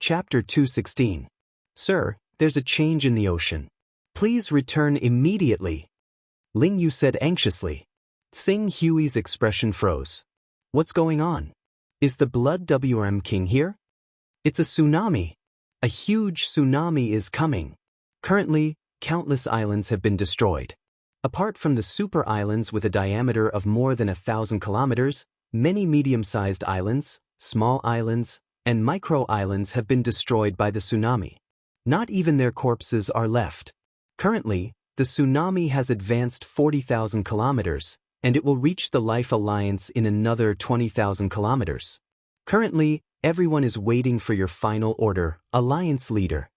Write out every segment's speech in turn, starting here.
Chapter 216. Sir, there's a change in the ocean. Please return immediately. Ling Yu said anxiously. Sing Hui's expression froze. What's going on? Is the Blood WRM King here? It's a tsunami. A huge tsunami is coming. Currently, countless islands have been destroyed. Apart from the super islands with a diameter of more than 1,000 kilometers, many medium-sized islands, small islands, and micro-islands have been destroyed by the tsunami. Not even their corpses are left. Currently, the tsunami has advanced 40,000 kilometers, and it will reach the Life Alliance in another 20,000 kilometers. Currently, everyone is waiting for your final order, Alliance Leader.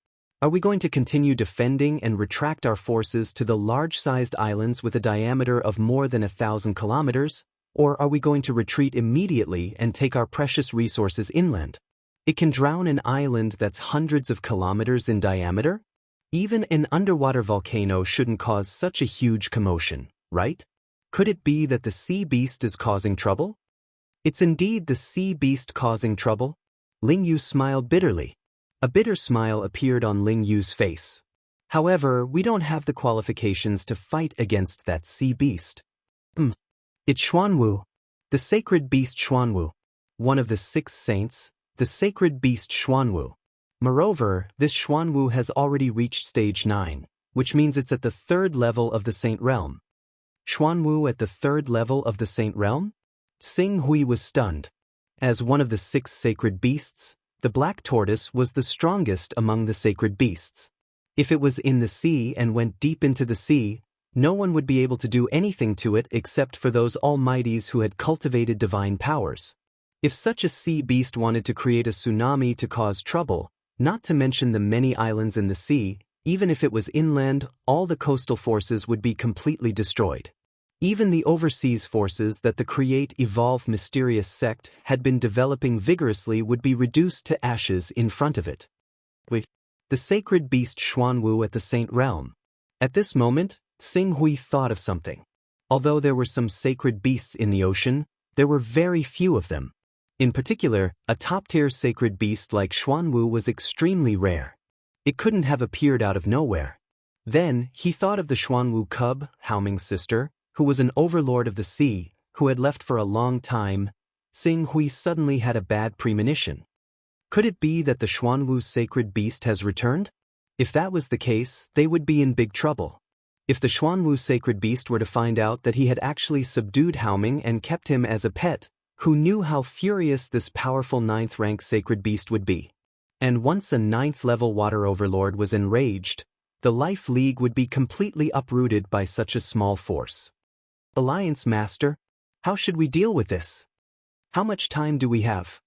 Are we going to continue defending and retract our forces to the large-sized islands with a diameter of more than 1,000 kilometers, or are we going to retreat immediately and take our precious resources inland? It can drown an island that's hundreds of kilometers in diameter? Even an underwater volcano shouldn't cause such a huge commotion, right? Could it be that the sea beast is causing trouble? It's indeed the sea beast causing trouble? Ling Yu smiled bitterly. A bitter smile appeared on Ling Yu's face. However, we don't have the qualifications to fight against that sea beast. It's Xuanwu, the sacred beast Xuanwu, one of the 6 saints, the sacred beast Xuanwu. Moreover, this Xuanwu has already reached stage 9, which means it's at the 3rd level of the Saint Realm. Xuanwu at the 3rd level of the Saint Realm? Xing Hui was stunned. As one of the 6 sacred beasts, the black tortoise was the strongest among the sacred beasts. If it was in the sea and went deep into the sea, no one would be able to do anything to it except for those almighties who had cultivated divine powers. If such a sea beast wanted to create a tsunami to cause trouble, not to mention the many islands in the sea, even if it was inland, all the coastal forces would be completely destroyed. Even the overseas forces that the Create Evolve mysterious sect had been developing vigorously would be reduced to ashes in front of it. The sacred beast Xuanwu at the Saint Realm. At this moment, Xing Hui thought of something. Although there were some sacred beasts in the ocean, there were very few of them. In particular, a top-tier sacred beast like Xuanwu was extremely rare. It couldn't have appeared out of nowhere. Then, he thought of the Xuanwu cub, Haoming's sister, who was an overlord of the sea, who had left for a long time. Xing Hui suddenly had a bad premonition. Could it be that the Xuanwu sacred beast has returned? If that was the case, they would be in big trouble. If the Xuanwu sacred beast were to find out that he had actually subdued Haoming and kept him as a pet, who knew how furious this powerful 9th-rank sacred beast would be? And once a 9th-level water overlord was enraged, the Life League would be completely uprooted by such a small force. Alliance Master, how should we deal with this? How much time do we have?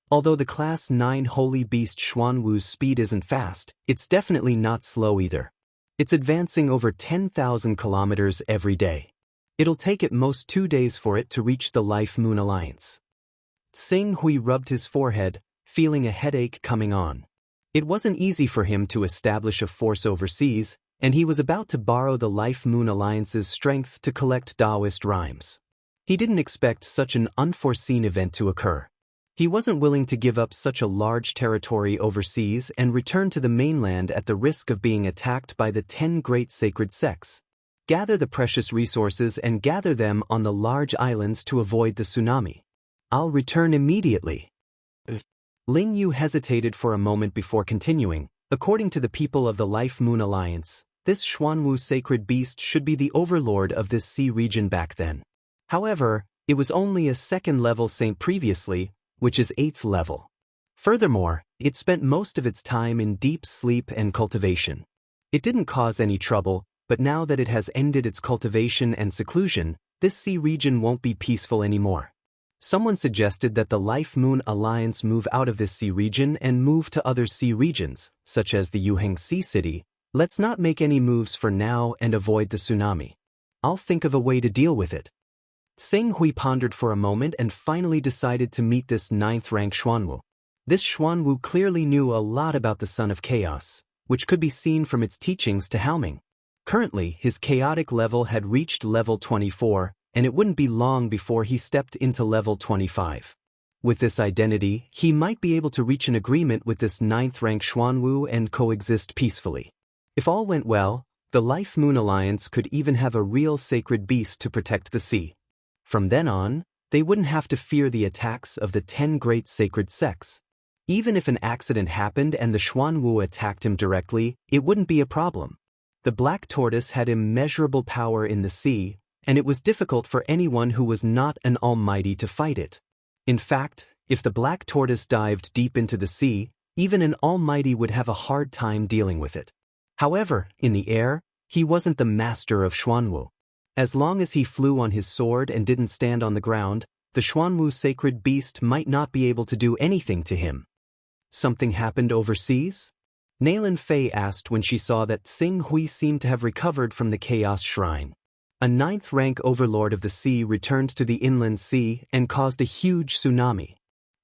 Although the Class 9 Holy Beast Xuanwu's speed isn't fast, it's definitely not slow either. It's advancing over 10,000 kilometers every day. It'll take at most 2 days for it to reach the Life Moon Alliance. Xing Hui rubbed his forehead, feeling a headache coming on. It wasn't easy for him to establish a force overseas, and he was about to borrow the Life Moon Alliance's strength to collect Taoist rhymes. He didn't expect such an unforeseen event to occur. He wasn't willing to give up such a large territory overseas and return to the mainland at the risk of being attacked by the 10 great sacred sects. Gather the precious resources and gather them on the large islands to avoid the tsunami. I'll return immediately. Ling Yu hesitated for a moment before continuing. According to the people of the Life Moon Alliance, this Xuanwu sacred beast should be the overlord of this sea region back then. However, it was only a 2nd-level saint previously, which is 8th level. Furthermore, it spent most of its time in deep sleep and cultivation. It didn't cause any trouble, but now that it has ended its cultivation and seclusion, this sea region won't be peaceful anymore. Someone suggested that the Life Moon Alliance move out of this sea region and move to other sea regions, such as the Yuheng Sea City. Let's not make any moves for now and avoid the tsunami. I'll think of a way to deal with it. Xing Hui pondered for a moment and finally decided to meet this 9th-rank Xuanwu. This Xuanwu clearly knew a lot about the Son of Chaos, which could be seen from its teachings to Haoming. Currently, his chaotic level had reached level 24, and it wouldn't be long before he stepped into level 25. With this identity, he might be able to reach an agreement with this 9th-rank Xuanwu and coexist peacefully. If all went well, the Life Moon Alliance could even have a real sacred beast to protect the sea. From then on, they wouldn't have to fear the attacks of the 10 great sacred sects. Even if an accident happened and the Xuanwu attacked him directly, it wouldn't be a problem. The Black Tortoise had immeasurable power in the sea, and it was difficult for anyone who was not an almighty to fight it. In fact, if the Black Tortoise dived deep into the sea, even an almighty would have a hard time dealing with it. However, in the air, he wasn't the master of Xuanwu. As long as he flew on his sword and didn't stand on the ground, the Xuanwu sacred beast might not be able to do anything to him. Something happened overseas? Nailin Fei asked when she saw that Xing Hui seemed to have recovered from the Chaos Shrine. A 9th-rank overlord of the sea returned to the inland sea and caused a huge tsunami.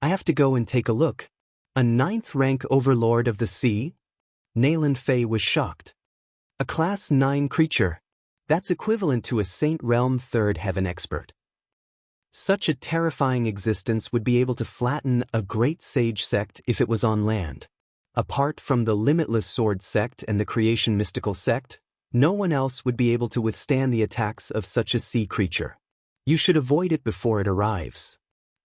I have to go and take a look. A 9th-rank overlord of the sea? Nailin Fei was shocked. A Class 9 creature. That's equivalent to a Saint Realm 3rd Heaven expert. Such a terrifying existence would be able to flatten a great sage sect if it was on land. Apart from the Limitless Sword sect and the Creation Mystical sect, no one else would be able to withstand the attacks of such a sea creature. You should avoid it before it arrives.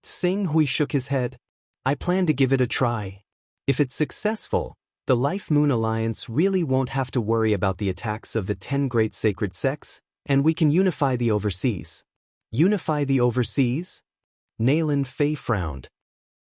Xing Hui shook his head. I plan to give it a try. If it's successful, the Life Moon Alliance really won't have to worry about the attacks of the 10 great sacred sects, and we can unify the overseas. Unify the overseas? Nailin Fei frowned.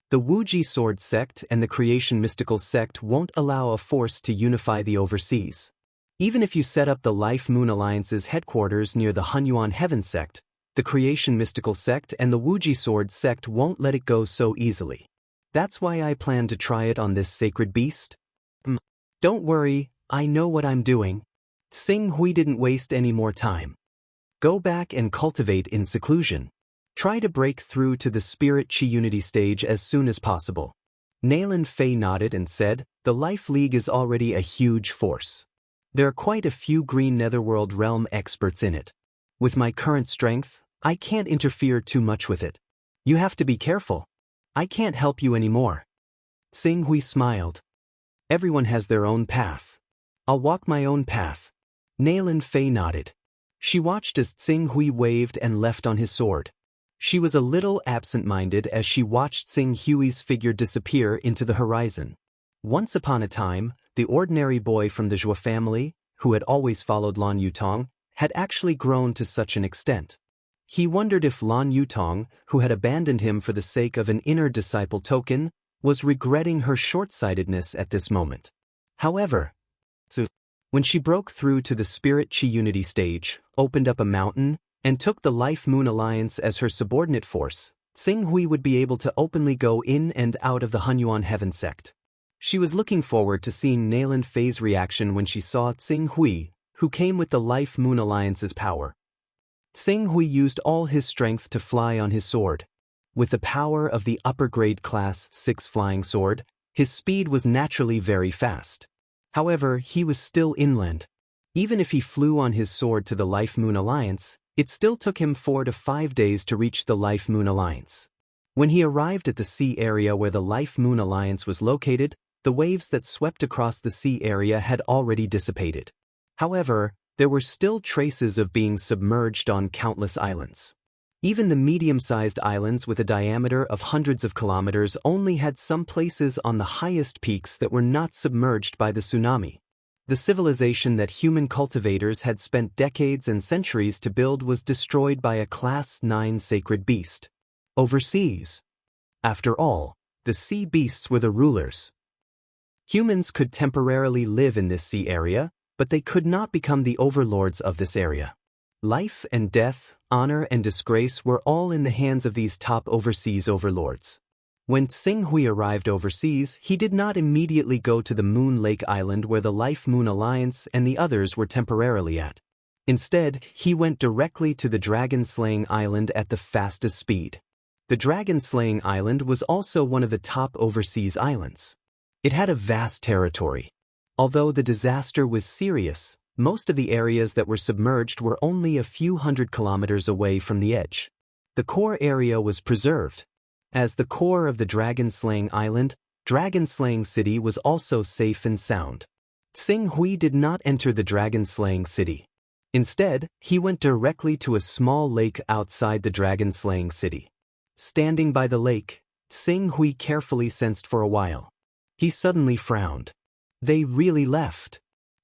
The Wuji Sword sect and the Creation Mystical sect won't allow a force to unify the overseas. Even if you set up the Life Moon Alliance's headquarters near the Hunyuan Heaven sect, the Creation Mystical sect and the Wuji Sword sect won't let it go so easily. That's why I plan to try it on this sacred beast. Don't worry, I know what I'm doing. Xing Hui didn't waste any more time. Go back and cultivate in seclusion. Try to break through to the Spirit Chi Unity stage as soon as possible. Nailin Fei nodded and said, the Life League is already a huge force. There are quite a few Green Netherworld realm experts in it. With my current strength, I can't interfere too much with it. You have to be careful. I can't help you anymore. Xing Hui smiled. Everyone has their own path. I'll walk my own path. Nailin Fei nodded. She watched as Xing Hui waved and left on his sword. She was a little absent-minded as she watched Xing Hui's figure disappear into the horizon. Once upon a time, the ordinary boy from the Zhou family, who had always followed Lan Yutong, had actually grown to such an extent. He wondered if Lan Yutong, who had abandoned him for the sake of an inner disciple token, was regretting her short-sightedness at this moment. However, when she broke through to the Spirit Chi Unity stage, opened up a mountain, and took the Life Moon Alliance as her subordinate force, Xing Hui would be able to openly go in and out of the Hunyuan Heaven sect. She was looking forward to seeing Nailin Fei's reaction when she saw Xing Hui, who came with the Life Moon Alliance's power. Xing Hui used all his strength to fly on his sword. With the power of the upper-grade Class 6 flying sword, his speed was naturally very fast. However, he was still inland. Even if he flew on his sword to the Life Moon Alliance, it still took him 4 to 5 days to reach the Life Moon Alliance. When he arrived at the sea area where the Life Moon Alliance was located, the waves that swept across the sea area had already dissipated. However, there were still traces of being submerged on countless islands. Even the medium-sized islands with a diameter of hundreds of kilometers only had some places on the highest peaks that were not submerged by the tsunami. The civilization that human cultivators had spent decades and centuries to build was destroyed by a Class 9 sacred beast. Overseas. After all, the sea beasts were the rulers. Humans could temporarily live in this sea area, but they could not become the overlords of this area. Life and death, honor and disgrace were all in the hands of these top overseas overlords. When Xing Hui arrived overseas, he did not immediately go to the Moon Lake Island where the Life Moon Alliance and the others were temporarily at. Instead, he went directly to the Dragon-Slaying Island at the fastest speed. The Dragon-Slaying Island was also one of the top overseas islands. It had a vast territory. Although the disaster was serious, most of the areas that were submerged were only a few hundred kilometers away from the edge. The core area was preserved. As the core of the dragon-slaying island, dragon-slaying city was also safe and sound. Xing Hui did not enter the dragon-slaying city. Instead, he went directly to a small lake outside the dragon-slaying city. Standing by the lake, Xing Hui carefully sensed for a while. He suddenly frowned. They really left.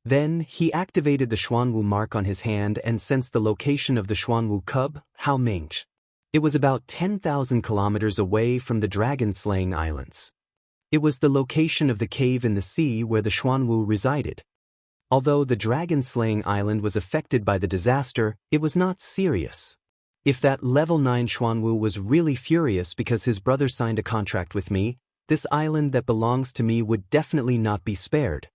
Then, he activated the Xuanwu mark on his hand and sensed the location of the Xuanwu cub, Hao Ming. It was about 10,000 kilometers away from the dragon-slaying islands. It was the location of the cave in the sea where the Xuanwu resided. Although the dragon-slaying island was affected by the disaster, it was not serious. If that level 9 Xuanwu was really furious because his brother signed a contract with me, this island that belongs to me would definitely not be spared.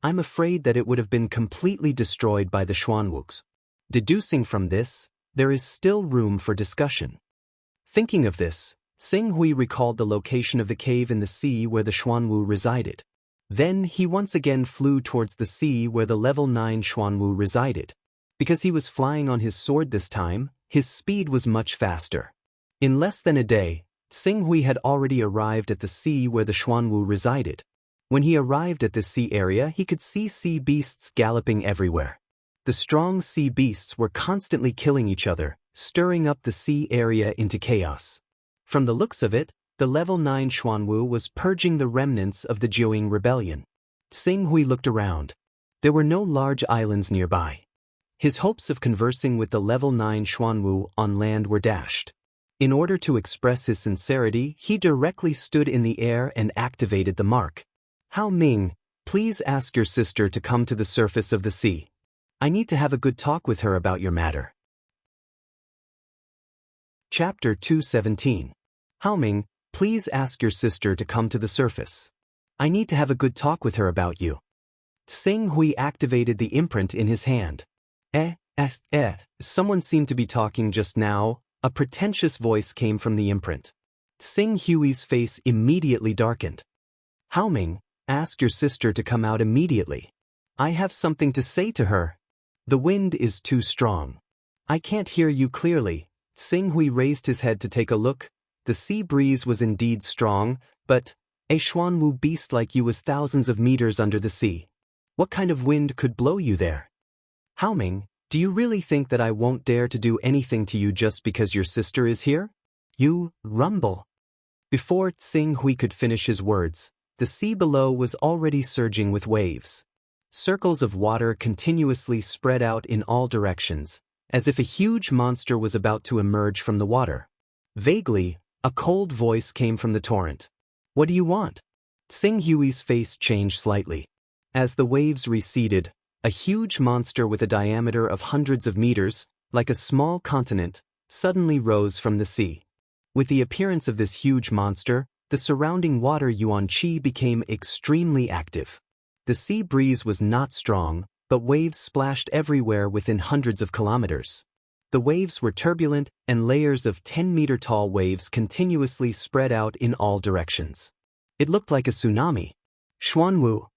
I'm afraid that it would have been completely destroyed by the Xuanwus. Deducing from this, there is still room for discussion. Thinking of this, Xing Hui recalled the location of the cave in the sea where the Xuanwu resided. Then he once again flew towards the sea where the level 9 Xuanwu resided. Because he was flying on his sword this time, his speed was much faster. In less than a day, Xing Hui had already arrived at the sea where the Xuanwu resided. When he arrived at this sea area, he could see sea beasts galloping everywhere. The strong sea beasts were constantly killing each other, stirring up the sea area into chaos. From the looks of it, the level 9 Xuanwu was purging the remnants of the Jiuing rebellion. Xing Hui looked around. There were no large islands nearby. His hopes of conversing with the level 9 Xuanwu on land were dashed. In order to express his sincerity, he directly stood in the air and activated the mark. Hao Ming, please ask your sister to come to the surface of the sea. I need to have a good talk with her about your matter. Chapter 217. Hao Ming, please ask your sister to come to the surface. I need to have a good talk with her about you. Xing Hui activated the imprint in his hand. Someone seemed to be talking just now. A pretentious voice came from the imprint. Xing Hui's face immediately darkened. Hao Ming, ask your sister to come out immediately. I have something to say to her. The wind is too strong. I can't hear you clearly. Xing Hui raised his head to take a look. The sea breeze was indeed strong, but a Xuanwu beast like you was thousands of meters under the sea. What kind of wind could blow you there? Hao Ming, do you really think that I won't dare to do anything to you just because your sister is here? You rumble. Before Xing Hui could finish his words, the sea below was already surging with waves. Circles of water continuously spread out in all directions, as if a huge monster was about to emerge from the water. Vaguely, a cold voice came from the torrent. What do you want? Xing Hui's face changed slightly. As the waves receded, a huge monster with a diameter of hundreds of meters, like a small continent, suddenly rose from the sea. With the appearance of this huge monster, the surrounding water Yuan Qi became extremely active. The sea breeze was not strong, but waves splashed everywhere within hundreds of kilometers. The waves were turbulent, and layers of 10-meter-tall waves continuously spread out in all directions. It looked like a tsunami. Xuanwu.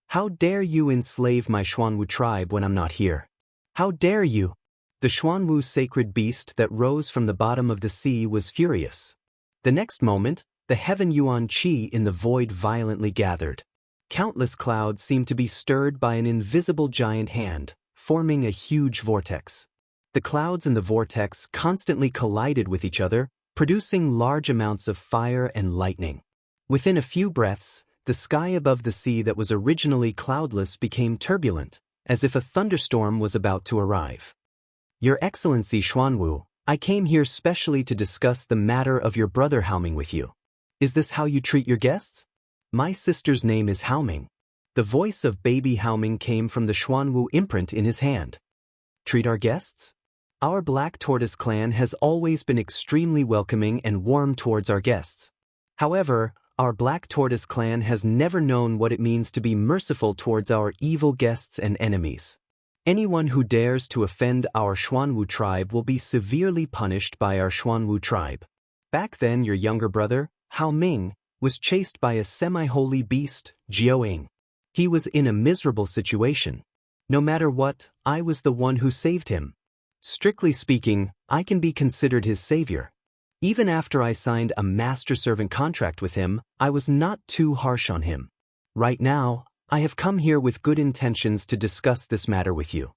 How dare you enslave my Xuanwu tribe when I'm not here? How dare you? The Xuanwu sacred beast that rose from the bottom of the sea was furious. The next moment, the heaven Yuan Qi in the void violently gathered. Countless clouds seemed to be stirred by an invisible giant hand, forming a huge vortex. The clouds in the vortex constantly collided with each other, producing large amounts of fire and lightning. Within a few breaths, the sky above the sea that was originally cloudless became turbulent, as if a thunderstorm was about to arrive. Your Excellency Xuanwu, I came here specially to discuss the matter of your brother Hao Ming with you. Is this how you treat your guests? My sister's name is Hao Ming. The voice of baby Hao Ming came from the Xuanwu imprint in his hand. Treat our guests? Our Black Tortoise clan has always been extremely welcoming and warm towards our guests. However, our Black Tortoise clan has never known what it means to be merciful towards our evil guests and enemies. Anyone who dares to offend our Xuanwu tribe will be severely punished by our Xuanwu tribe. Back then, your younger brother, Hao Ming, was chased by a semi-holy beast, Jiuing. He was in a miserable situation. No matter what, I was the one who saved him. Strictly speaking, I can be considered his savior. Even after I signed a master-servant contract with him, I was not too harsh on him. Right now, I have come here with good intentions to discuss this matter with you.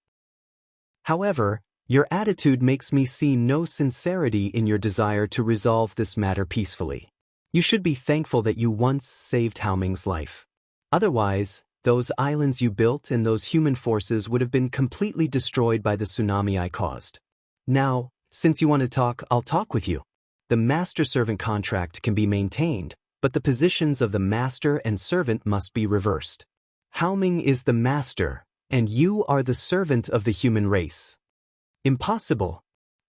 However, your attitude makes me see no sincerity in your desire to resolve this matter peacefully. You should be thankful that you once saved Haoming's life. Otherwise, those islands you built and those human forces would have been completely destroyed by the tsunami I caused. Now, since you want to talk, I'll talk with you. The master-servant contract can be maintained, but the positions of the master and servant must be reversed. Haoming is the master, and you are the servant of the human race. Impossible.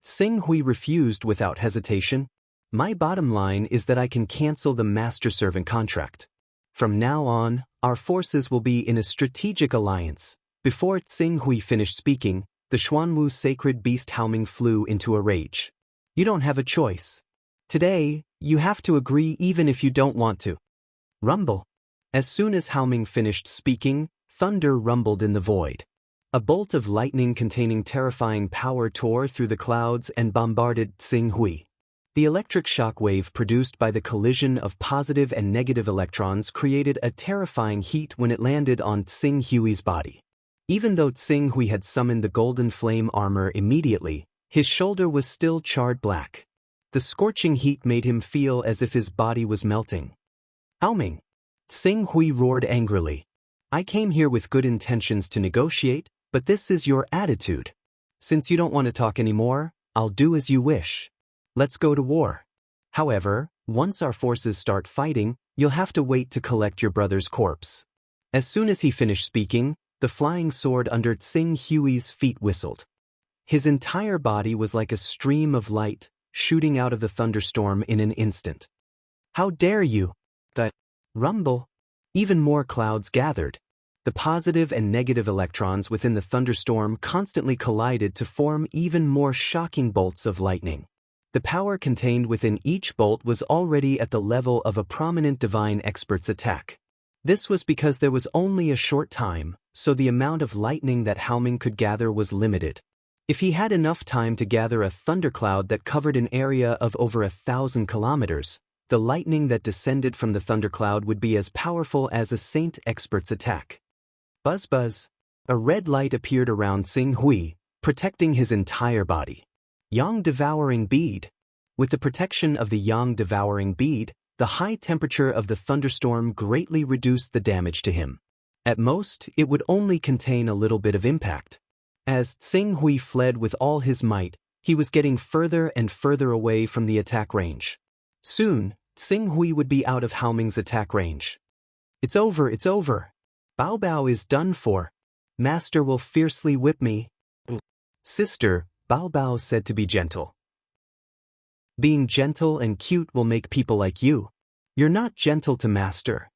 Xing Hui refused without hesitation. My bottom line is that I can cancel the master-servant contract. From now on, our forces will be in a strategic alliance. Before Xing Hui finished speaking, the Xuanwu sacred beast Haoming flew into a rage. You don't have a choice. Today, you have to agree even if you don't want to. Rumble. As soon as Haoming finished speaking, thunder rumbled in the void. A bolt of lightning containing terrifying power tore through the clouds and bombarded Xing Hui. The electric shock wave produced by the collision of positive and negative electrons created a terrifying heat when it landed on Xing Hui's body. Even though Xing Hui had summoned the golden flame armor immediately, his shoulder was still charred black. The scorching heat made him feel as if his body was melting. Haoming! Xing Hui roared angrily. I came here with good intentions to negotiate, but this is your attitude. Since you don't want to talk anymore, I'll do as you wish. Let's go to war. However, once our forces start fighting, you'll have to wait to collect your brother's corpse. As soon as he finished speaking, the flying sword under Xing Hui's feet whistled. His entire body was like a stream of light, shooting out of the thunderstorm in an instant. How dare you! The rumble. Even more clouds gathered. The positive and negative electrons within the thunderstorm constantly collided to form even more shocking bolts of lightning. The power contained within each bolt was already at the level of a prominent divine expert's attack. This was because there was only a short time, so the amount of lightning that Haoming could gather was limited. If he had enough time to gather a thundercloud that covered an area of over 1,000 kilometers, the lightning that descended from the thundercloud would be as powerful as a saint expert's attack. Buzz buzz. A red light appeared around Xing Hui, protecting his entire body. Yang Devouring Bead. With the protection of the Yang Devouring Bead, the high temperature of the thunderstorm greatly reduced the damage to him. At most, it would only contain a little bit of impact. As Xing Hui fled with all his might, he was getting further and further away from the attack range. Soon, Xing Hui would be out of Haoming's attack range. It's over, it's over. Bao Bao is done for. Master will fiercely whip me. Sister, Bao Bao said to be gentle. Being gentle and cute will make people like you. You're not gentle to Master.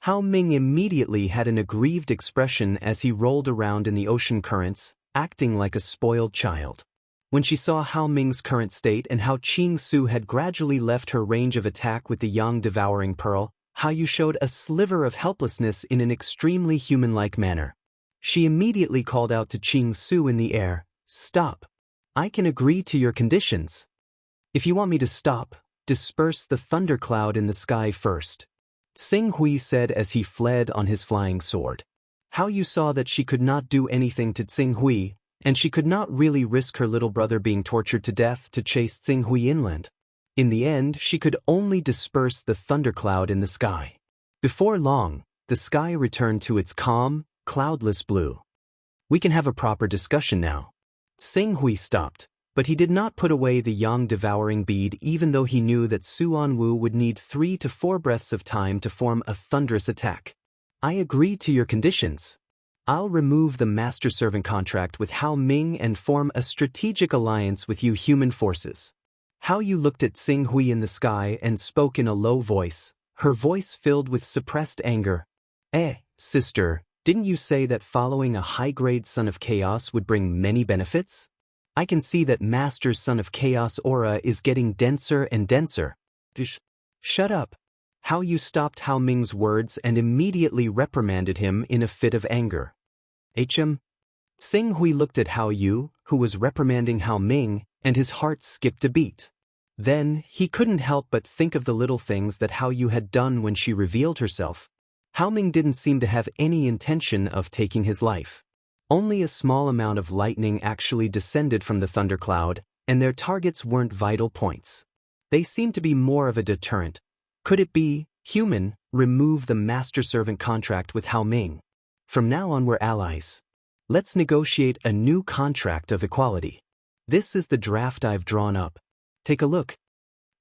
Haoming immediately had an aggrieved expression as he rolled around in the ocean currents, acting like a spoiled child. When she saw Haoming's current state and how Qing Su had gradually left her range of attack with the Yang Devouring Pearl, Haoyu showed a sliver of helplessness in an extremely human-like manner. She immediately called out to Qing Su in the air, "Stop. I can agree to your conditions. If you want me to stop, disperse the thundercloud in the sky first." Xing Hui said as he fled on his flying sword. Haoyu saw that she could not do anything to Xing Hui, and she could not really risk her little brother being tortured to death to chase Xing Hui inland. In the end, she could only disperse the thundercloud in the sky. Before long, the sky returned to its calm, cloudless blue. We can have a proper discussion now. Xing Hui stopped, but he did not put away the Yang Devouring Bead even though he knew that Suan Wu would need 3 to 4 breaths of time to form a thunderous attack. I agree to your conditions. I'll remove the master-servant contract with Haoming and form a strategic alliance with you human forces. Haoyu looked at Xing Hui in the sky and spoke in a low voice, her voice filled with suppressed anger. Sister, didn't you say that following a high-grade Son of Chaos would bring many benefits? I can see that Master's Son of Chaos aura is getting denser and denser. Shut up. Haoyu stopped Haoming's words and immediately reprimanded him in a fit of anger. Xing Hui looked at Haoyu, who was reprimanding Haoming, and his heart skipped a beat. Then, he couldn't help but think of the little things that Hao Yu had done when she revealed herself. Hao Ming didn't seem to have any intention of taking his life. Only a small amount of lightning actually descended from the thundercloud, and their targets weren't vital points. They seemed to be more of a deterrent. Could it be, human, remove the master-servant contract with Hao Ming? From now on we're allies. Let's negotiate a new contract of equality. This is the draft I've drawn up. Take a look.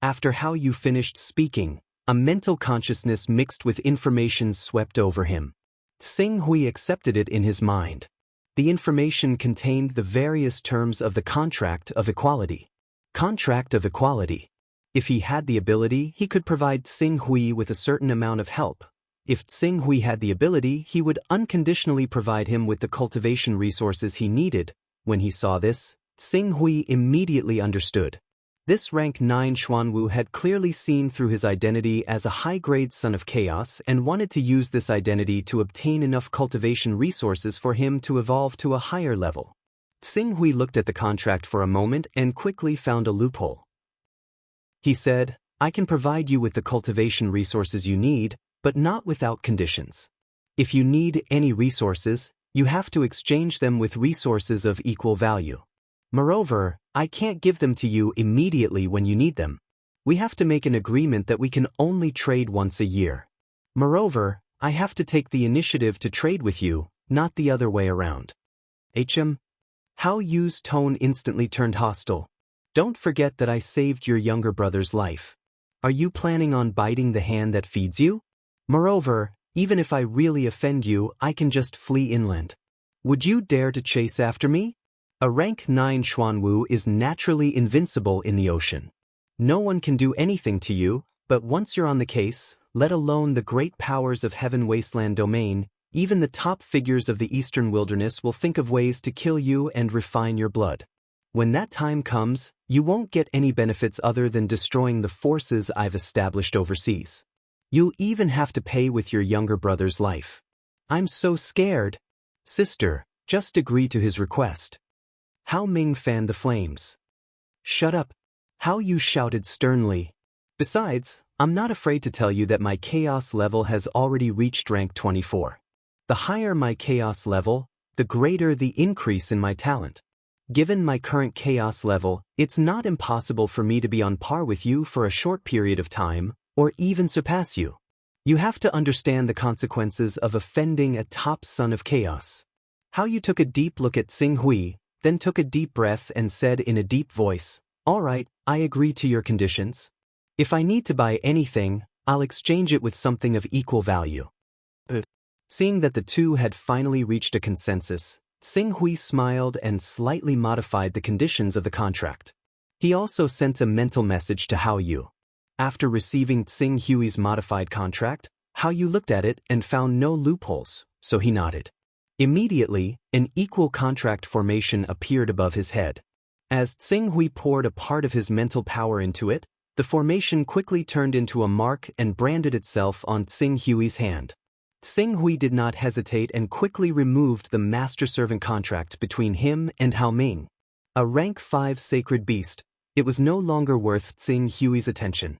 After Hao Yu finished speaking, a mental consciousness mixed with information swept over him. Xing Hui accepted it in his mind. The information contained the various terms of the contract of equality. Contract of equality. If he had the ability, he could provide Xing Hui with a certain amount of help. If Xing Hui had the ability, he would unconditionally provide him with the cultivation resources he needed. When he saw this, Xing Hui immediately understood. This rank 9 Xuanwu had clearly seen through his identity as a high-grade son of chaos and wanted to use this identity to obtain enough cultivation resources for him to evolve to a higher level. Xing Hui looked at the contract for a moment and quickly found a loophole. He said, I can provide you with the cultivation resources you need, but not without conditions. If you need any resources, you have to exchange them with resources of equal value. Moreover, I can't give them to you immediately when you need them. We have to make an agreement that we can only trade once a year. Moreover, I have to take the initiative to trade with you, not the other way around. Hao Yu's tone instantly turned hostile. Don't forget that I saved your younger brother's life. Are you planning on biting the hand that feeds you? Moreover, even if I really offend you, I can just flee inland. Would you dare to chase after me? A rank 9 Xuanwu is naturally invincible in the ocean. No one can do anything to you, but once you're on the case, let alone the great powers of Heaven Wasteland domain, even the top figures of the Eastern Wilderness will think of ways to kill you and refine your blood. When that time comes, you won't get any benefits other than destroying the forces I've established overseas. You'll even have to pay with your younger brother's life. I'm so scared. Sister, just agree to his request. Hao Ming fanned the flames. Shut up. Hao Yu shouted sternly. Besides, I'm not afraid to tell you that my chaos level has already reached rank 24. The higher my chaos level, the greater the increase in my talent. Given my current chaos level, it's not impossible for me to be on par with you for a short period of time, or even surpass you. You have to understand the consequences of offending a top son of chaos. Hao Yu took a deep look at Xing Hui, then took a deep breath and said in a deep voice, All right, I agree to your conditions. If I need to buy anything, I'll exchange it with something of equal value. Seeing that the two had finally reached a consensus, Xing Hui smiled and slightly modified the conditions of the contract. He also sent a mental message to Hao Yu. After receiving Xing Hui's modified contract, Hao Yu looked at it and found no loopholes, so he nodded. Immediately, an equal contract formation appeared above his head. As Xing Hui poured a part of his mental power into it, the formation quickly turned into a mark and branded itself on Xing Hui's hand. Xing Hui did not hesitate and quickly removed the master-servant contract between him and Hao Ming. A rank 5 sacred beast, it was no longer worth Xing Hui's attention.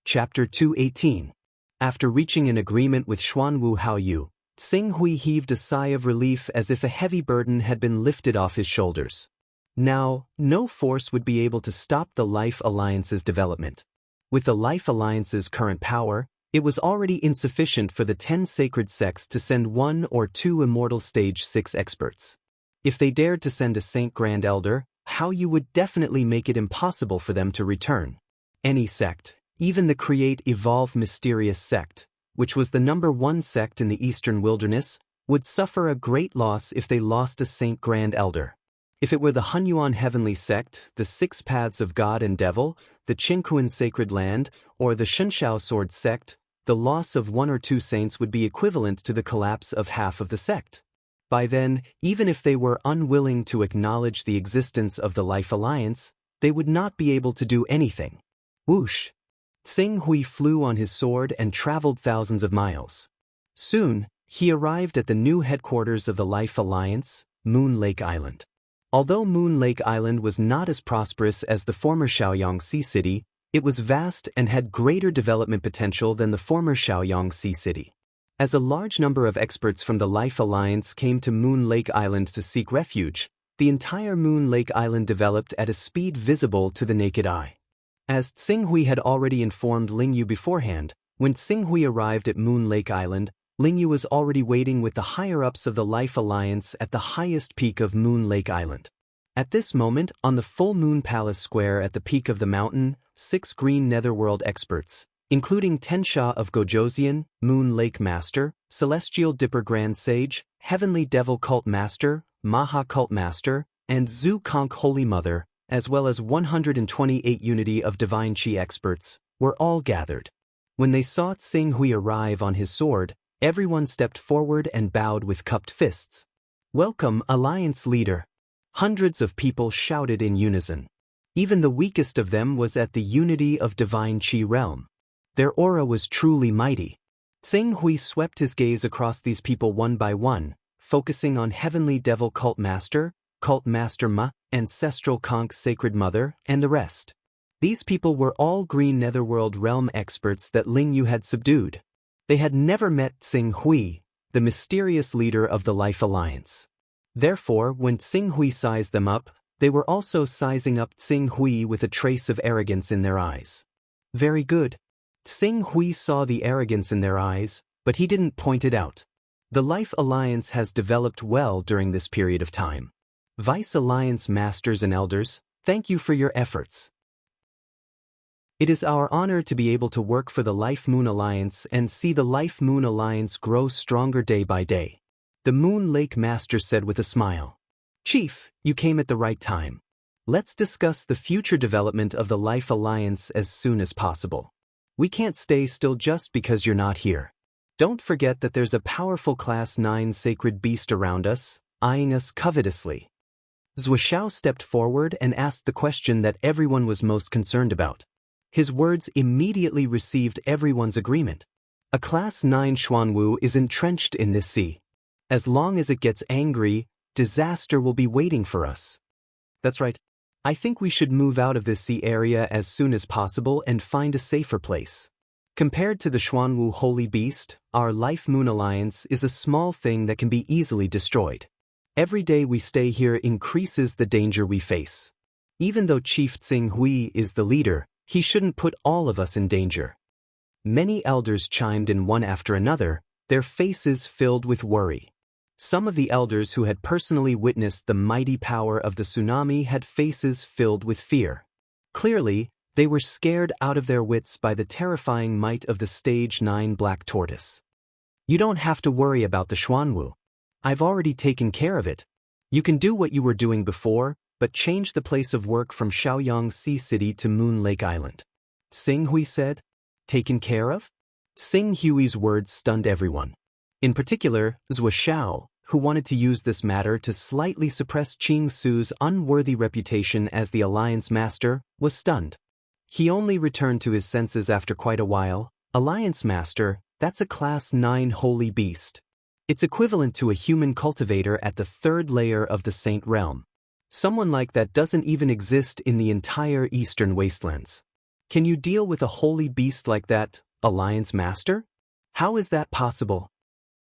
Chapter 218. After reaching an agreement with Xuanwu Hao Yu, Xing Hui heaved a sigh of relief as if a heavy burden had been lifted off his shoulders. Now, no force would be able to stop the Life Alliance's development. With the Life Alliance's current power, it was already insufficient for the 10 sacred sects to send 1 or 2 immortal stage 6 experts. If they dared to send a Saint Grand Elder, Hao Yu would definitely make it impossible for them to return. Any sect, even the Create Evolve Mysterious sect, which was the #1 sect in the Eastern Wilderness, would suffer a great loss if they lost a Saint Grand Elder. If it were the Hunyuan Heavenly Sect, the 6 Paths of God and Devil, the Qingkuan Sacred Land, or the Shenshao Sword Sect, the loss of 1 or 2 saints would be equivalent to the collapse of half of the sect. By then, even if they were unwilling to acknowledge the existence of the Life Alliance, they would not be able to do anything. Whoosh! Xing Hui flew on his sword and traveled thousands of miles. Soon, he arrived at the new headquarters of the Life Alliance, Moon Lake Island. Although Moon Lake Island was not as prosperous as the former Shaoyang Sea City, it was vast and had greater development potential than the former Shaoyang Sea City. As a large number of experts from the Life Alliance came to Moon Lake Island to seek refuge, the entire Moon Lake Island developed at a speed visible to the naked eye. As Tsinghui had already informed Lingyu beforehand, when Tsinghui arrived at Moon Lake Island, Lingyu was already waiting with the higher-ups of the Life Alliance at the highest peak of Moon Lake Island. At this moment, on the full Moon Palace Square at the peak of the mountain, 6 green netherworld experts, including Tensha of Gojoseon, Moon Lake Master, Celestial Dipper Grand Sage, Heavenly Devil Cult Master, Maha Cult Master, and Zhu Conk Holy Mother, as well as 128 Unity of Divine Chi experts, were all gathered. When they saw Tsinghui arrive on his sword, everyone stepped forward and bowed with cupped fists. "Welcome, Alliance Leader!" Hundreds of people shouted in unison. Even the weakest of them was at the Unity of Divine Chi realm. Their aura was truly mighty. Tsinghui swept his gaze across these people one by one, focusing on Heavenly Devil Cult Master Ma, Ancestral Conch Sacred Mother, and the rest. These people were all green netherworld realm experts that Lingyu had subdued. They had never met Tsinghui, the mysterious leader of the Life Alliance. Therefore, when Tsinghui sized them up, they were also sizing up Tsinghui with a trace of arrogance in their eyes. Very good. Tsinghui saw the arrogance in their eyes, but he didn't point it out. The Life Alliance has developed well during this period of time. Vice Alliance Masters and Elders, thank you for your efforts. It is our honor to be able to work for the Life Moon Alliance and see the Life Moon Alliance grow stronger day by day. The Moon Lake Master said with a smile. Chief, you came at the right time. Let's discuss the future development of the Life Alliance as soon as possible. We can't stay still just because you're not here. Don't forget that there's a powerful Class 9 sacred beast around us, eyeing us covetously. Zuoshao stepped forward and asked the question that everyone was most concerned about. His words immediately received everyone's agreement. A Class 9 Xuanwu is entrenched in this sea. As long as it gets angry, disaster will be waiting for us. That's right. I think we should move out of this sea area as soon as possible and find a safer place. Compared to the Xuanwu Holy Beast, our Life Moon Alliance is a small thing that can be easily destroyed. Every day we stay here increases the danger we face. Even though Chief Tsinghui is the leader, he shouldn't put all of us in danger. Many elders chimed in one after another, their faces filled with worry. Some of the elders who had personally witnessed the mighty power of the tsunami had faces filled with fear. Clearly, they were scared out of their wits by the terrifying might of the Stage 9 Black Tortoise. You don't have to worry about the Xuanwu. I've already taken care of it. You can do what you were doing before, but change the place of work from Shaoyang Sea City to Moon Lake Island. Tsinghui said. Taken care of? Tsinghui's words stunned everyone. In particular, Zuoshao, who wanted to use this matter to slightly suppress Qing Su's unworthy reputation as the Alliance Master, was stunned. He only returned to his senses after quite a while. Alliance Master, that's a Class 9 holy beast. It's equivalent to a human cultivator at the 3rd layer of the Saint Realm. Someone like that doesn't even exist in the entire Eastern Wastelands. Can you deal with a holy beast like that, Alliance Master? How is that possible?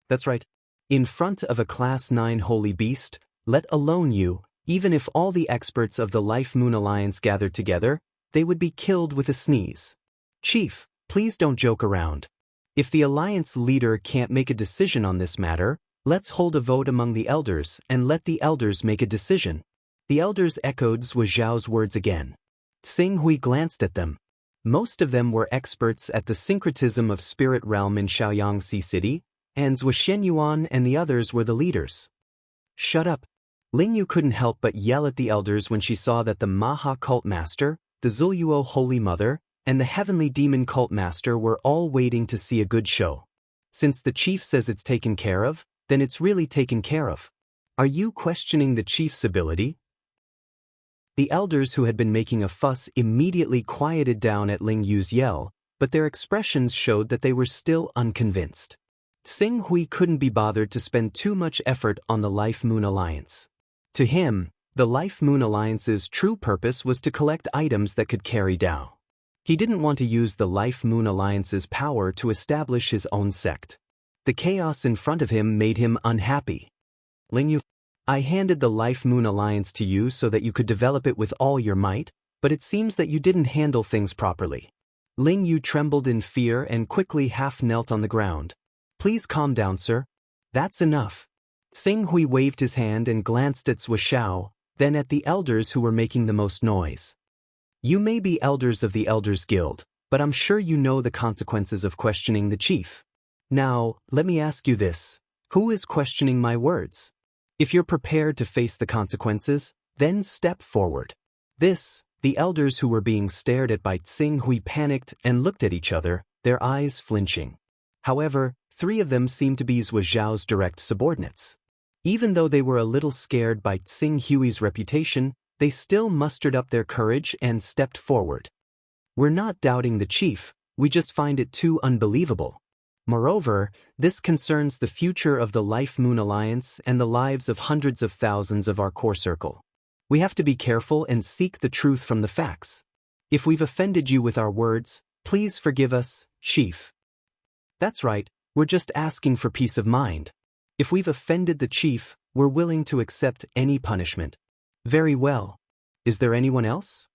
That's right. In front of a Class 9 holy beast, let alone you, even if all the experts of the Life Moon Alliance gathered together, they would be killed with a sneeze. Chief, please don't joke around. If the Alliance leader can't make a decision on this matter, let's hold a vote among the elders and let the elders make a decision. The elders echoed Zuoshao words again. Tsinghui glanced at them. Most of them were experts at the syncretism of spirit realm in Shaoyang Sea City, and Zuoshenyuan and the others were the leaders. Shut up. Lingyu couldn't help but yell at the elders when she saw that the Maha Cult Master, the Zuluo Holy Mother, and the Heavenly Demon Cult Master were all waiting to see a good show. Since the chief says it's taken care of, then it's really taken care of. Are you questioning the chief's ability? The elders who had been making a fuss immediately quieted down at Lingyu's yell, but their expressions showed that they were still unconvinced. Tsinghui couldn't be bothered to spend too much effort on the Life Moon Alliance. To him, The Life Moon Alliance's true purpose was to collect items that could carry Tao. He didn't want to use the Life Moon Alliance's power to establish his own sect. The chaos in front of him made him unhappy. Ling Yu, I handed the Life Moon Alliance to you so that you could develop it with all your might, but it seems that you didn't handle things properly. Ling Yu trembled in fear and quickly half-knelt on the ground. Please calm down, sir. That's enough. Xing Hui waved his hand and glanced at Zhou Xiao, then at the elders who were making the most noise. You may be elders of the Elders Guild, but I'm sure you know the consequences of questioning the chief. Now, let me ask you this. Who is questioning my words? If you're prepared to face the consequences, then step forward. The elders who were being stared at by Xing Hui panicked and looked at each other, their eyes flinching. However, 3 of them seemed to be Zhou Xiao's direct subordinates. Even though they were a little scared by Xing Hui's reputation, they still mustered up their courage and stepped forward. We're not doubting the chief, we just find it too unbelievable. Moreover, this concerns the future of the Life Moon Alliance and the lives of hundreds of thousands of our core circle. We have to be careful and seek the truth from the facts. If we've offended you with our words, please forgive us, Chief. That's right, we're just asking for peace of mind. If we've offended the chief, we're willing to accept any punishment. Very well. Is there anyone else?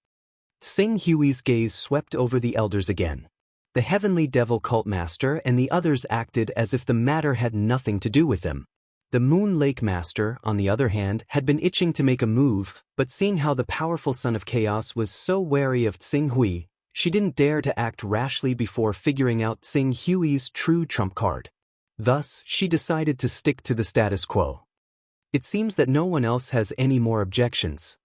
Xing Hui's gaze swept over the elders again. The Heavenly Devil Cult Master and the others acted as if the matter had nothing to do with them. The Moon Lake Master, on the other hand, had been itching to make a move, but seeing how the powerful Son of Chaos was so wary of Xing Hui, she didn't dare to act rashly before figuring out Xing Hui's true trump card. Thus, she decided to stick to the status quo. It seems that no one else has any more objections.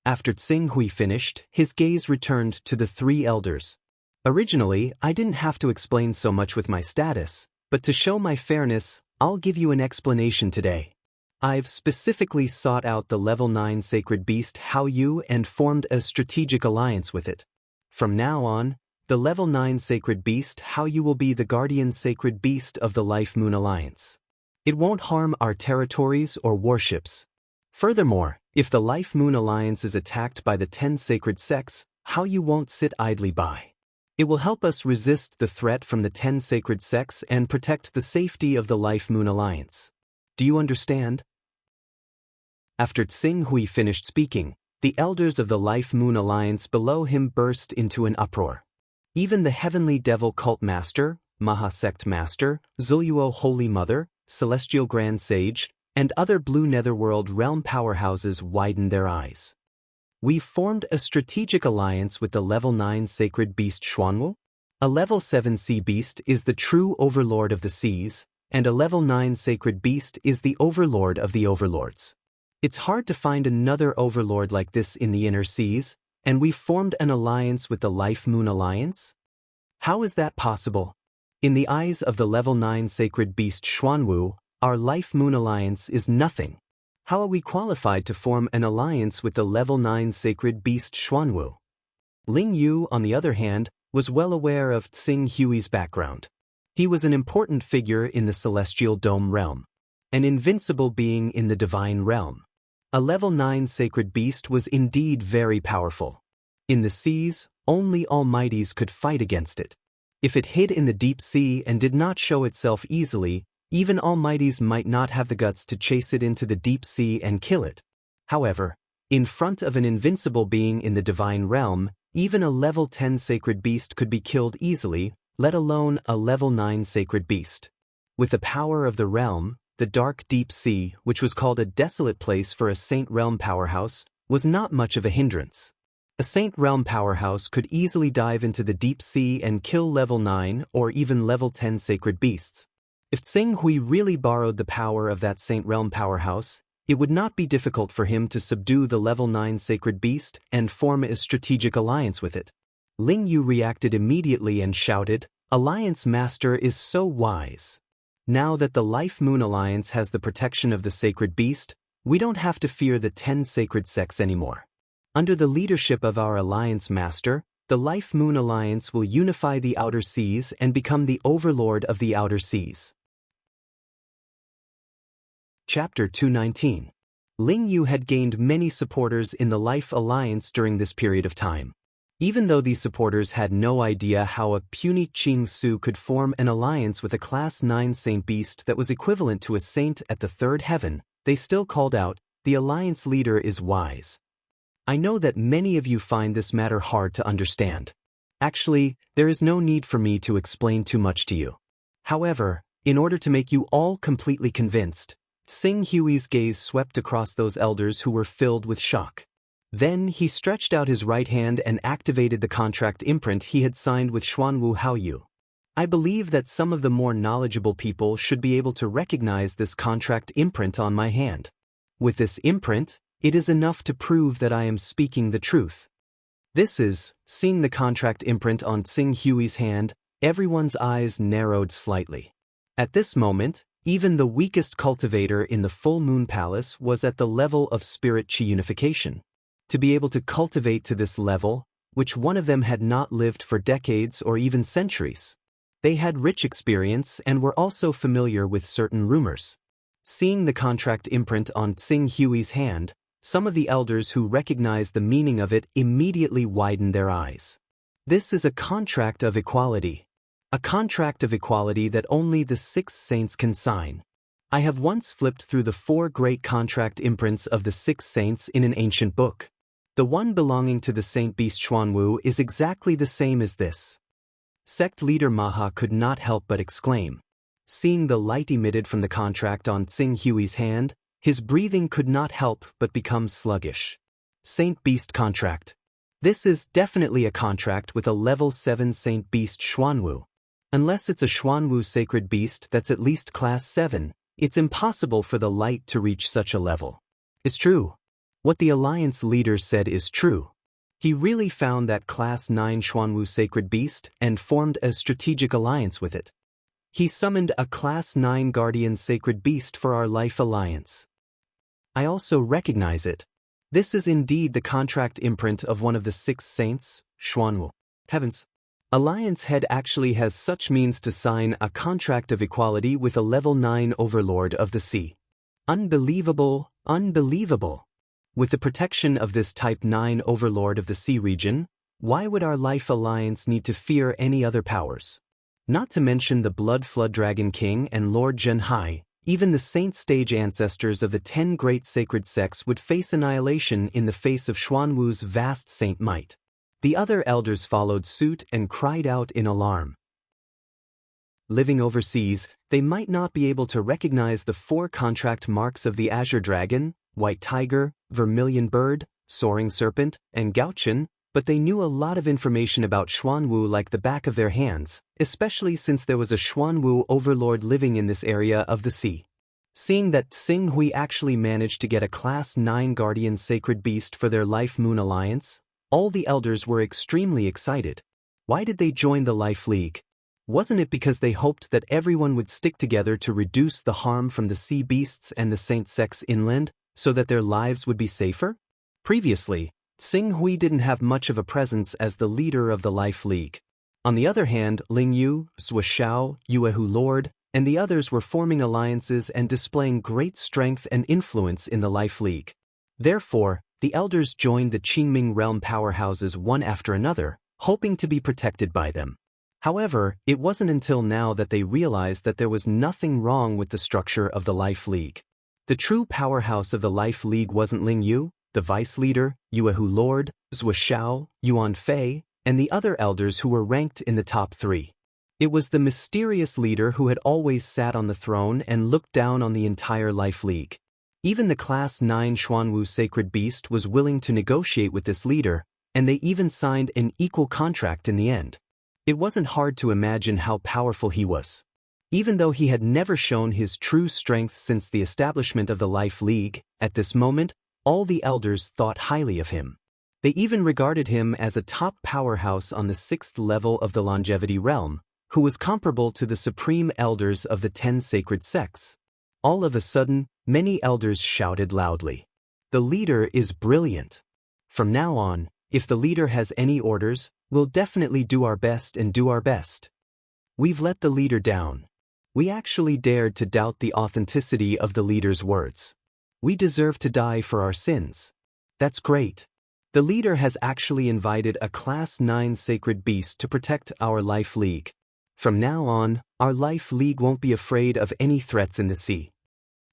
After Xing Hui finished, his gaze returned to the 3 elders. Originally, I didn't have to explain so much with my status, but to show my fairness, I'll give you an explanation today. I've specifically sought out the level 9 sacred beast Hao Yu and formed a strategic alliance with it. From now on, the level 9 sacred beast Hao Yu will be the guardian sacred beast of the Life Moon Alliance. It won't harm our territories or warships. Furthermore, if the Life Moon Alliance is attacked by the 10 sacred sects, Hao Yu won't sit idly by. It will help us resist the threat from the 10 sacred sects and protect the safety of the Life Moon Alliance. Do you understand? After Xing Hui finished speaking, the elders of the Life Moon Alliance below him burst into an uproar. Even the Heavenly Devil Cult Master, Mahasect Master, Zuluo Holy Mother, Celestial Grand Sage, and other Blue Netherworld realm powerhouses widened their eyes. We've formed a strategic alliance with the level 9 sacred beast Xuanwu. A level 7 sea beast is the true overlord of the seas, and a level 9 sacred beast is the overlord of the overlords. It's hard to find another overlord like this in the inner seas, and we've formed an alliance with the Life Moon Alliance? How is that possible? In the eyes of the level 9 sacred beast Xuanwu, our Life Moon Alliance is nothing. How are we qualified to form an alliance with the level 9 sacred beast Xuanwu? Ling Yu, on the other hand, was well aware of Xing Hui's background. He was an important figure in the Celestial Dome realm, an invincible being in the Divine realm. A level 9 sacred beast was indeed very powerful. In the seas, only Almighties could fight against it. If it hid in the deep sea and did not show itself easily, even Almighties might not have the guts to chase it into the deep sea and kill it. However, in front of an invincible being in the Divine realm, even a level 10 sacred beast could be killed easily, let alone a level 9 sacred beast. With the power of the realm, the dark deep sea, which was called a desolate place for a Saint Realm powerhouse, was not much of a hindrance. A Saint Realm powerhouse could easily dive into the deep sea and kill level 9 or even level 10 sacred beasts. If Xing Hui really borrowed the power of that Saint Realm powerhouse, it would not be difficult for him to subdue the level 9 sacred beast and form a strategic alliance with it. Ling Yu reacted immediately and shouted, "Alliance Master is so wise. Now that the Life Moon Alliance has the protection of the sacred beast, we don't have to fear the 10 sacred sects anymore. Under the leadership of our Alliance Master, the Life Moon Alliance will unify the Outer Seas and become the overlord of the Outer Seas." Chapter 219. Ling Yu had gained many supporters in the Life Alliance during this period of time. Even though these supporters had no idea how a puny Qing Su could form an alliance with a Class 9 Saint Beast that was equivalent to a saint at the third heaven, they still called out, "The alliance leader is wise." I know that many of you find this matter hard to understand. Actually, there is no need for me to explain too much to you. However, in order to make you all completely convinced, Sing Hui's gaze swept across those elders who were filled with shock. Then he stretched out his right hand and activated the contract imprint he had signed with Xuanwu Haoyu. I believe that some of the more knowledgeable people should be able to recognize this contract imprint on my hand. With this imprint, it is enough to prove that I am speaking the truth. This is, seeing the contract imprint on Sing Hui's hand, everyone's eyes narrowed slightly. At this moment, even the weakest cultivator in the Full Moon Palace was at the level of spirit chi unification. To be able to cultivate to this level, which one of them had not lived for decades or even centuries. They had rich experience and were also familiar with certain rumors. Seeing the contract imprint on Sing Hui's hand, some of the elders who recognized the meaning of it immediately widened their eyes. This is a contract of equality. A contract of equality that only the 6 saints can sign. I have once flipped through the 4 great contract imprints of the 6 saints in an ancient book. The one belonging to the Saint Beast Xuanwu is exactly the same as this. Sect leader Maha could not help but exclaim. Seeing the light emitted from the contract on Sing Hui's hand, his breathing could not help but become sluggish. Saint Beast contract. This is definitely a contract with a level 7 Saint Beast Xuanwu. Unless it's a Xuanwu sacred beast that's at least class 7, it's impossible for the light to reach such a level. It's true. What the alliance leader said is true. He really found that class 9 Xuanwu sacred beast and formed a strategic alliance with it. He summoned a class 9 guardian sacred beast for our life alliance. I also recognize it. This is indeed the contract imprint of one of the 6 saints, Xuanwu. Heavens. Alliance head actually has such means to sign a contract of equality with a level 9 overlord of the sea. Unbelievable, unbelievable. With the protection of this type 9 overlord of the sea region, why would our life alliance need to fear any other powers? Not to mention the Blood Flood Dragon King and Lord Zhenhai, even the saint stage ancestors of the 10 great sacred sects would face annihilation in the face of Xuanwu's vast saint might. The other elders followed suit and cried out in alarm. Living overseas, they might not be able to recognize the 4 contract marks of the Azure Dragon, White Tiger, Vermilion Bird, Soaring Serpent, and Gauchen, but they knew a lot of information about Xuanwu like the back of their hands, especially since there was a Xuanwu overlord living in this area of the sea. Seeing that Sing Hui actually managed to get a Class 9 Guardian Sacred Beast for their Life Moon Alliance, all the elders were extremely excited. Why did they join the Life League? Wasn't it because they hoped that everyone would stick together to reduce the harm from the sea beasts and the saint sects inland, so that their lives would be safer? Previously, Sing Hui didn't have much of a presence as the leader of the Life League. On the other hand, Ling Yu, Zhou Xiao, Yuehu Lord, and the others were forming alliances and displaying great strength and influence in the Life League. Therefore, the elders joined the Qingming realm powerhouses one after another, hoping to be protected by them. However, it wasn't until now that they realized that there was nothing wrong with the structure of the Life League. The true powerhouse of the Life League wasn't Ling Yu, the vice leader, Yuehu Lord, Zhou Xiao, Yuan Fei, and the other elders who were ranked in the top 3. It was the mysterious leader who had always sat on the throne and looked down on the entire Life League. Even the Class 9 Xuanwu Sacred Beast was willing to negotiate with this leader, and they even signed an equal contract in the end. It wasn't hard to imagine how powerful he was. Even though he had never shown his true strength since the establishment of the Life League, at this moment, all the elders thought highly of him. They even regarded him as a top powerhouse on the 6th level of the Longevity Realm, who was comparable to the supreme elders of the 10 sacred sects. All of a sudden, many elders shouted loudly, "The leader is brilliant. From now on, if the leader has any orders, we'll definitely do our best and do our best. We've let the leader down." We actually dared to doubt the authenticity of the leader's words. We deserve to die for our sins. That's great. The leader has actually invited a Class 9 sacred beast to protect our Life League. From now on, our Life League won't be afraid of any threats in the sea.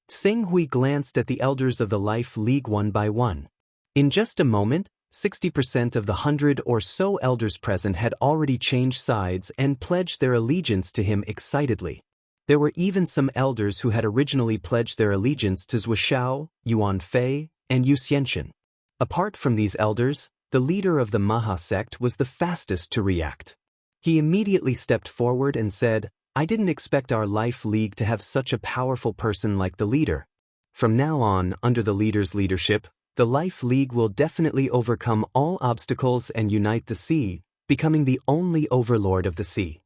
Tsing Hui glanced at the elders of the Life League one by one. In just a moment, 60% of the 100 or so elders present had already changed sides and pledged their allegiance to him excitedly. There were even some elders who had originally pledged their allegiance to Zhuo, Yuan Fei, and Yu Xianxian. Apart from these elders, the leader of the Maha sect was the fastest to react. He immediately stepped forward and said, I didn't expect our Life League to have such a powerful person like the leader. From now on, under the leader's leadership, the Life League will definitely overcome all obstacles and unite the sea, becoming the only overlord of the sea.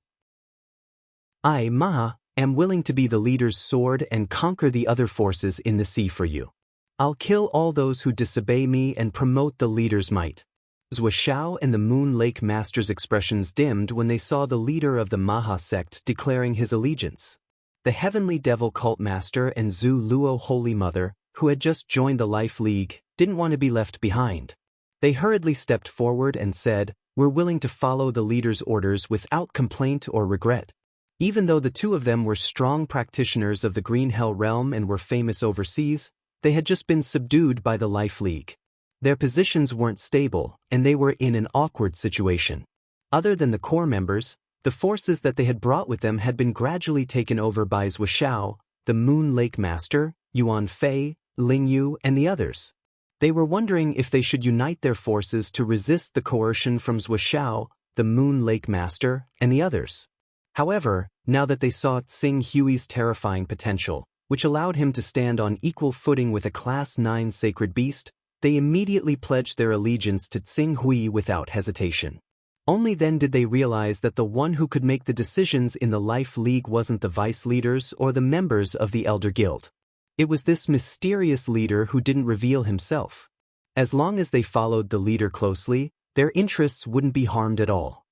I, Maha, am willing to be the leader's sword and conquer the other forces in the sea for you. I'll kill all those who disobey me and promote the leader's might. Zhuo and the Moon Lake Master's expressions dimmed when they saw the leader of the Maha sect declaring his allegiance. The Heavenly Devil Cult Master and Zhu Luo Holy Mother, who had just joined the Life League, didn't want to be left behind. They hurriedly stepped forward and said, We're willing to follow the leader's orders without complaint or regret. Even though the two of them were strong practitioners of the Green Hell Realm and were famous overseas, they had just been subdued by the Life League. Their positions weren't stable, and they were in an awkward situation. Other than the core members, the forces that they had brought with them had been gradually taken over by Zhuo, the Moon Lake Master, Yuan Fei, Ling Yu, and the others. They were wondering if they should unite their forces to resist the coercion from Zhuo, the Moon Lake Master, and the others. However, now that they saw Tsing Hui's terrifying potential, which allowed him to stand on equal footing with a Class 9 sacred beast, they immediately pledged their allegiance to Tsing Hui without hesitation. Only then did they realize that the one who could make the decisions in the Life League wasn't the vice leaders or the members of the Elder Guild. It was this mysterious leader who didn't reveal himself. As long as they followed the leader closely, their interests wouldn't be harmed at all.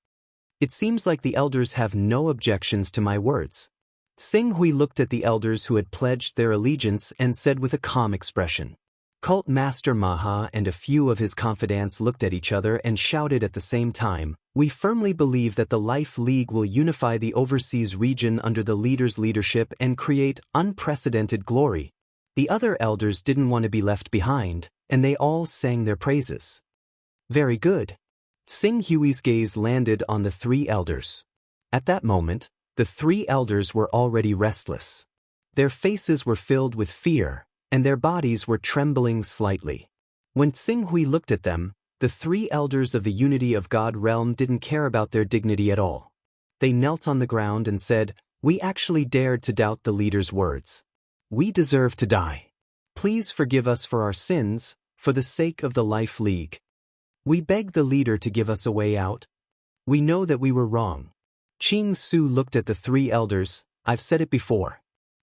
It seems like the elders have no objections to my words. Tsing Hui looked at the elders who had pledged their allegiance and said with a calm expression. Cult Master Maha and a few of his confidants looked at each other and shouted at the same time, We firmly believe that the Life League will unify the overseas region under the leader's leadership and create unprecedented glory. The other elders didn't want to be left behind, and they all sang their praises. Very good. Tsing Hui's gaze landed on the three elders. At that moment, the three elders were already restless. Their faces were filled with fear, and their bodies were trembling slightly. When Tsing Hui looked at them, the three elders of the Unity of God realm didn't care about their dignity at all. They knelt on the ground and said, We actually dared to doubt the leader's words. We deserve to die. Please forgive us for our sins, for the sake of the Life League. We beg the leader to give us a way out. We know that we were wrong. Qing Su looked at the three elders. I've said it before.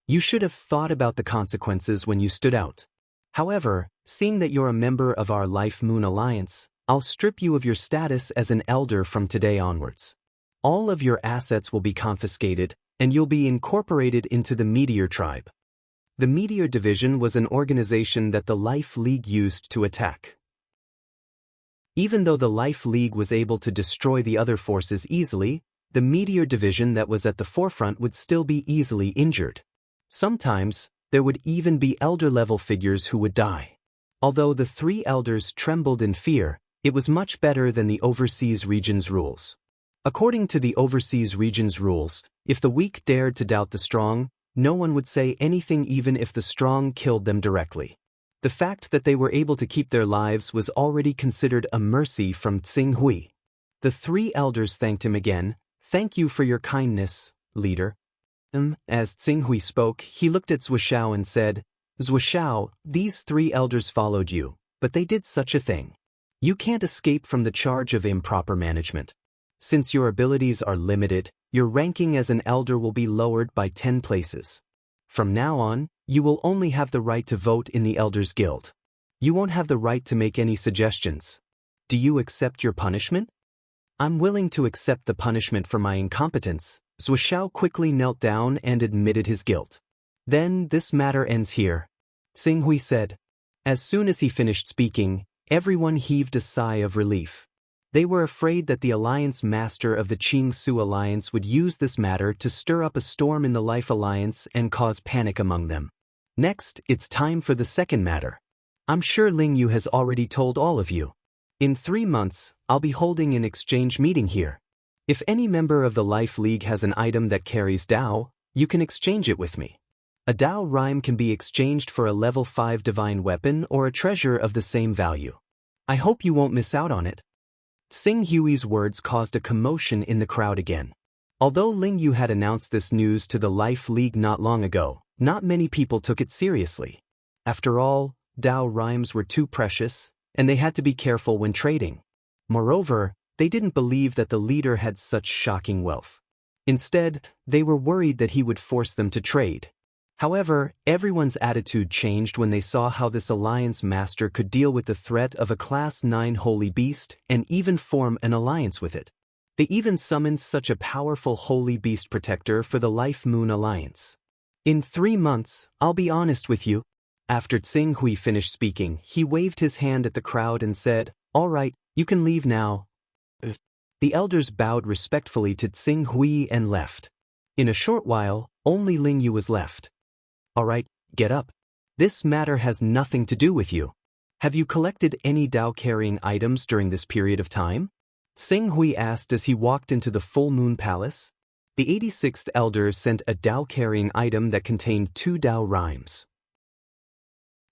You should have thought about the consequences when you stood out. However, seeing that you're a member of our Life Moon Alliance, I'll strip you of your status as an elder from today onwards. All of your assets will be confiscated, and you'll be incorporated into the Meteor Tribe. The Meteor Division was an organization that the Life League used to attack. Even though the Life League was able to destroy the other forces easily, the Meteor Division that was at the forefront would still be easily injured. Sometimes, there would even be elder-level figures who would die. Although the three elders trembled in fear, it was much better than the overseas region's rules. According to the overseas region's rules, if the weak dared to doubt the strong, no one would say anything even if the strong killed them directly. The fact that they were able to keep their lives was already considered a mercy from Tsing Hui. The three elders thanked him again. Thank you for your kindness, leader. As Tsing Hui spoke, he looked at Zhuo and said, Zhuo, these three elders followed you, but they did such a thing. You can't escape from the charge of improper management. Since your abilities are limited, your ranking as an elder will be lowered by 10 places. From now on, you will only have the right to vote in the Elders Guild. You won't have the right to make any suggestions. Do you accept your punishment? I'm willing to accept the punishment for my incompetence. Zhuo quickly knelt down and admitted his guilt. Then, this matter ends here. Xing Hui said. As soon as he finished speaking, everyone heaved a sigh of relief. They were afraid that the Alliance Master of the Qing Su Alliance would use this matter to stir up a storm in the Life Alliance and cause panic among them. Next, it's time for the second matter. I'm sure Ling Yu has already told all of you. In 3 months, I'll be holding an exchange meeting here. If any member of the Life League has an item that carries Dao, you can exchange it with me. A Dao rhyme can be exchanged for a level 5 divine weapon or a treasure of the same value. I hope you won't miss out on it. Xing Hui's words caused a commotion in the crowd again. Although Ling Yu had announced this news to the Life League not long ago, not many people took it seriously. After all, Dao rhymes were too precious, and they had to be careful when trading. Moreover, they didn't believe that the leader had such shocking wealth. Instead, they were worried that he would force them to trade. However, everyone's attitude changed when they saw how this Alliance Master could deal with the threat of a Class 9 Holy Beast and even form an alliance with it. They even summoned such a powerful Holy Beast protector for the Life Moon Alliance. In 3 months, I'll be honest with you. After Xing Hui finished speaking, he waved his hand at the crowd and said, "All right, you can leave now." The elders bowed respectfully to Xing Hui and left. In a short while, only Ling Yu was left. "All right, get up. This matter has nothing to do with you. Have you collected any Dao-carrying items during this period of time?" Xing Hui asked as he walked into the Full Moon Palace. The 86th elder sent a Dao-carrying item that contained 2 Dao rhymes.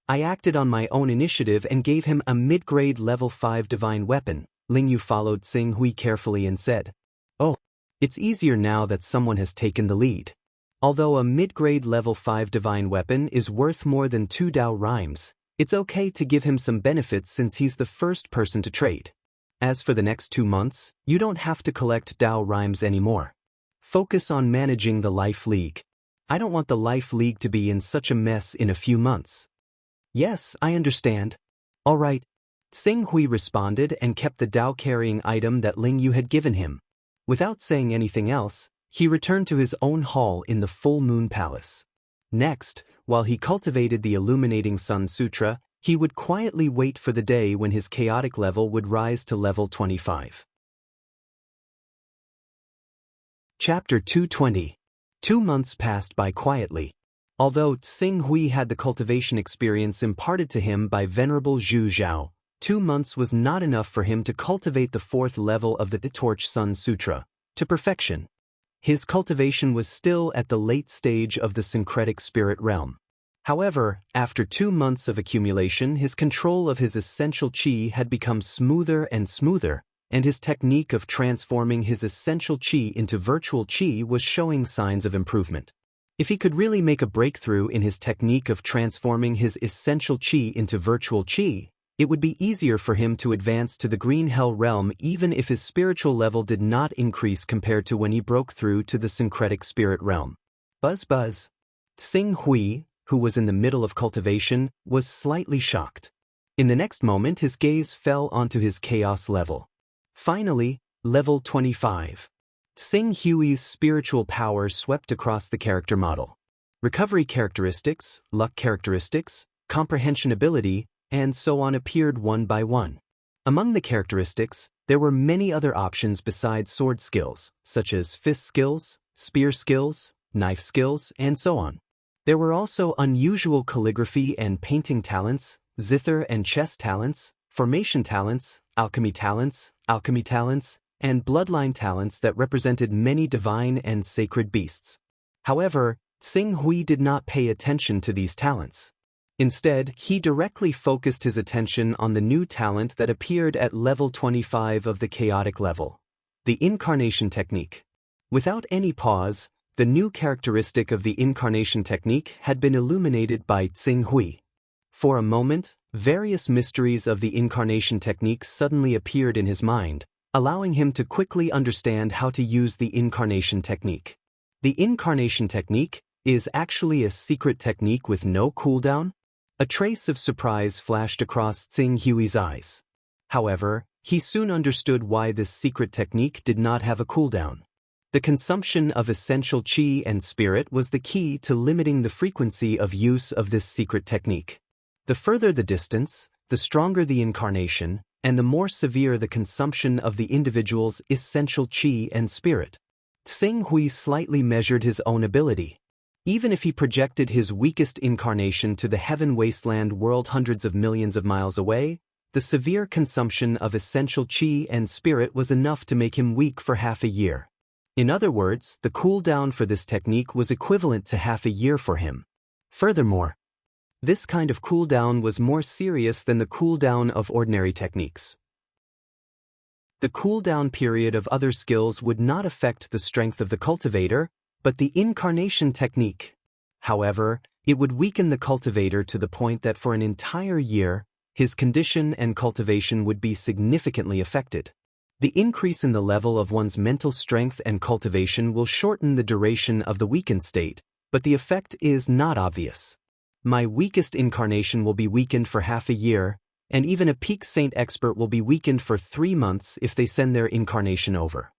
"I acted on my own initiative and gave him a mid-grade level 5 divine weapon," Ling Yu followed Xing Hui carefully and said. "Oh, it's easier now that someone has taken the lead. Although a mid-grade level 5 divine weapon is worth more than 2 Dao rhymes, it's okay to give him some benefits since he's the first person to trade. As for the next 2 months, you don't have to collect Dao rhymes anymore. Focus on managing the Life League. I don't want the Life League to be in such a mess in a few months." "Yes, I understand." "All right." Xing Hui responded and kept the Dao-carrying item that Ling Yu had given him. Without saying anything else, he returned to his own hall in the Full Moon Palace. Next, while he cultivated the Illuminating Sun Sutra, he would quietly wait for the day when his chaotic level would rise to level 25. Chapter 220. 2 months passed by quietly. Although Xing Hui had the cultivation experience imparted to him by Venerable Zhu Zhao, 2 months was not enough for him to cultivate the 4th level of the Torch Sun Sutra to perfection. His cultivation was still at the late stage of the syncretic spirit realm. However, after 2 months of accumulation, his control of his essential qi had become smoother and smoother, and his technique of transforming his essential qi into virtual qi was showing signs of improvement. If he could really make a breakthrough in his technique of transforming his essential qi into virtual qi, it would be easier for him to advance to the Green Hell realm even if his spiritual level did not increase compared to when he broke through to the syncretic spirit realm. Buzz buzz. Xing Hui, who was in the middle of cultivation, was slightly shocked. In the next moment his gaze fell onto his chaos level. Finally, level 25. Xing Hui's spiritual power swept across the character model. Recovery characteristics, luck characteristics, comprehension ability, and so on appeared one by one. Among the characteristics, there were many other options besides sword skills, such as fist skills, spear skills, knife skills, and so on. There were also unusual calligraphy and painting talents, zither and chess talents, formation talents, alchemy talents, and bloodline talents that represented many divine and sacred beasts. However, Xing Hui did not pay attention to these talents. Instead, he directly focused his attention on the new talent that appeared at level 25 of the chaotic level, the incarnation technique. Without any pause, the new characteristic of the incarnation technique had been illuminated by Xing Hui. For a moment, various mysteries of the incarnation technique suddenly appeared in his mind, allowing him to quickly understand how to use the incarnation technique. The incarnation technique is actually a secret technique with no cooldown? A trace of surprise flashed across Xing Hui's eyes. However, he soon understood why this secret technique did not have a cooldown. The consumption of essential qi and spirit was the key to limiting the frequency of use of this secret technique. The further the distance, the stronger the incarnation, and the more severe the consumption of the individual's essential qi and spirit. Xing Hui slightly measured his own ability. Even if he projected his weakest incarnation to the heaven wasteland world hundreds of millions of miles away, the severe consumption of essential qi and spirit was enough to make him weak for half a year. In other words, the cooldown for this technique was equivalent to half a year for him. Furthermore, this kind of cooldown was more serious than the cooldown of ordinary techniques. The cooldown period of other skills would not affect the strength of the cultivator, but the incarnation technique. However, it would weaken the cultivator to the point that for an entire year, his condition and cultivation would be significantly affected. The increase in the level of one's mental strength and cultivation will shorten the duration of the weakened state, but the effect is not obvious. My weakest incarnation will be weakened for half a year, and even a peak saint expert will be weakened for 3 months if they send their incarnation over.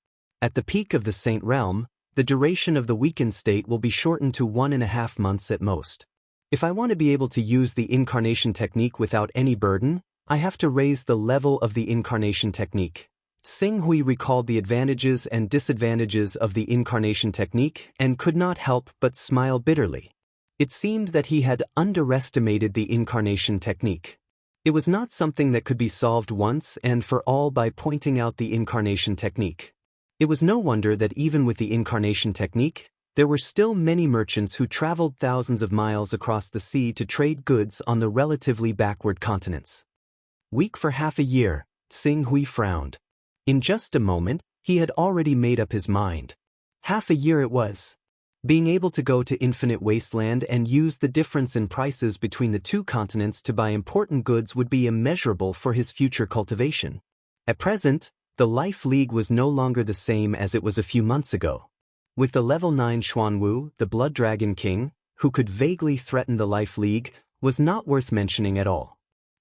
At the peak of the saint realm, the duration of the weakened state will be shortened to 1.5 months at most. If I want to be able to use the incarnation technique without any burden, I have to raise the level of the incarnation technique. Xing Hui recalled the advantages and disadvantages of the incarnation technique and could not help but smile bitterly. It seemed that he had underestimated the incarnation technique. It was not something that could be solved once and for all by pointing out the incarnation technique. It was no wonder that even with the incarnation technique, there were still many merchants who traveled thousands of miles across the sea to trade goods on the relatively backward continents. Weak for half a year, Xing Hui frowned. In just a moment, he had already made up his mind. Half a year it was. Being able to go to Infinite Wasteland and use the difference in prices between the two continents to buy important goods would be immeasurable for his future cultivation. At present, the Life League was no longer the same as it was a few months ago. With the level 9 Xuanwu, the Blood Dragon King, who could vaguely threaten the Life League, was not worth mentioning at all.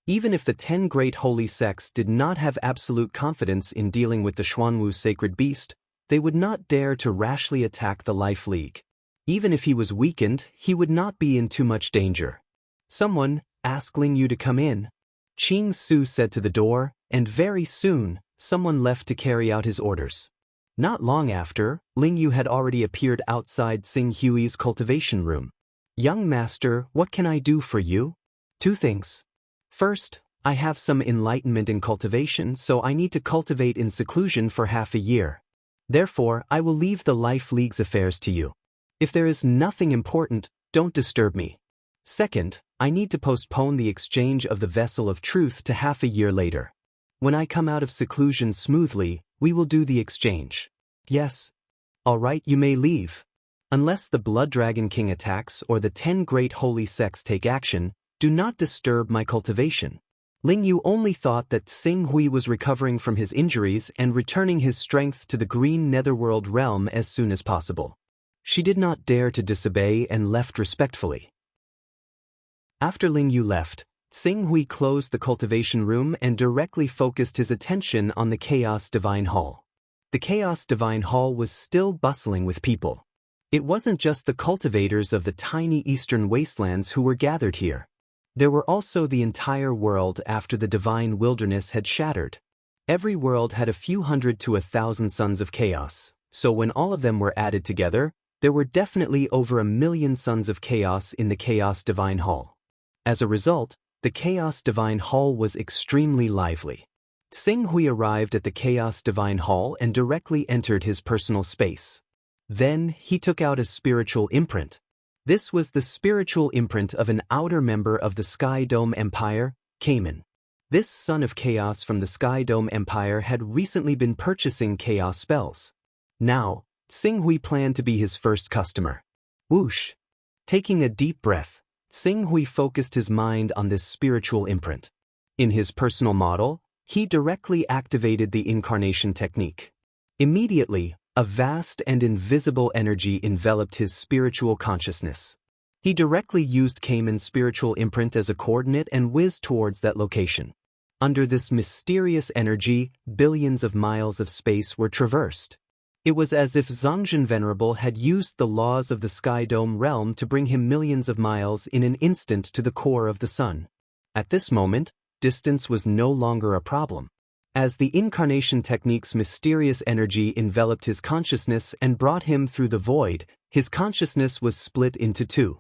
Even if the 10 great holy sects did not have absolute confidence in dealing with the Xuanwu sacred beast, they would not dare to rashly attack the Life League. Even if he was weakened, he would not be in too much danger. Someone, ask Ling Yu to come in. Qing Su said to the door, and very soon, someone left to carry out his orders. Not long after, Ling Yu had already appeared outside Xing Hui's cultivation room. Young master, what can I do for you? 2 things. First, I have some enlightenment in cultivation, so I need to cultivate in seclusion for half a year. Therefore, I will leave the Life League's affairs to you. If there is nothing important, don't disturb me. Second, I need to postpone the exchange of the Vessel of Truth to half a year later. When I come out of seclusion smoothly, we will do the exchange. Yes. All right, you may leave. Unless the Blood Dragon King attacks or the 10 great holy sects take action, do not disturb my cultivation. Ling Yu only thought that Xing Hui was recovering from his injuries and returning his strength to the green netherworld realm as soon as possible. She did not dare to disobey and left respectfully. After Ling Yu left, Xing Hui closed the cultivation room and directly focused his attention on the Chaos Divine Hall. The Chaos Divine Hall was still bustling with people. It wasn't just the cultivators of the tiny eastern wastelands who were gathered here. There were also the entire world after the divine wilderness had shattered. Every world had a few hundred to 1,000 sons of chaos, so when all of them were added together, there were definitely over 1 million sons of chaos in the Chaos Divine Hall. As a result, the Chaos Divine Hall was extremely lively. Xing Hui arrived at the Chaos Divine Hall and directly entered his personal space. Then, he took out a spiritual imprint. This was the spiritual imprint of an outer member of the Sky Dome Empire, Cayman. This son of chaos from the Sky Dome Empire had recently been purchasing chaos spells. Now, Xing Hui planned to be his first customer. Whoosh! Taking a deep breath, Xing Hui focused his mind on this spiritual imprint. In his personal model, he directly activated the incarnation technique. Immediately, a vast and invisible energy enveloped his spiritual consciousness. He directly used Cayman's spiritual imprint as a coordinate and whizzed towards that location. Under this mysterious energy, billions of miles of space were traversed. It was as if Zhongzhen Venerable had used the laws of the Sky Dome realm to bring him millions of miles in an instant to the core of the sun. At this moment, distance was no longer a problem. As the incarnation technique's mysterious energy enveloped his consciousness and brought him through the void, his consciousness was split into two.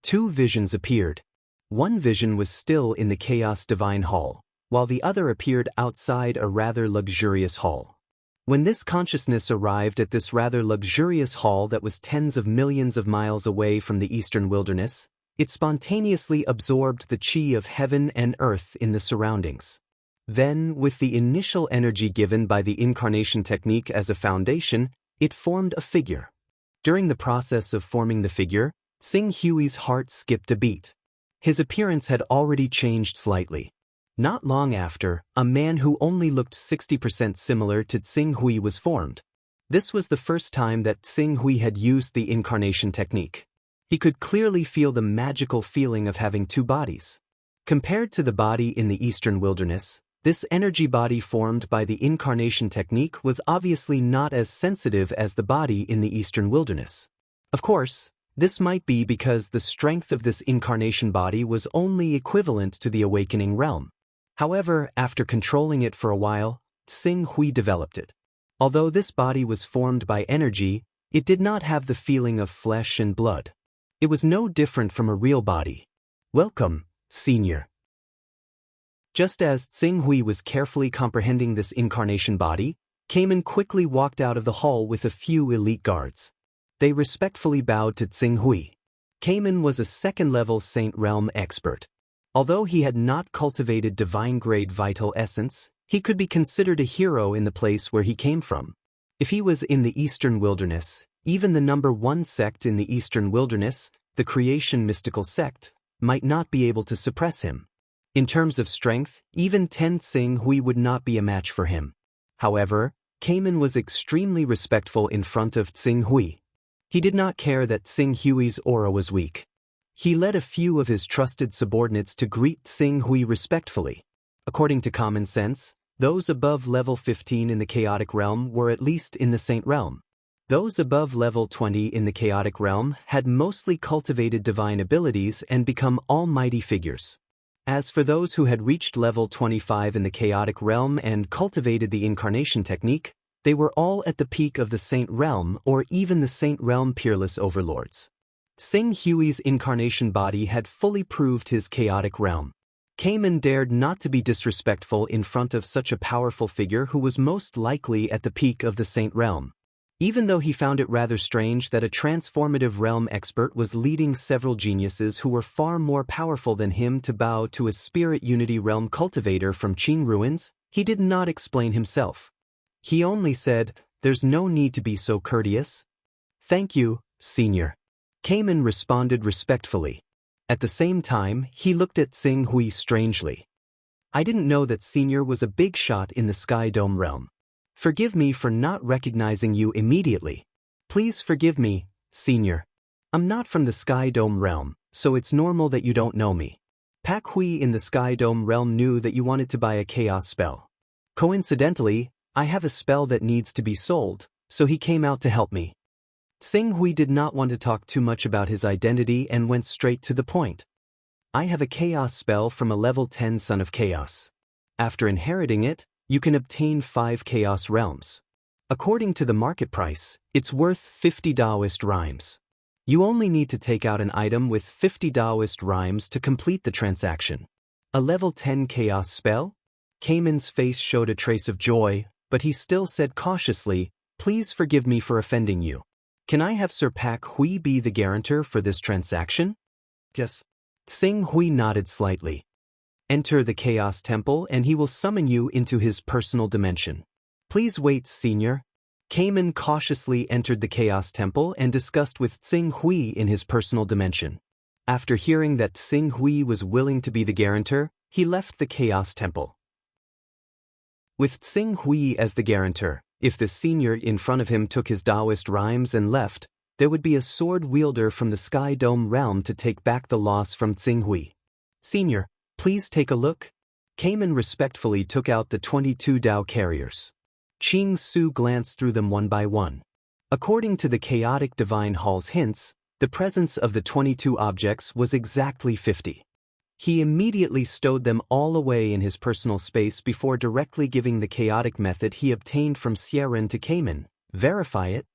Two visions appeared. One vision was still in the Chaos Divine Hall, while the other appeared outside a rather luxurious hall. When this consciousness arrived at this rather luxurious hall that was tens of millions of miles away from the eastern wilderness, it spontaneously absorbed the chi of heaven and earth in the surroundings. Then, with the initial energy given by the incarnation technique as a foundation, it formed a figure. During the process of forming the figure, Tsing Hui's heart skipped a beat. His appearance had already changed slightly. Not long after, a man who only looked 60% similar to Tsing Hui was formed. This was the first time that Tsing Hui had used the incarnation technique. He could clearly feel the magical feeling of having two bodies. Compared to the body in the eastern wilderness, this energy body formed by the incarnation technique was obviously not as sensitive as the body in the eastern wilderness. Of course, this might be because the strength of this incarnation body was only equivalent to the awakening realm. However, after controlling it for a while, Tsing Hui developed it. Although this body was formed by energy, it did not have the feeling of flesh and blood. It was no different from a real body. "Welcome, Senior." Just as Tsing Hui was carefully comprehending this incarnation body, Cayman quickly walked out of the hall with a few elite guards. They respectfully bowed to Tsing Hui. Cayman was a second-level Saint Realm expert. Although he had not cultivated divine-grade vital essence, he could be considered a hero in the place where he came from. If he was in the Eastern Wilderness, even the number one sect in the Eastern Wilderness, the Creation Mystical Sect, might not be able to suppress him. In terms of strength, even Tsing Hui would not be a match for him. However, Cayman was extremely respectful in front of Tsing Hui. He did not care that Tsing Hui's aura was weak. He led a few of his trusted subordinates to greet Tsing Hui respectfully. According to common sense, those above level 15 in the chaotic realm were at least in the Saint Realm. Those above level 20 in the chaotic realm had mostly cultivated divine abilities and become almighty figures. As for those who had reached level 25 in the chaotic realm and cultivated the incarnation technique, they were all at the peak of the Saint Realm or even the Saint Realm peerless overlords. Tsing Hui's incarnation body had fully proved his chaotic realm. Cayman dared not to be disrespectful in front of such a powerful figure who was most likely at the peak of the Saint Realm. Even though he found it rather strange that a transformative realm expert was leading several geniuses who were far more powerful than him to bow to a spirit unity realm cultivator from Qing ruins, he did not explain himself. He only said, "There's no need to be so courteous." "Thank you, Senior." Cayman responded respectfully. At the same time, he looked at Tsing Hui strangely. "I didn't know that Senior was a big shot in the Sky Dome realm. Forgive me for not recognizing you immediately. Please forgive me, Senior. I'm not from the Sky Dome realm, so it's normal that you don't know me. Pak Hui in the Sky Dome realm knew that you wanted to buy a chaos spell. Coincidentally, I have a spell that needs to be sold, so he came out to help me." Tsing Hui did not want to talk too much about his identity and went straight to the point. "I have a chaos spell from a level 10 Son of Chaos. After inheriting it, you can obtain 5 chaos realms. According to the market price, it's worth 50 Taoist rhymes. You only need to take out an item with 50 Taoist rhymes to complete the transaction. A level 10 chaos spell?" Cayman's face showed a trace of joy, but he still said cautiously, "Please forgive me for offending you. Can I have Sir Pak Hui be the guarantor for this transaction?" "Yes." Tsing Hui nodded slightly. "Enter the Chaos Temple and he will summon you into his personal dimension. Please wait, Senior." Cayman cautiously entered the Chaos Temple and discussed with Tsing Hui in his personal dimension. After hearing that Tsing Hui was willing to be the guarantor, he left the Chaos Temple. With Tsing Hui as the guarantor, if the senior in front of him took his Taoist rhymes and left, there would be a sword wielder from the Sky Dome realm to take back the loss from Tsing Hui. "Senior, please take a look." Cayman respectfully took out the 22 Dao carriers. Qing Su glanced through them one by one. According to the chaotic divine hall's hints, the presence of the 22 objects was exactly 50. He immediately stowed them all away in his personal space before directly giving the chaotic method he obtained from Sierran to Cayman. Verify it.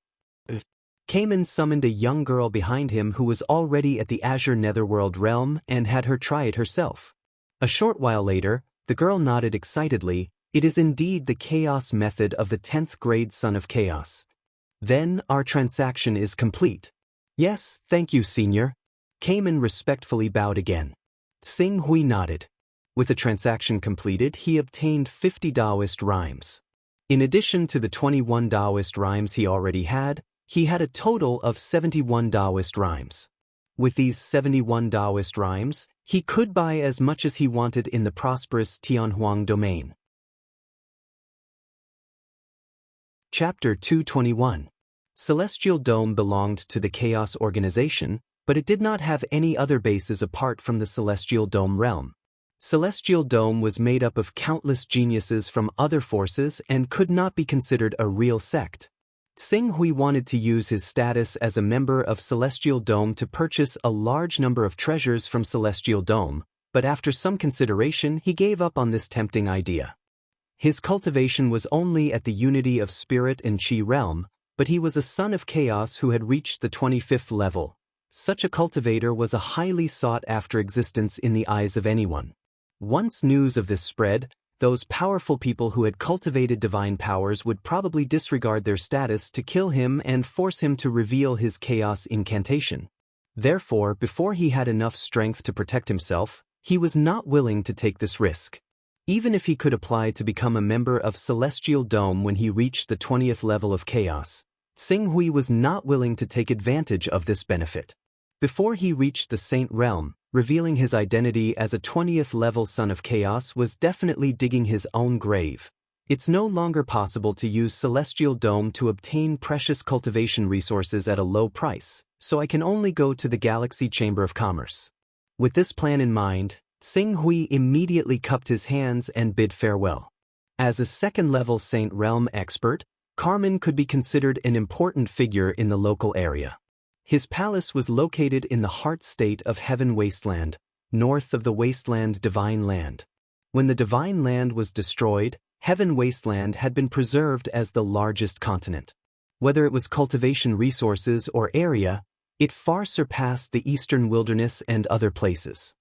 Cayman summoned a young girl behind him who was already at the Azure Netherworld realm and had her try it herself. A short while later, the girl nodded excitedly. It is indeed the chaos method of the 10th grade son of chaos. Then our transaction is complete. Yes, thank you, senior. Cayman respectfully bowed again. Sing Hui nodded. With the transaction completed, he obtained 50 Taoist rhymes. In addition to the 21 Taoist rhymes he already had, he had a total of 71 Taoist rhymes. With these 71 Taoist rhymes, he could buy as much as he wanted in the prosperous Tianhuang domain. Chapter 221. Celestial Dome belonged to the Chaos Organization, but it did not have any other bases apart from the Celestial Dome realm. Celestial Dome was made up of countless geniuses from other forces and could not be considered a real sect. Sing Hui wanted to use his status as a member of Celestial Dome to purchase a large number of treasures from Celestial Dome, but after some consideration he gave up on this tempting idea. His cultivation was only at the unity of spirit and chi realm, but he was a son of chaos who had reached the 25th level. Such a cultivator was a highly sought-after existence in the eyes of anyone. Once news of this spread, those powerful people who had cultivated divine powers would probably disregard their status to kill him and force him to reveal his chaos incantation. Therefore, before he had enough strength to protect himself, he was not willing to take this risk. Even if he could apply to become a member of Celestial Dome when he reached the 20th level of chaos, Sing Hui was not willing to take advantage of this benefit. Before he reached the Saint Realm, revealing his identity as a 20th level son of chaos was definitely digging his own grave. It's no longer possible to use Celestial Dome to obtain precious cultivation resources at a low price, so I can only go to the Galaxy Chamber of Commerce. With this plan in mind, Sing Hui immediately cupped his hands and bid farewell. As a second-level Saint Realm expert, Carmen could be considered an important figure in the local area. His palace was located in the heart state of Heaven Wasteland, north of the Wasteland Divine Land. When the Divine Land was destroyed, Heaven Wasteland had been preserved as the largest continent. Whether it was cultivation resources or area, it far surpassed the Eastern Wilderness and other places.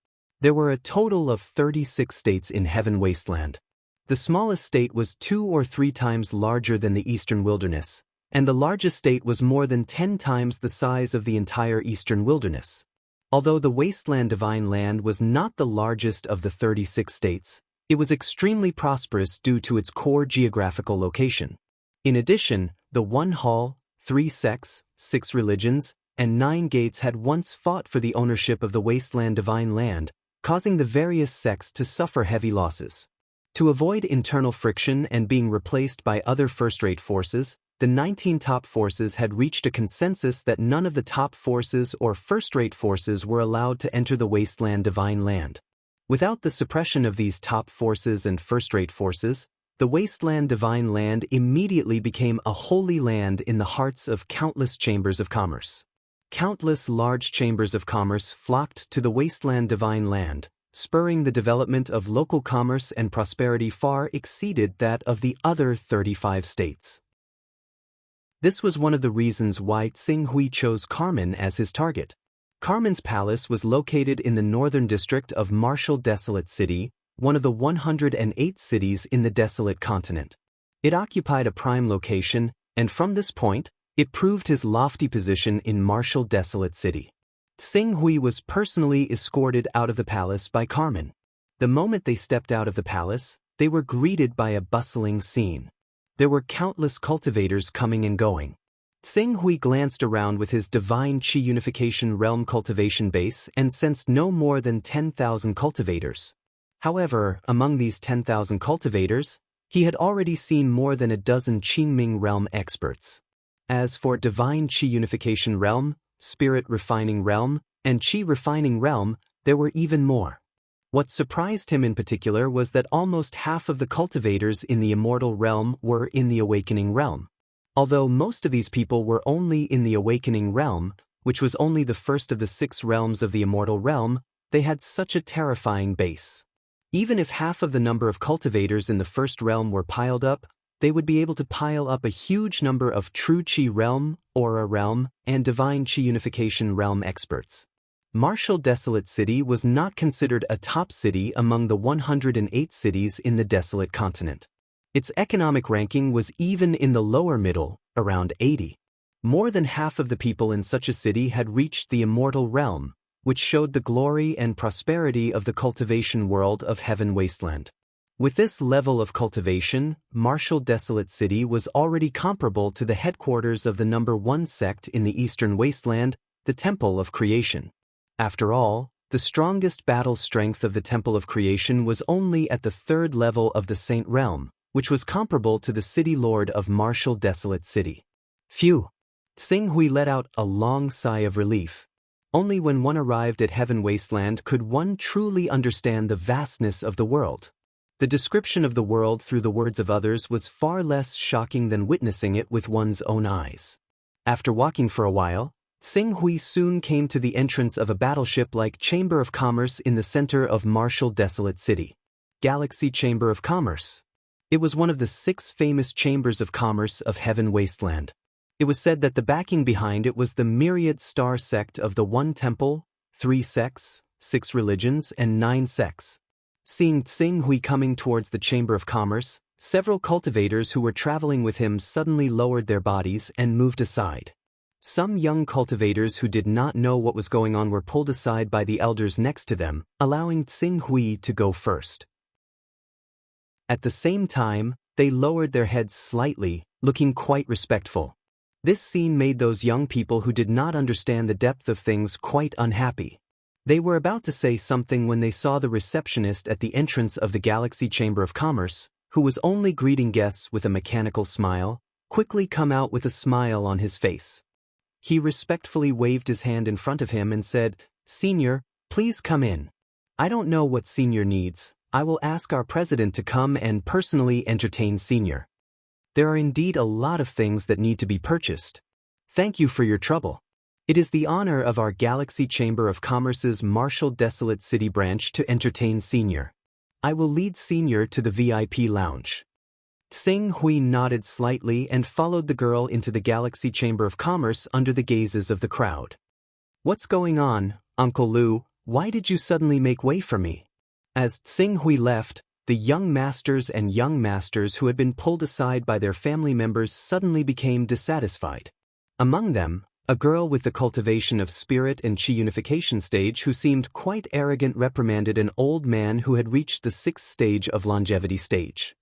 There were a total of 36 states in Heaven Wasteland. The smallest state was 2 or 3 times larger than the Eastern Wilderness, and the largest state was more than 10 times the size of the entire Eastern Wilderness. Although the Wasteland Divine Land was not the largest of the 36 states, it was extremely prosperous due to its core geographical location. In addition, the 1 hall, 3 sects, 6 religions, and 9 gates had once fought for the ownership of the Wasteland Divine Land, causing the various sects to suffer heavy losses. To avoid internal friction and being replaced by other first-rate forces, the 19 top forces had reached a consensus that none of the top forces or first-rate forces were allowed to enter the Wasteland Divine Land. Without the suppression of these top forces and first-rate forces, the Wasteland Divine Land immediately became a holy land in the hearts of countless chambers of commerce. Countless large chambers of commerce flocked to the Wasteland Divine Land, spurring the development of local commerce and prosperity far exceeded that of the other 35 states. This was one of the reasons why Sing Hui chose Carmen as his target. Carmen's palace was located in the northern district of Martial Desolate City, one of the 108 cities in the Desolate Continent. It occupied a prime location, and from this point, it proved his lofty position in Martial Desolate City. Sing Hui was personally escorted out of the palace by Carmen. The moment they stepped out of the palace, they were greeted by a bustling scene. There were countless cultivators coming and going. Sing Hui glanced around with his divine Qi Unification Realm cultivation base and sensed no more than 10,000 cultivators. However, among these 10,000 cultivators, he had already seen more than a dozen Qingming Realm experts. As for Divine Qi Unification Realm, Spirit Refining Realm, and Qi Refining Realm, there were even more. What surprised him in particular was that almost half of the cultivators in the Immortal Realm were in the Awakening Realm. Although most of these people were only in the awakening realm, which was only the first of the 6 realms of the immortal realm, they had such a terrifying base. Even if half of the number of cultivators in the first realm were piled up, they would be able to pile up a huge number of true Qi realm, aura realm, and divine Qi unification realm experts. Martial Desolate City was not considered a top city among the 108 cities in the Desolate Continent. Its economic ranking was even in the lower middle, around 80. More than half of the people in such a city had reached the immortal realm, which showed the glory and prosperity of the cultivation world of Heaven Wasteland. With this level of cultivation, Martial Desolate City was already comparable to the headquarters of the number 1 sect in the Eastern Wasteland, the Temple of Creation. After all, the strongest battle strength of the Temple of Creation was only at the 3rd level of the Saint Realm, which was comparable to the City Lord of Martial Desolate City. Phew! Xing Hui let out a long sigh of relief. Only when one arrived at Heaven Wasteland could one truly understand the vastness of the world. The description of the world through the words of others was far less shocking than witnessing it with one's own eyes. After walking for a while, Xing Hui soon came to the entrance of a battleship-like Chamber of Commerce in the center of Martial Desolate City. Galaxy Chamber of Commerce. It was one of the 6 famous chambers of commerce of Heaven Wasteland. It was said that the backing behind it was the myriad star sect of the 1 temple, 3 sects, 6 religions, and 9 sects. Seeing Xing Hui coming towards the Chamber of Commerce, several cultivators who were traveling with him suddenly lowered their bodies and moved aside. Some young cultivators who did not know what was going on were pulled aside by the elders next to them, allowing Xing Hui to go first. At the same time, they lowered their heads slightly, looking quite respectful. This scene made those young people who did not understand the depth of things quite unhappy. They were about to say something when they saw the receptionist at the entrance of the Galaxy Chamber of Commerce, who was only greeting guests with a mechanical smile, quickly come out with a smile on his face. He respectfully waved his hand in front of him and said, "Senior, please come in. I don't know what Senior needs. I will ask our president to come and personally entertain Senior. There are indeed a lot of things that need to be purchased. Thank you for your trouble. It is the honor of our Galaxy Chamber of Commerce's Martial Desolate City branch to entertain Senior. I will lead Senior to the VIP lounge." Xing Hui nodded slightly and followed the girl into the Galaxy Chamber of Commerce under the gazes of the crowd. "What's going on, Uncle Lu? Why did you suddenly make way for me?" As Xing Hui left, the young masters and young masters who had been pulled aside by their family members suddenly became dissatisfied. Among them, a girl with the cultivation of spirit and Qi unification stage who seemed quite arrogant reprimanded an old man who had reached the 6th stage of longevity stage.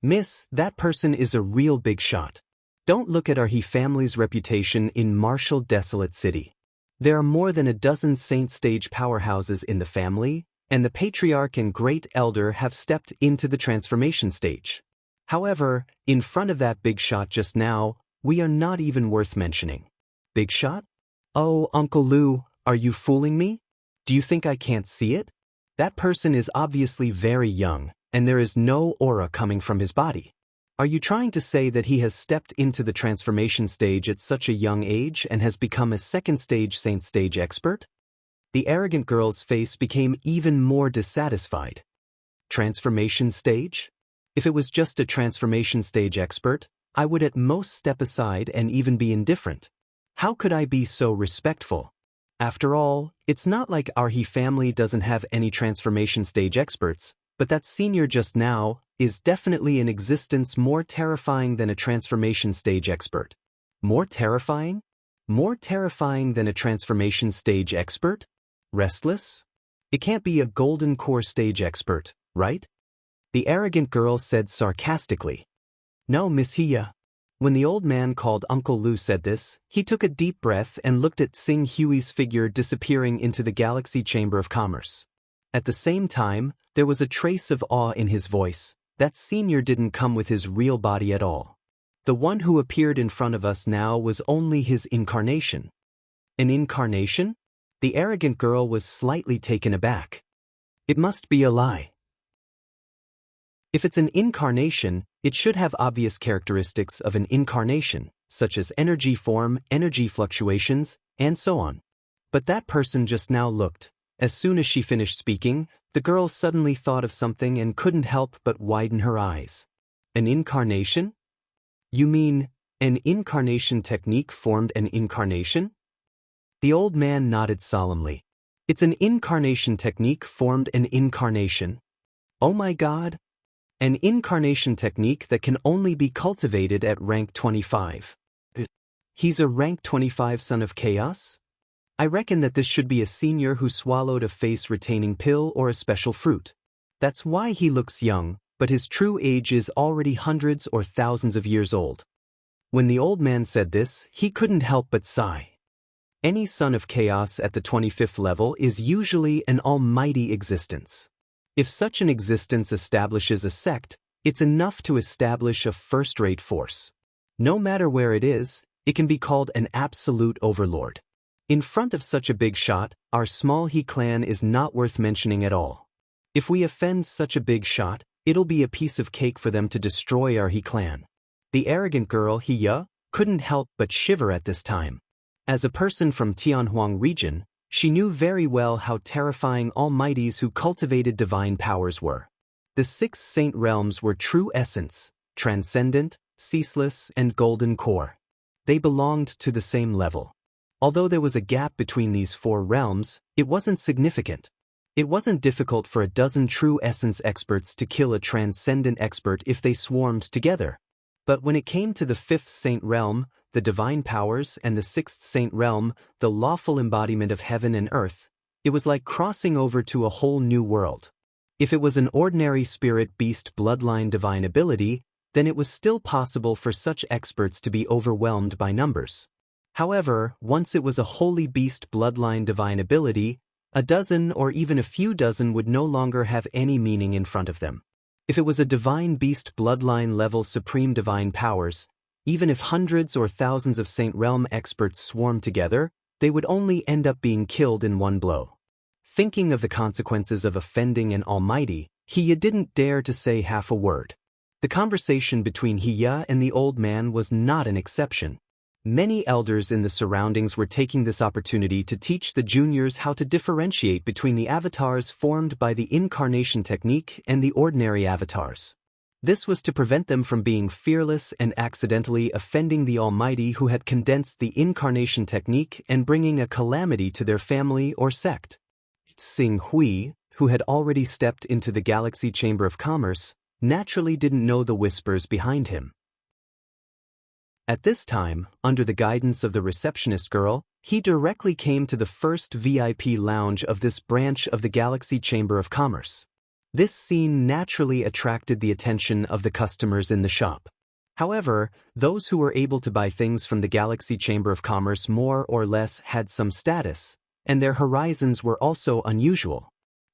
"Miss, that person is a real big shot. Don't look at our He family's reputation in Martial Desolate City. There are more than a dozen saint stage powerhouses in the family, and the patriarch and great elder have stepped into the transformation stage. However, in front of that big shot just now, we are not even worth mentioning." "Big shot? Oh, Uncle Lu, are you fooling me? Do you think I can't see it? That person is obviously very young, and there is no aura coming from his body. Are you trying to say that he has stepped into the transformation stage at such a young age and has become a 2nd stage saint stage expert?" The arrogant girl's face became even more dissatisfied. "Transformation stage? If it was just a transformation stage expert, I would at most step aside and even be indifferent. How could I be so respectful? After all, it's not like our He family doesn't have any transformation stage experts, but that Senior just now is definitely in existence more terrifying than a transformation stage expert." "More terrifying? More terrifying than a transformation stage expert? Restless? It can't be a golden core stage expert, right?" the arrogant girl said sarcastically. "No, Miss Hiya." When the old man called Uncle Lu said this, he took a deep breath and looked at Xing Hui's figure disappearing into the Galaxy Chamber of Commerce. At the same time, there was a trace of awe in his voice. That Senior didn't come with his real body at all. The one who appeared in front of us now was only his incarnation. An incarnation? The arrogant girl was slightly taken aback. It must be a lie. If it's an incarnation, It should have obvious characteristics of an incarnation, such as energy form, energy fluctuations, and so on. But that person just now looked. As soon as she finished speaking, the girl suddenly thought of something and couldn't help but widen her eyes. An incarnation? You mean, an incarnation technique formed an incarnation? The old man nodded solemnly. It's an incarnation technique formed an incarnation. Oh my God! An incarnation technique that can only be cultivated at rank 25. He's a rank 25 son of chaos? I reckon that this should be a senior who swallowed a face-retaining pill or a special fruit. That's why he looks young, but his true age is already hundreds or thousands of years old. When the old man said this, he couldn't help but sigh. Any son of chaos at the 25th level is usually an almighty existence. If such an existence establishes a sect, it's enough to establish a first-rate force. No matter where it is, it can be called an absolute overlord. In front of such a big shot, our small He clan is not worth mentioning at all. If we offend such a big shot, it'll be a piece of cake for them to destroy our He clan. The arrogant girl He couldn't help but shiver at this time. As a person from Tianhuang region, she knew very well how terrifying almighties who cultivated divine powers were. The 6 saint realms were true essence, transcendent, ceaseless, and golden core. They belonged to the same level. Although there was a gap between these 4 realms, it wasn't significant. It wasn't difficult for a dozen true essence experts to kill a transcendent expert if they swarmed together. But when it came to the 5th saint realm, the divine powers, and the 6th saint realm, the lawful embodiment of heaven and earth, it was like crossing over to a whole new world. If it was an ordinary spirit beast bloodline divine ability, then it was still possible for such experts to be overwhelmed by numbers. However, once it was a holy beast bloodline divine ability, a dozen or even a few dozen would no longer have any meaning in front of them. If it was a divine beast bloodline level supreme divine powers, even if hundreds or thousands of Saint Realm experts swarmed together, they would only end up being killed in one blow. Thinking of the consequences of offending an almighty, Hiya didn't dare to say half a word. The conversation between Hiya and the old man was not an exception. Many elders in the surroundings were taking this opportunity to teach the juniors how to differentiate between the avatars formed by the incarnation technique and the ordinary avatars. This was to prevent them from being fearless and accidentally offending the Almighty who had condensed the incarnation technique and bringing a calamity to their family or sect. Xing Hui, who had already stepped into the Galaxy Chamber of Commerce, naturally didn't know the whispers behind him. At this time, under the guidance of the receptionist girl, he directly came to the first VIP lounge of this branch of the Galaxy Chamber of Commerce. This scene naturally attracted the attention of the customers in the shop. However, those who were able to buy things from the Galaxy Chamber of Commerce more or less had some status, and their horizons were also unusual.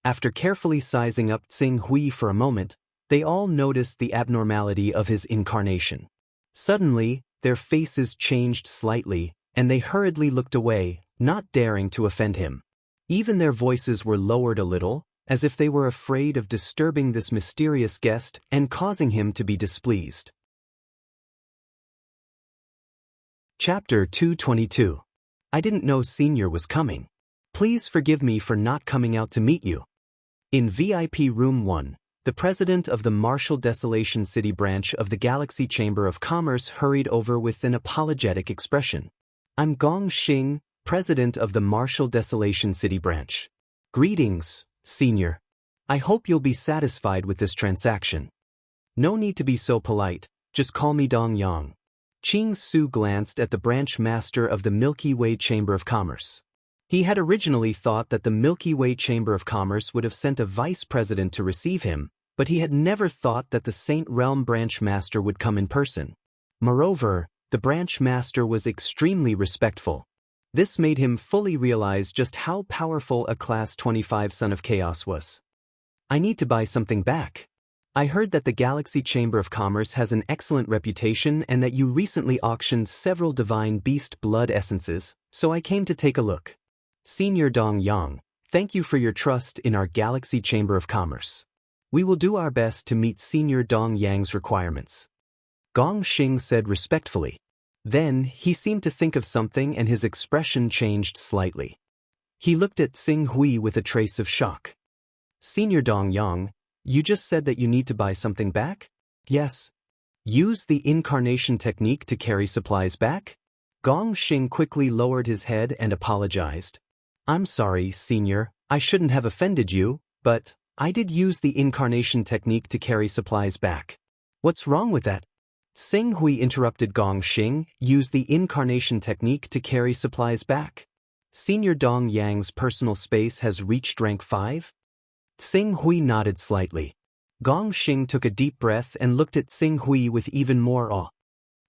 After carefully sizing up Xing Hui for a moment, they all noticed the abnormality of his incarnation. Suddenly, their faces changed slightly, and they hurriedly looked away, not daring to offend him. Even their voices were lowered a little, as if they were afraid of disturbing this mysterious guest and causing him to be displeased. Chapter 222. I didn't know Senior was coming. Please forgive me for not coming out to meet you. In VIP Room 1, the president of the Martial Desolation City branch of the Galaxy Chamber of Commerce hurried over with an apologetic expression. I'm Gong Xing, president of the Martial Desolation City branch. Greetings, Senior. I hope you'll be satisfied with this transaction. No need to be so polite, just call me Dong Yang. Qing Su glanced at the branch master of the Milky Way Chamber of Commerce. He had originally thought that the Milky Way Chamber of Commerce would have sent a vice president to receive him, but he had never thought that the Saint Realm branch master would come in person. Moreover, the branch master was extremely respectful. This made him fully realize just how powerful a Class 25 Son of Chaos was. I need to buy something back. I heard that the Galaxy Chamber of Commerce has an excellent reputation and that you recently auctioned several divine beast blood essences, so I came to take a look. Senior Dong Yang, thank you for your trust in our Galaxy Chamber of Commerce. We will do our best to meet Senior Dong Yang's requirements. Gong Xing said respectfully. Then, he seemed to think of something and his expression changed slightly. He looked at Xing Hui with a trace of shock. Senior Dong Yang, you just said that you need to buy something back? Yes. Use the incarnation technique to carry supplies back? Gong Xing quickly lowered his head and apologized. I'm sorry, Senior, I shouldn't have offended you, but I did use the incarnation technique to carry supplies back. What's wrong with that? Xing Hui interrupted Gong Xing, use the incarnation technique to carry supplies back. Senior Dong Yang's personal space has reached rank 5? Xing Hui nodded slightly. Gong Xing took a deep breath and looked at Xing Hui with even more awe.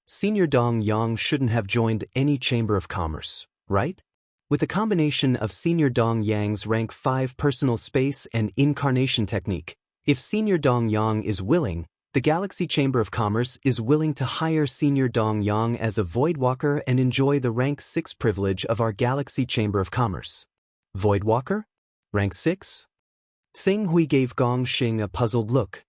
Senior Dong Yang shouldn't have joined any chamber of commerce, right? With a combination of Senior Dong Yang's rank 5 personal space and incarnation technique, if Senior Dong Yang is willing, the Galaxy Chamber of Commerce is willing to hire Senior Dong Yang as a Voidwalker and enjoy the rank 6 privilege of our Galaxy Chamber of Commerce. Voidwalker? Rank 6? Xing Hui gave Gong Xing a puzzled look.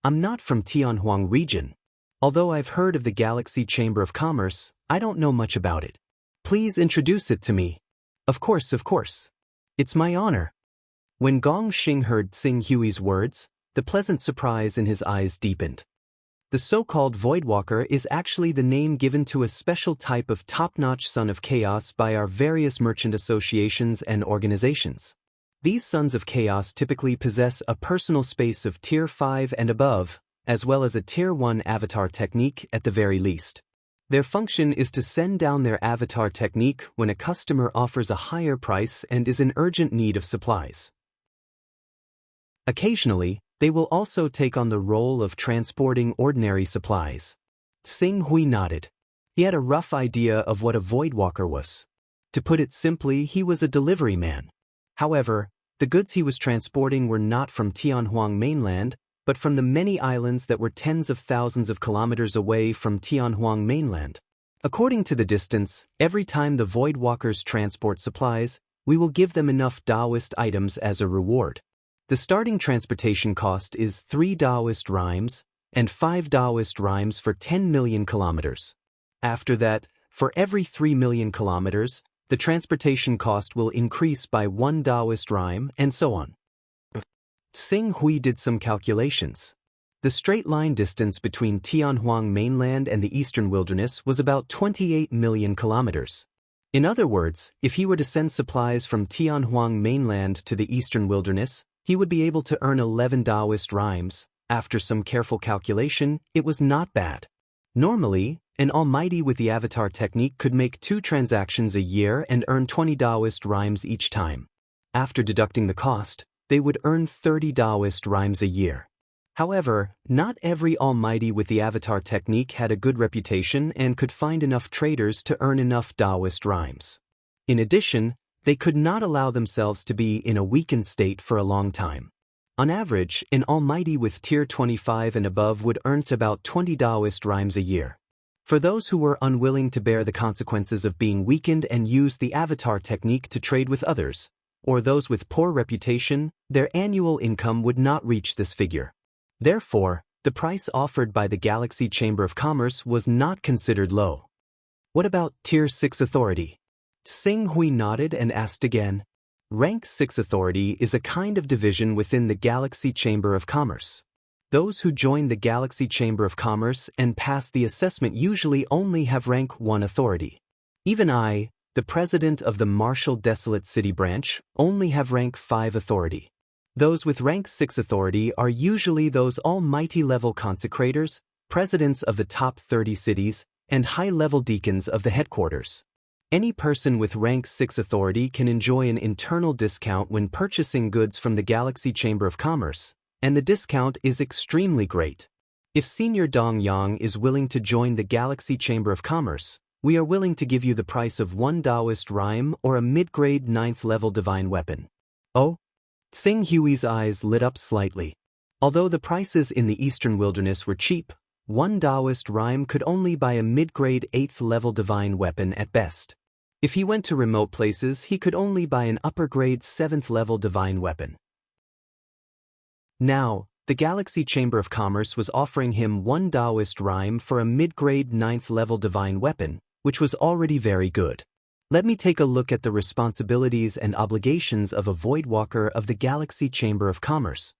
I'm not from Tianhuang region. Although I've heard of the Galaxy Chamber of Commerce, I don't know much about it. Please introduce it to me. Of course, of course. It's my honor. When Gong Xing heard Xing Hui's words, the pleasant surprise in his eyes deepened. The so-called Voidwalker is actually the name given to a special type of top-notch son of chaos by our various merchant associations and organizations. These sons of chaos typically possess a personal space of Tier 5 and above, as well as a Tier 1 avatar technique at the very least. Their function is to send down their avatar technique when a customer offers a higher price and is in urgent need of supplies. Occasionally, they will also take on the role of transporting ordinary supplies. Xing Hui nodded. He had a rough idea of what a Voidwalker was. To put it simply, he was a delivery man. However, the goods he was transporting were not from Tianhuang mainland, but from the many islands that were tens of thousands of kilometers away from Tianhuang mainland. According to the distance, every time the Voidwalkers transport supplies, we will give them enough Taoist items as a reward. The starting transportation cost is 3 Taoist rhymes and 5 Taoist rhymes for 10 million kilometers. After that, for every 3 million kilometers, the transportation cost will increase by 1 Taoist rhyme and so on. Xing Hui did some calculations. The straight line distance between Tianhuang mainland and the eastern wilderness was about 28 million kilometers. In other words, if he were to send supplies from Tianhuang mainland to the eastern wilderness, he would be able to earn 11 Taoist rhymes. After some careful calculation, it was not bad. Normally, an almighty with the avatar technique could make 2 transactions a year and earn 20 Taoist rhymes each time. After deducting the cost, they would earn 30 Taoist rhymes a year. However, not every almighty with the avatar technique had a good reputation and could find enough traders to earn enough Taoist rhymes. In addition, they could not allow themselves to be in a weakened state for a long time. On average, an almighty with Tier 25 and above would earn about 20 Taoist rhymes a year. For those who were unwilling to bear the consequences of being weakened and used the avatar technique to trade with others, or those with poor reputation, their annual income would not reach this figure. Therefore, the price offered by the Galaxy Chamber of Commerce was not considered low. What about Tier 6 authority? Xing Hui nodded and asked again. Rank 6 authority is a kind of division within the Galaxy Chamber of Commerce. Those who join the Galaxy Chamber of Commerce and pass the assessment usually only have rank 1 authority. Even I, the president of the Martial Desolate City branch, only have rank 5 authority. Those with rank 6 authority are usually those almighty level consecrators, presidents of the top 30 cities, and high-level deacons of the headquarters. Any person with rank 6 authority can enjoy an internal discount when purchasing goods from the Galaxy Chamber of Commerce, and the discount is extremely great. If Senior Dong Yang is willing to join the Galaxy Chamber of Commerce, we are willing to give you the price of 1 Taoist rhyme or a mid-grade 9th level divine weapon. Oh? Xing Hui's eyes lit up slightly. Although the prices in the eastern wilderness were cheap, 1 Taoist rhyme could only buy a mid-grade 8th level divine weapon at best. If he went to remote places, he could only buy an upper-grade 7th level divine weapon. Now, The Galaxy Chamber of Commerce was offering him one Taoist rhyme for a mid-grade 9th level divine weapon, which was already very good. Let me take a look at the responsibilities and obligations of a Voidwalker of the Galaxy Chamber of Commerce.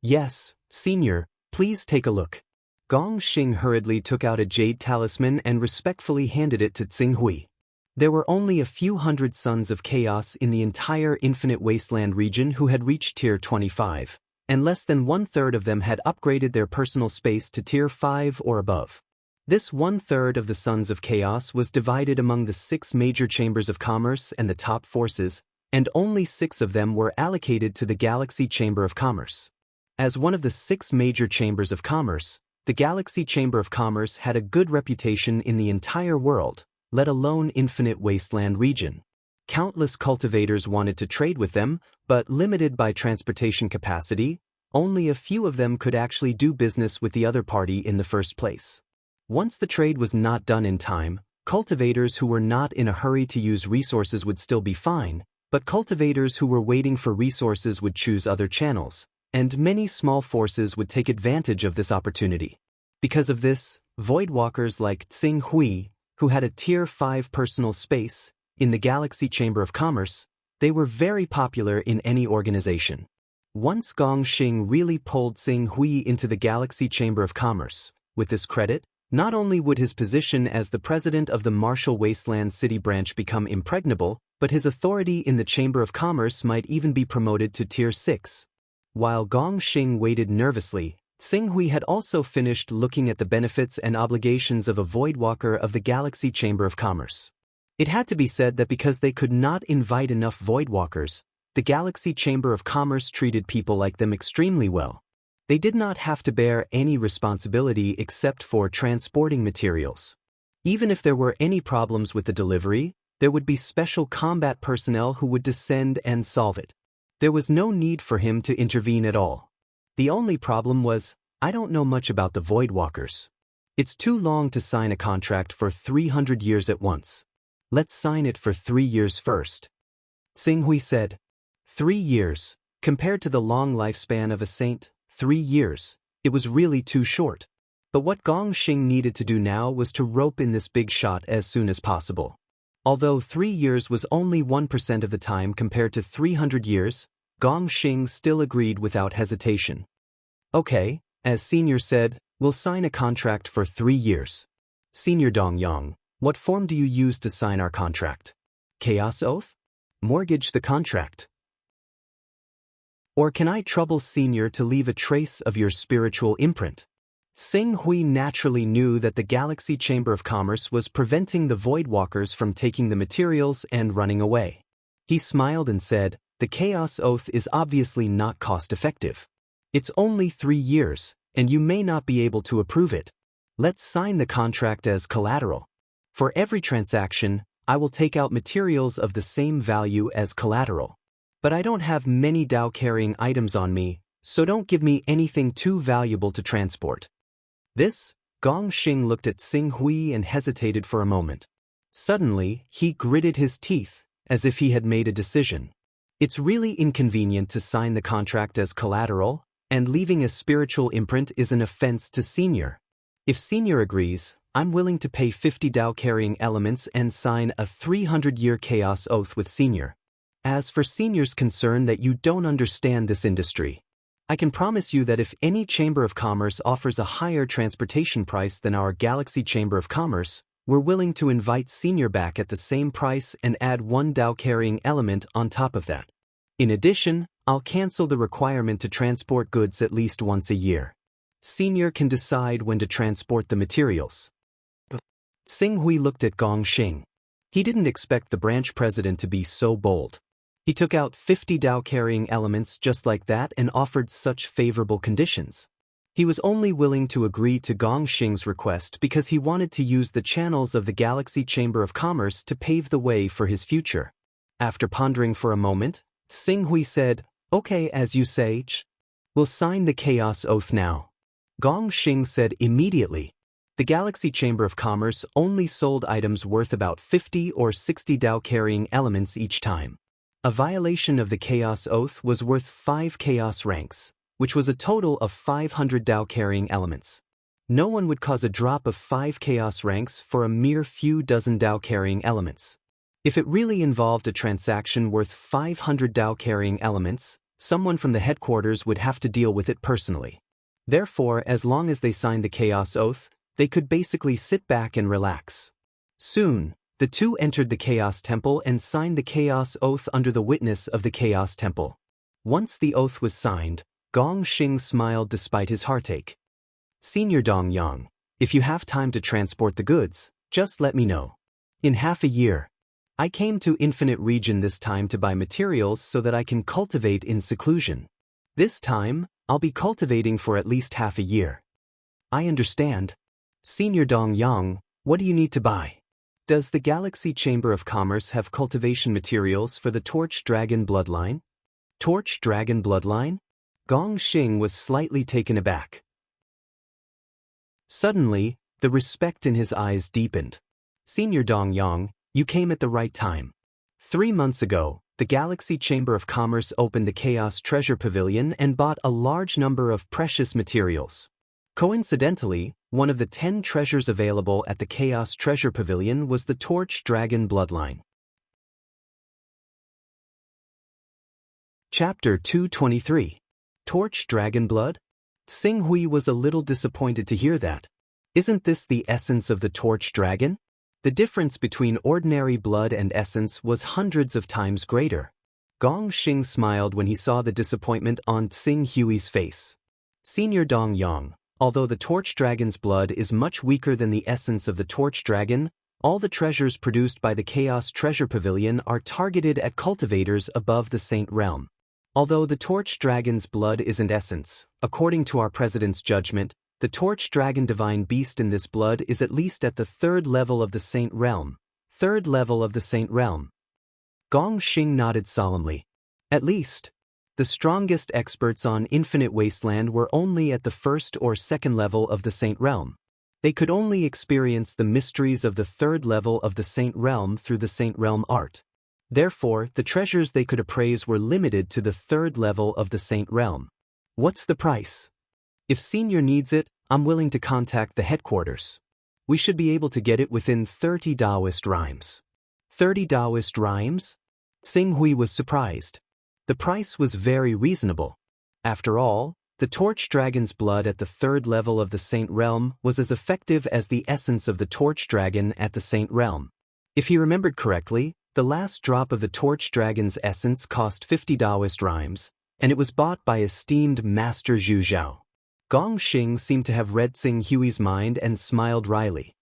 Yes, Senior, please take a look. Gong Xing hurriedly took out a jade talisman and respectfully handed it to Tsinghui. There were only a few hundred Sons of Chaos in the entire Infinite Wasteland region who had reached Tier 25, and less than 1/3 of them had upgraded their personal space to Tier 5 or above. This 1/3 of the Sons of Chaos was divided among the 6 major chambers of commerce and the top forces, and only 6 of them were allocated to the Galaxy Chamber of Commerce. As one of the 6 major chambers of commerce, the Galaxy Chamber of Commerce had a good reputation in the entire world, let alone Infinite Wasteland region. Countless cultivators wanted to trade with them, but limited by transportation capacity, only a few of them could actually do business with the other party in the first place. Once the trade was not done in time, cultivators who were not in a hurry to use resources would still be fine, but cultivators who were waiting for resources would choose other channels, and many small forces would take advantage of this opportunity. Because of this, Voidwalkers like Tsing Hui, who had a Tier 5 personal space, in the Galaxy Chamber of Commerce, they were very popular in any organization. Once Gong Xing really pulled Tsing Hui into the Galaxy Chamber of Commerce, with this credit, not only would his position as the president of the Martial Wasteland City branch become impregnable, but his authority in the Chamber of Commerce might even be promoted to Tier 6. While Gong Xing waited nervously, Tsing Hui had also finished looking at the benefits and obligations of a Voidwalker of the Galaxy Chamber of Commerce. It had to be said that because they could not invite enough Voidwalkers, the Galaxy Chamber of Commerce treated people like them extremely well. They did not have to bear any responsibility except for transporting materials. Even if there were any problems with the delivery, there would be special combat personnel who would descend and solve it. There was no need for him to intervene at all. The only problem was, I don't know much about the Voidwalkers. It's too long to sign a contract for 300 years at once. Let's sign it for 3 years first. Tsing Hui said. 3 years, compared to the long lifespan of a saint, 3 years, it was really too short. But what Gong Xing needed to do now was to rope in this big shot as soon as possible. Although 3 years was only 1% of the time compared to 300 years, Gong Xing still agreed without hesitation. Okay, as Senior said, we'll sign a contract for 3 years. Senior Dongyang, what form do you use to sign our contract? Chaos Oath? Mortgage the contract. Or can I trouble Senior to leave a trace of your spiritual imprint? Tsing Hui naturally knew that the Galaxy Chamber of Commerce was preventing the Voidwalkers from taking the materials and running away. He smiled and said, the Chaos Oath is obviously not cost-effective. It's only 3 years, and you may not be able to approve it. Let's sign the contract as collateral. For every transaction, I will take out materials of the same value as collateral. But I don't have many Dao-carrying items on me, so don't give me anything too valuable to transport. This, Gong Xing looked at Tsing Hui and hesitated for a moment. Suddenly, he gritted his teeth, as if he had made a decision. It's really inconvenient to sign the contract as collateral, and leaving a spiritual imprint is an offense to Senior. If Senior agrees, I'm willing to pay 50 Dao-carrying elements and sign a 300-year Chaos Oath with Senior. As for Senior's concern that you don't understand this industry, I can promise you that if any Chamber of Commerce offers a higher transportation price than our Galaxy Chamber of Commerce, we're willing to invite Senior back at the same price and add 1 Dao-carrying element on top of that. In addition, I'll cancel the requirement to transport goods at least once a year. Senior can decide when to transport the materials. Tsing Hui looked at Gong Xing. He didn't expect the branch president to be so bold. He took out 50 Dao-carrying elements just like that and offered such favorable conditions. He was only willing to agree to Gong Xing's request because he wanted to use the channels of the Galaxy Chamber of Commerce to pave the way for his future. After pondering for a moment, Tsing Hui said, okay, as you say, we'll sign the Chaos Oath now. Gong Xing said immediately. The Galaxy Chamber of Commerce only sold items worth about 50 or 60 Dao-carrying elements each time. A violation of the Chaos Oath was worth 5 Chaos ranks, which was a total of 500 Dao-carrying elements. No one would cause a drop of 5 chaos ranks for a mere few dozen Dao-carrying elements. If it really involved a transaction worth 500 Dao-carrying elements, someone from the headquarters would have to deal with it personally. Therefore, as long as they signed the Chaos Oath, they could basically sit back and relax. Soon, the two entered the Chaos Temple and signed the Chaos Oath under the witness of the Chaos Temple. Once the oath was signed, Gong Xing smiled despite his heartache. Senior Dong Yang, if you have time to transport the goods, just let me know. In half a year. I came to Infinite Region this time to buy materials so that I can cultivate in seclusion. This time, I'll be cultivating for at least half a year. I understand. Senior Dong Yang, what do you need to buy? Does the Galaxy Chamber of Commerce have cultivation materials for the Torch Dragon bloodline? Torch Dragon bloodline? Gong Xing was slightly taken aback. Suddenly, the respect in his eyes deepened. Senior Dong Yang, you came at the right time. 3 months ago, the Galaxy Chamber of Commerce opened the Chaos Treasure Pavilion and bought a large number of precious materials. Coincidentally, one of the 10 treasures available at the Chaos Treasure Pavilion was the Torch Dragon bloodline. Chapter 223. Torch Dragon Blood? Xing Hui was a little disappointed to hear that. Isn't this the essence of the Torch Dragon? The difference between ordinary blood and essence was hundreds of times greater. Gong Xing smiled when he saw the disappointment on Xing Hui's face. Senior Dong Yang, although the Torch Dragon's blood is much weaker than the essence of the Torch Dragon, all the treasures produced by the Chaos Treasure Pavilion are targeted at cultivators above the Saint Realm. Although the Torch Dragon's blood isn't essence, according to our President's judgment, the Torch Dragon Divine Beast in this blood is at least at the 3rd level of the Saint Realm. 3rd level of the Saint Realm. Gong Xing nodded solemnly. At least. The strongest experts on Infinite Wasteland were only at the 1st or 2nd level of the Saint Realm. They could only experience the mysteries of the 3rd level of the Saint Realm through the Saint Realm art. Therefore, the treasures they could appraise were limited to the 3rd level of the Saint Realm. What's the price? If Senior needs it, I'm willing to contact the headquarters. We should be able to get it within 30 Taoist rhymes. 30 Taoist rhymes? Xing Hui was surprised. The price was very reasonable. After all, the Torch Dragon's blood at the 3rd level of the Saint Realm was as effective as the essence of the Torch Dragon at the Saint Realm. If he remembered correctly, the last drop of the Torch Dragon's essence cost 50 Taoist rhymes, and it was bought by esteemed Master Zhu Zhao. Gong Xing seemed to have read Xing Hui's mind and smiled wryly.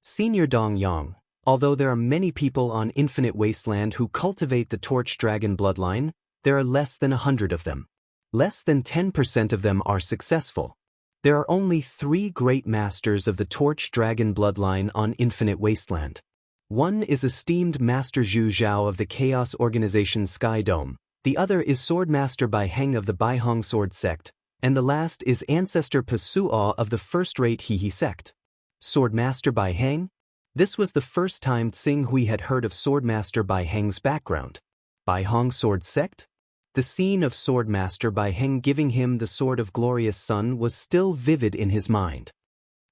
Senior Dong Yang, although there are many people on Infinite Wasteland who cultivate the Torch Dragon bloodline, there are less than 100 of them. Less than 10% of them are successful. There are only 3 great masters of the Torch Dragon bloodline on Infinite Wasteland. One is esteemed Master Zhu Zhao of the Chaos Organization Sky Dome, the other is Swordmaster Bai Heng of the Baihong Sword Sect, and the last is Ancestor Pasuo of the first-rate Hehe Sect. Swordmaster Bai Heng? This was the first time Xing Hui had heard of Swordmaster Bai Heng's background. Baihong Sword Sect? The scene of Swordmaster Bai Heng giving him the Sword of Glorious Sun was still vivid in his mind.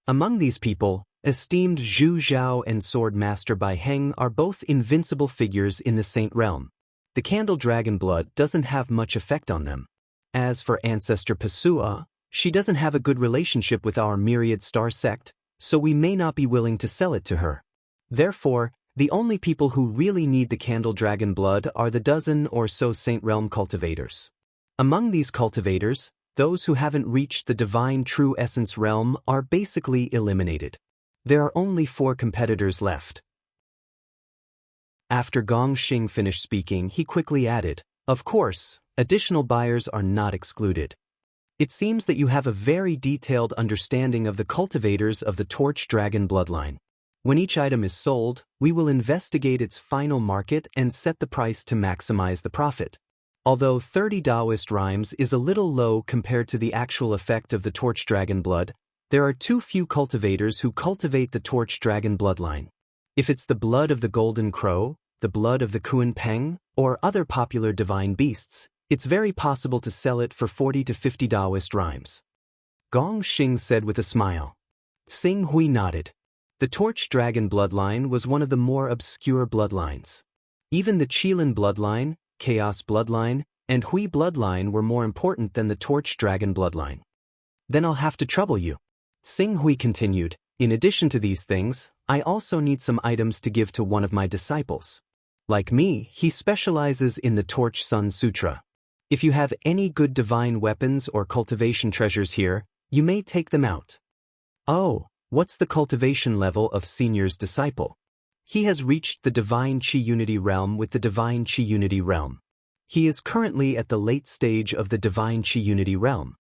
Among these people, esteemed Zhu Zhao and Swordmaster Bai Heng are both invincible figures in the Saint Realm. The Candle Dragon blood doesn't have much effect on them. As for Ancestor Pasua, she doesn't have a good relationship with our Myriad Star Sect, so we may not be willing to sell it to her. Therefore, the only people who really need the Candle Dragon blood are the dozen or so Saint Realm cultivators. Among these cultivators, those who haven't reached the Divine True Essence realm are basically eliminated. There are only 4 competitors left. After Gong Xing finished speaking, he quickly added, "Of course, additional buyers are not excluded. It seems that you have a very detailed understanding of the cultivators of the Torch Dragon bloodline. When each item is sold, we will investigate its final market and set the price to maximize the profit. Although 30 Taoist rhymes is a little low compared to the actual effect of the Torch Dragon blood, there are too few cultivators who cultivate the Torch Dragon bloodline. If it's the blood of the Golden Crow, the blood of the Kuan Peng, or other popular divine beasts, It's very possible to sell it for 40 to 50 Taoist rhymes. Gong Xing said with a smile. Xing Hui nodded. The Torch Dragon bloodline was one of the more obscure bloodlines. Even the Qilin bloodline, Chaos bloodline, and Hui bloodline were more important than the Torch Dragon bloodline. Then I'll have to trouble you. Xing Hui continued. In addition to these things, I also need some items to give to one of my disciples. Like me, he specializes in the Torch Sun Sutra. If you have any good divine weapons or cultivation treasures here, you may take them out. Oh, what's the cultivation level of Senior's disciple? He has reached the Divine Chi Unity realm with the Divine Chi Unity realm. He is currently at the late stage of the Divine Chi Unity realm.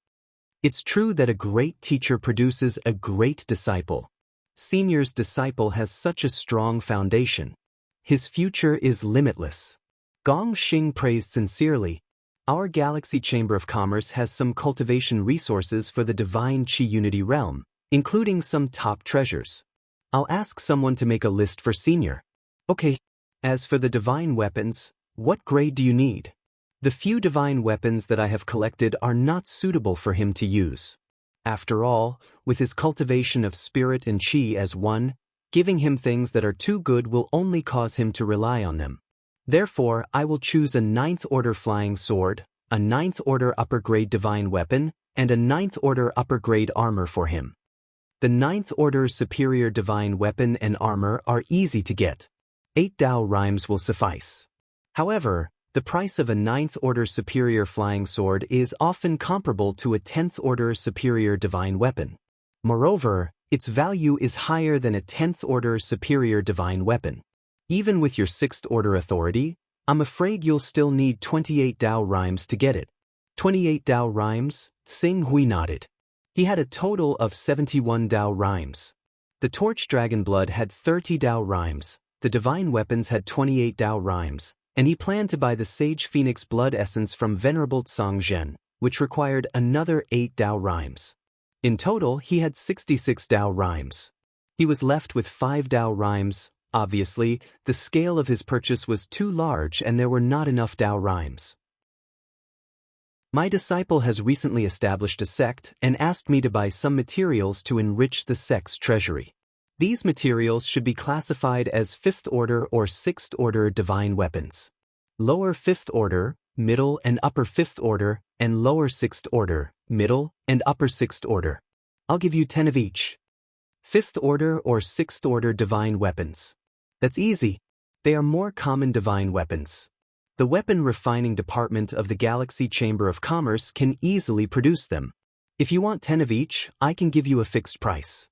It's true that a great teacher produces a great disciple. Senior's disciple has such a strong foundation. His future is limitless. Gong Xing praised sincerely. Our Galaxy Chamber of Commerce has some cultivation resources for the Divine Chi Unity realm, including some top treasures. I'll ask someone to make a list for Senior. Okay. As for the divine weapons, what grade do you need? The few divine weapons that I have collected are not suitable for him to use. After all, with his cultivation of spirit and chi as one, giving him things that are too good will only cause him to rely on them. Therefore, I will choose a 9th Order Flying Sword, a 9th Order Upper Grade Divine Weapon, and a 9th Order Upper Grade Armor for him. The 9th Order Superior Divine Weapon and Armor are easy to get. 8 Dao rhymes will suffice. However, the price of a 9th Order Superior Flying Sword is often comparable to a 10th Order Superior Divine Weapon. Moreover, its value is higher than a 10th Order Superior Divine Weapon. Even with your 6th Order authority, I'm afraid you'll still need 28 Dao rhymes to get it. 28 Dao rhymes? Xing Hui nodded. He had a total of 71 Dao rhymes. The Torch Dragon Blood had 30 Dao rhymes, the Divine Weapons had 28 Dao rhymes, and he planned to buy the Sage Phoenix Blood Essence from Venerable Tsang Zhen, which required another 8 Dao rhymes. In total, he had 66 Dao rhymes. He was left with 5 Dao rhymes. Obviously, the scale of his purchase was too large and there were not enough Dao rhymes. My disciple has recently established a sect and asked me to buy some materials to enrich the sect's treasury. These materials should be classified as 5th Order or 6th Order divine weapons. Lower 5th Order, Middle and Upper 5th Order, and Lower 6th Order, Middle and Upper 6th Order. I'll give you 10 of each. 5th Order or 6th Order divine weapons. That's easy. They are more common divine weapons. The weapon refining department of the Galaxy Chamber of Commerce can easily produce them. If you want 10 of each, I can give you a fixed price.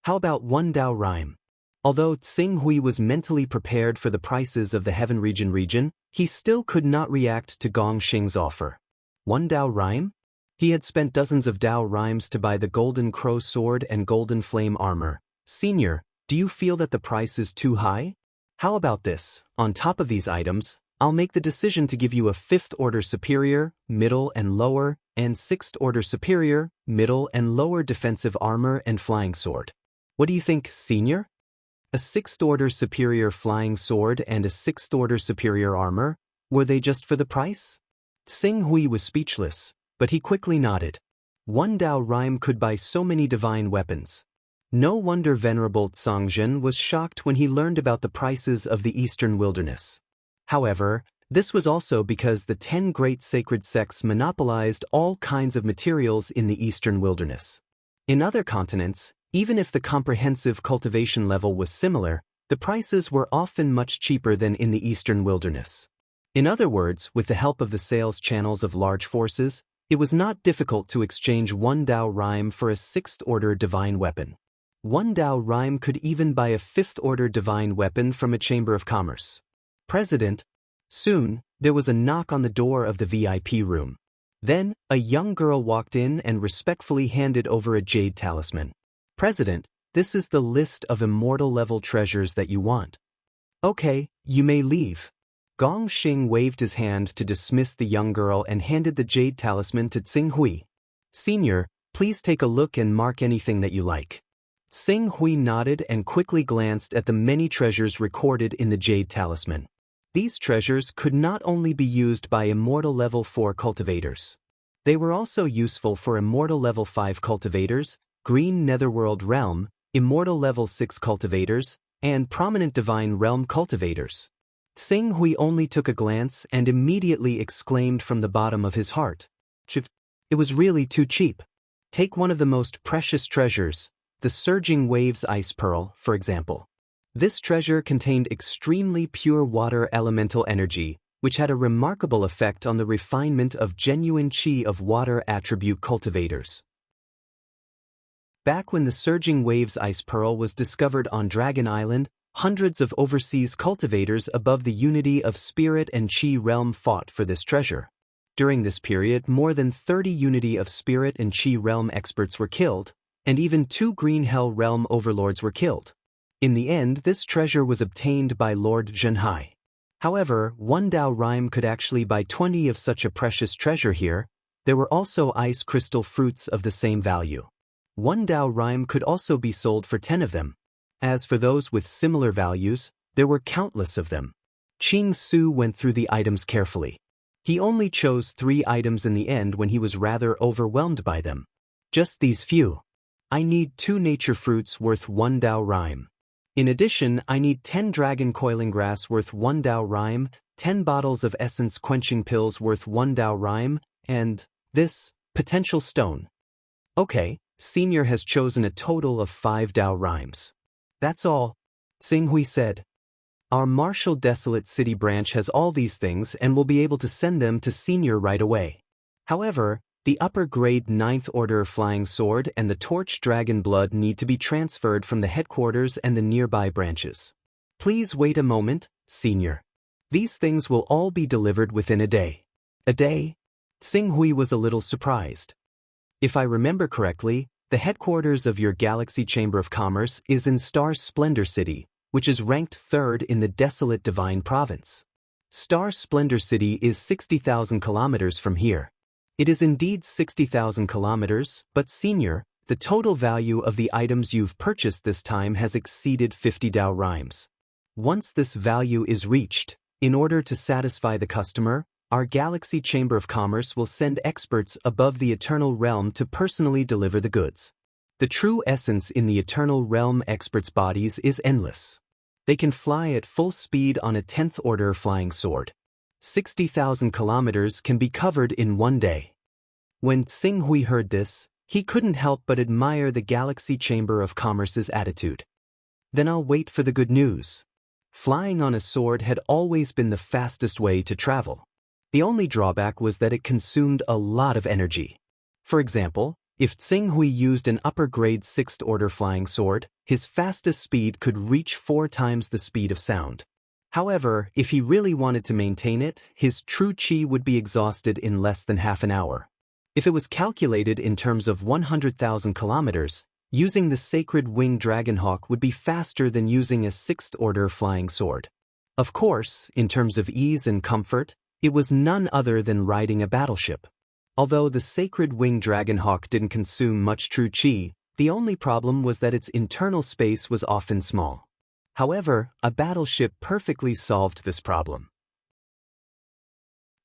How about 1 Dao rhyme? Although Xing Hui was mentally prepared for the prices of the Heaven region, he still could not react to Gong Xing's offer. 1 Dao rhyme? He had spent dozens of Dao rhymes to buy the Golden Crow Sword and Golden Flame Armor. Senior, do you feel that the price is too high? How about this? On top of these items, I'll make the decision to give you a 5th Order Superior, Middle and Lower, and 6th Order Superior, Middle and Lower Defensive Armor and Flying Sword. What do you think, Senior? A 6th Order Superior Flying Sword and a 6th Order Superior Armor? Were they just for the price? Xing Hui was speechless, but he quickly nodded. 1 Dao rhyme could buy so many divine weapons. No wonder Venerable Tsang Zhen was shocked when he learned about the prices of the Eastern Wilderness. However, this was also because the 10 great sacred sects monopolized all kinds of materials in the Eastern Wilderness. In other continents, even if the comprehensive cultivation level was similar, the prices were often much cheaper than in the Eastern Wilderness. In other words, with the help of the sales channels of large forces, it was not difficult to exchange 1 Dao rhyme for a 6th Order divine weapon. 1 Dao rhyme could even buy a 5th Order divine weapon from a Chamber of Commerce. President. Soon, there was a knock on the door of the VIP room. Then, a young girl walked in and respectfully handed over a jade talisman. President, this is the list of immortal-level treasures that you want. Okay, you may leave. Gong Xing waved his hand to dismiss the young girl and handed the jade talisman to Xing Hui. Senior, please take a look and mark anything that you like. Xing Hui nodded and quickly glanced at the many treasures recorded in the jade talisman. These treasures could not only be used by Immortal Level 4 cultivators. They were also useful for Immortal Level 5 cultivators, Green Netherworld Realm, Immortal Level 6 cultivators, and Prominent Divine Realm cultivators. Xing Hui only took a glance and immediately exclaimed from the bottom of his heart, "It was really too cheap." Take one of the most precious treasures, the Surging Waves Ice Pearl, for example. This treasure contained extremely pure water elemental energy, which had a remarkable effect on the refinement of genuine chi of water attribute cultivators. Back when the Surging Waves Ice Pearl was discovered on Dragon Island, hundreds of overseas cultivators above the unity of Spirit and Chi realm fought for this treasure. During this period, more than 30 unity of Spirit and Chi realm experts were killed, and even 2 Green Hell realm overlords were killed. In the end, this treasure was obtained by Lord Zhenhai. However, one Dao Rhyme could actually buy 20 of such a precious treasure here. There were also ice crystal fruits of the same value. One Dao Rhyme could also be sold for 10 of them. As for those with similar values, there were countless of them. Qing Su went through the items carefully. He only chose 3 items in the end when he was rather overwhelmed by them. Just these few. I need 2 nature fruits worth 1 Dao Rhyme. In addition, I need 10 dragon coiling grass worth 1 Dao Rhyme, 10 bottles of essence quenching pills worth 1 Dao Rhyme, and this potential stone. Okay, Senior has chosen a total of 5 Dao Rhymes. That's all, Xing Hui said. Our Martial Desolate City branch has all these things and will be able to send them to Senior right away. However, the upper grade 9th Order Flying Sword and the Torch Dragon Blood need to be transferred from the headquarters and the nearby branches. Please wait a moment, Senior. These things will all be delivered within a day. A day? Xing Hui was a little surprised. If I remember correctly, the headquarters of your Galaxy Chamber of Commerce is in Star Splendor City, which is ranked 3rd in the Desolate Divine Province. Star Splendor City is 60,000 kilometers from here. It is indeed 60,000 kilometers, but Senior, the total value of the items you've purchased this time has exceeded 50 Dao Rhymes. Once this value is reached, in order to satisfy the customer, our Galaxy Chamber of Commerce will send experts above the Eternal Realm to personally deliver the goods. The true essence in the Eternal Realm experts' bodies is endless. They can fly at full speed on a 10th Order flying sword. 60,000 kilometers can be covered in one day. When Xing Hui heard this, he couldn't help but admire the Galaxy Chamber of Commerce's attitude. Then I'll wait for the good news. Flying on a sword had always been the fastest way to travel. The only drawback was that it consumed a lot of energy. For example, if Xing Hui used an upper-grade 6th Order flying sword, his fastest speed could reach 4 times the speed of sound. However, if he really wanted to maintain it, his true chi would be exhausted in less than half an hour. If it was calculated in terms of 100,000 kilometers, using the Sacred Winged Dragonhawk would be faster than using a 6th Order flying sword. Of course, in terms of ease and comfort, it was none other than riding a battleship. Although the Sacred Winged Dragonhawk didn't consume much true chi, the only problem was that its internal space was often small. However, a battleship perfectly solved this problem.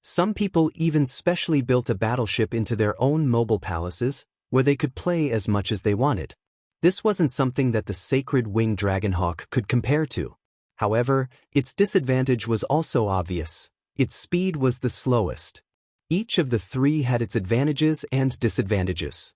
Some people even specially built a battleship into their own mobile palaces, where they could play as much as they wanted. This wasn't something that the Sacred Winged Dragonhawk could compare to. However, its disadvantage was also obvious. Its speed was the slowest. Each of the 3 had its advantages and disadvantages.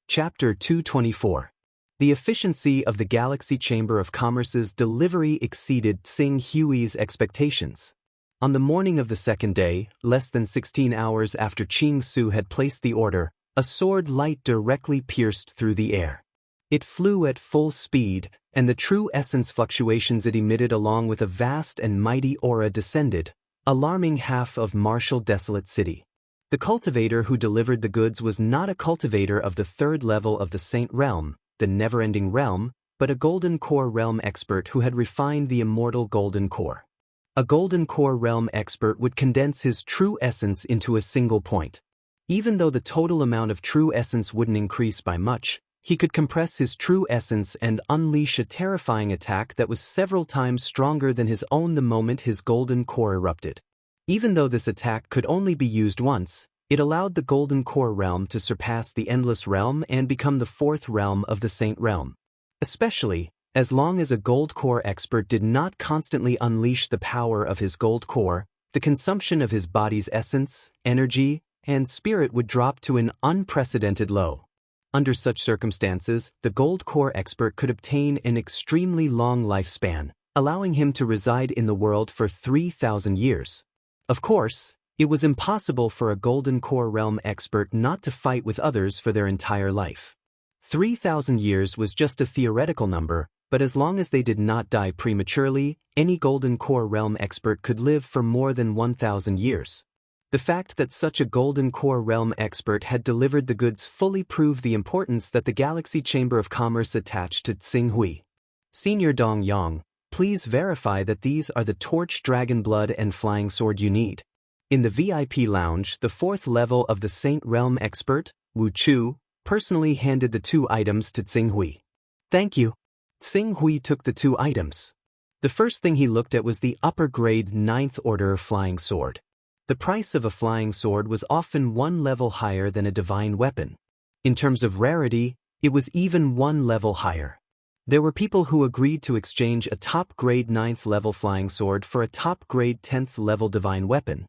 Chapter 224. The efficiency of the Galaxy Chamber of Commerce's delivery exceeded Xing Hui's expectations. On the morning of the second day, less than 16 hours after Qing Su had placed the order, a sword light directly pierced through the air. It flew at full speed, and the true essence fluctuations it emitted along with a vast and mighty aura descended, alarming half of Martial Desolate City. The cultivator who delivered the goods was not a cultivator of the 3rd level of the Saint Realm, the Never-Ending Realm, but a Golden Core Realm expert who had refined the immortal Golden Core. A Golden Core Realm expert would condense his true essence into a single point. Even though the total amount of true essence wouldn't increase by much, He could compress his true essence and unleash a terrifying attack that was several times stronger than his own the moment his golden core erupted. Even though this attack could only be used once, it allowed the golden core realm to surpass the endless realm and become the fourth realm of the Saint realm. Especially, as long as a gold core expert did not constantly unleash the power of his gold core, the consumption of his body's essence, energy, and spirit would drop to an unprecedented low. Under such circumstances, the gold core expert could obtain an extremely long lifespan, allowing him to reside in the world for 3,000 years. Of course, it was impossible for a golden core realm expert not to fight with others for their entire life. 3,000 years was just a theoretical number, but as long as they did not die prematurely, any golden core realm expert could live for more than 1,000 years. The fact that such a golden core realm expert had delivered the goods fully proved the importance that the Galaxy Chamber of Commerce attached to Tsinghui. Senior Dong Yang, please verify that these are the torch dragon blood and flying sword you need. In the VIP lounge, the fourth level of the Saint Realm expert, Wu Chu, personally handed the two items to Tsinghui. Thank you. Tsinghui took the two items. The first thing he looked at was the upper grade 9th order flying sword. The price of a flying sword was often one level higher than a divine weapon. In terms of rarity, it was even one level higher. There were people who agreed to exchange a top-grade 9th level flying sword for a top-grade 10th level divine weapon.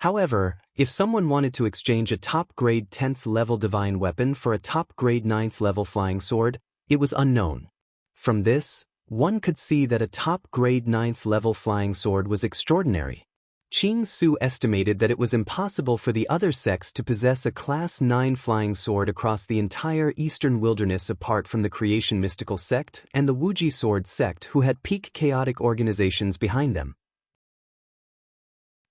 However, if someone wanted to exchange a top-grade 10th level divine weapon for a top-grade 9th level flying sword, it was unknown. From this, one could see that a top-grade 9th level flying sword was extraordinary. Qing Su estimated that it was impossible for the other sects to possess a Class 9 flying sword across the entire Eastern Wilderness apart from the Creation Mystical Sect and the Wuji Sword Sect, who had peak chaotic organizations behind them.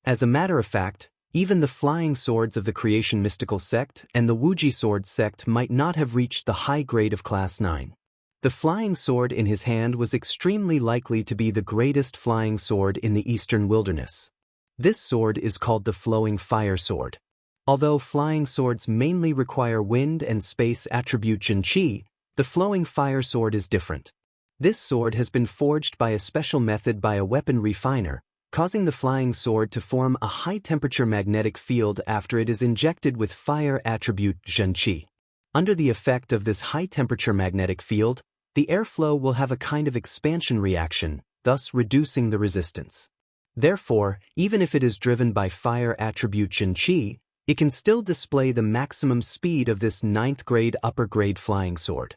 As a matter of fact, even the flying swords of the Creation Mystical Sect and the Wuji Sword Sect might not have reached the high grade of Class 9. The flying sword in his hand was extremely likely to be the greatest flying sword in the Eastern Wilderness. This sword is called the Flowing Fire Sword. Although flying swords mainly require wind and space attribute Zhenqi, the Flowing Fire Sword is different. This sword has been forged by a special method by a weapon refiner, causing the flying sword to form a high-temperature magnetic field after it is injected with fire attribute Zhenqi. Under the effect of this high-temperature magnetic field, the airflow will have a kind of expansion reaction, thus reducing the resistance. Therefore, even if it is driven by fire attribute Zhenqi, it can still display the maximum speed of this 9th grade upper grade flying sword.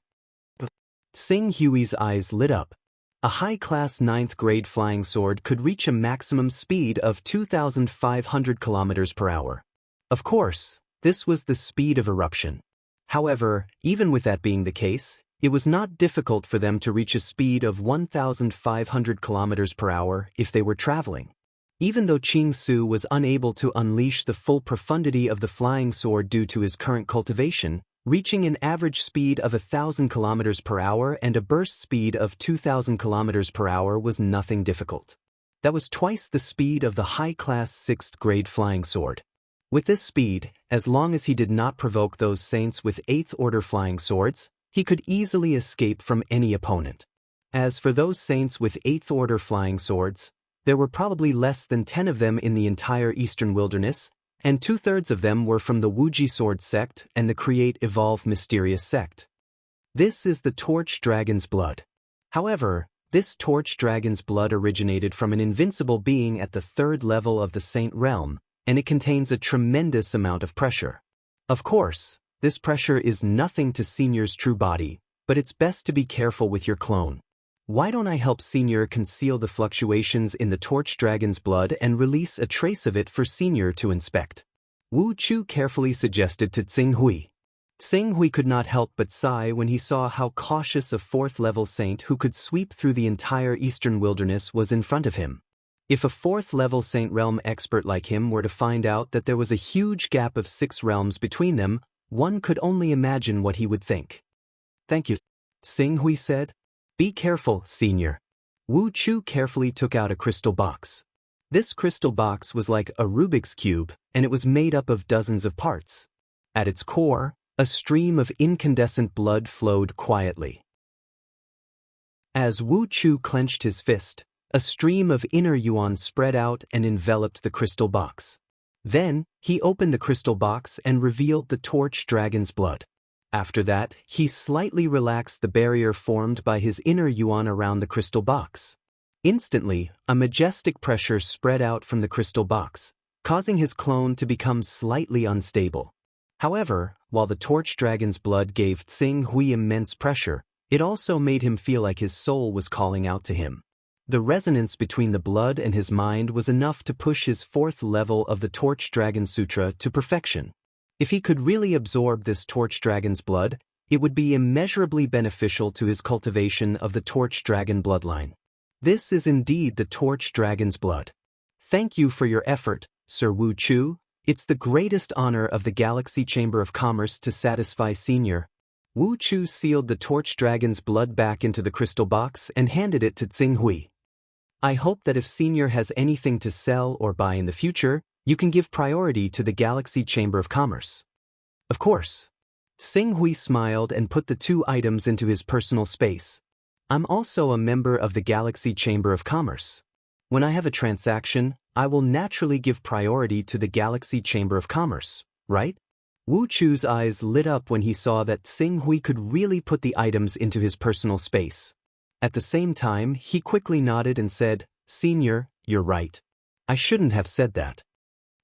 Tsing Hui's eyes lit up. A high-class 9th grade flying sword could reach a maximum speed of 2,500 km per hour. Of course, this was the speed of eruption. However, even with that being the case, it was not difficult for them to reach a speed of 1,500 km per hour if they were traveling. Even though Qing Su was unable to unleash the full profundity of the flying sword due to his current cultivation, reaching an average speed of 1,000 km per hour and a burst speed of 2,000 km per hour was nothing difficult. That was twice the speed of the high-class 6th grade flying sword. With this speed, as long as he did not provoke those saints with 8th order flying swords, he could easily escape from any opponent. As for those saints with 8th order flying swords, there were probably less than 10 of them in the entire Eastern Wilderness, and 2/3 of them were from the Wuji Sword Sect and the Create Evolve Mysterious Sect. This is the Torch Dragon's blood. However, this Torch Dragon's blood originated from an invincible being at the 3rd level of the Saint Realm, and it contains a tremendous amount of pressure. Of course, this pressure is nothing to Senior's true body, but it's best to be careful with your clone. Why don't I help Senior conceal the fluctuations in the Torch Dragon's blood and release a trace of it for Senior to inspect? Wu Chu carefully suggested to Tsinghui. Tsinghui could not help but sigh when he saw how cautious a 4th-level saint who could sweep through the entire Eastern Wilderness was in front of him. If a 4th-level Saint Realm expert like him were to find out that there was a huge gap of 6 realms between them, one could only imagine what he would think. Thank you, Tsinghui said. Be careful, Senior. Wu Chu carefully took out a crystal box. This crystal box was like a Rubik's Cube, and it was made up of dozens of parts. At its core, A stream of incandescent blood flowed quietly. As Wu Chu clenched his fist, a stream of inner yuan spread out and enveloped the crystal box. Then, he opened the crystal box and revealed the torch dragon's blood. After that, he slightly relaxed the barrier formed by his inner yuan around the crystal box. Instantly, a majestic pressure spread out from the crystal box, causing his clone to become slightly unstable. However, while the torch dragon's blood gave Tsing Hui immense pressure, it also made him feel like his soul was calling out to him. The resonance between the blood and his mind was enough to push his fourth level of the Torch Dragon Sutra to perfection. If he could really absorb this Torch Dragon's blood, it would be immeasurably beneficial to his cultivation of the Torch Dragon bloodline. This is indeed the Torch Dragon's blood. Thank you for your effort, Sir Wu Chu. It's the greatest honor of the Galaxy Chamber of Commerce to satisfy Senior. Wu Chu sealed the Torch Dragon's blood back into the crystal box and handed it to Tsing Hui. I hope that if Senior has anything to sell or buy in the future, you can give priority to the Galaxy Chamber of Commerce. Of course. Tsing Hui smiled and put the two items into his personal space. I'm also a member of the Galaxy Chamber of Commerce. When I have a transaction, I will naturally give priority to the Galaxy Chamber of Commerce, right? Wu Chu's eyes lit up when he saw that Tsing Hui could really put the items into his personal space. At the same time, he quickly nodded and said, Senior, you're right. I shouldn't have said that.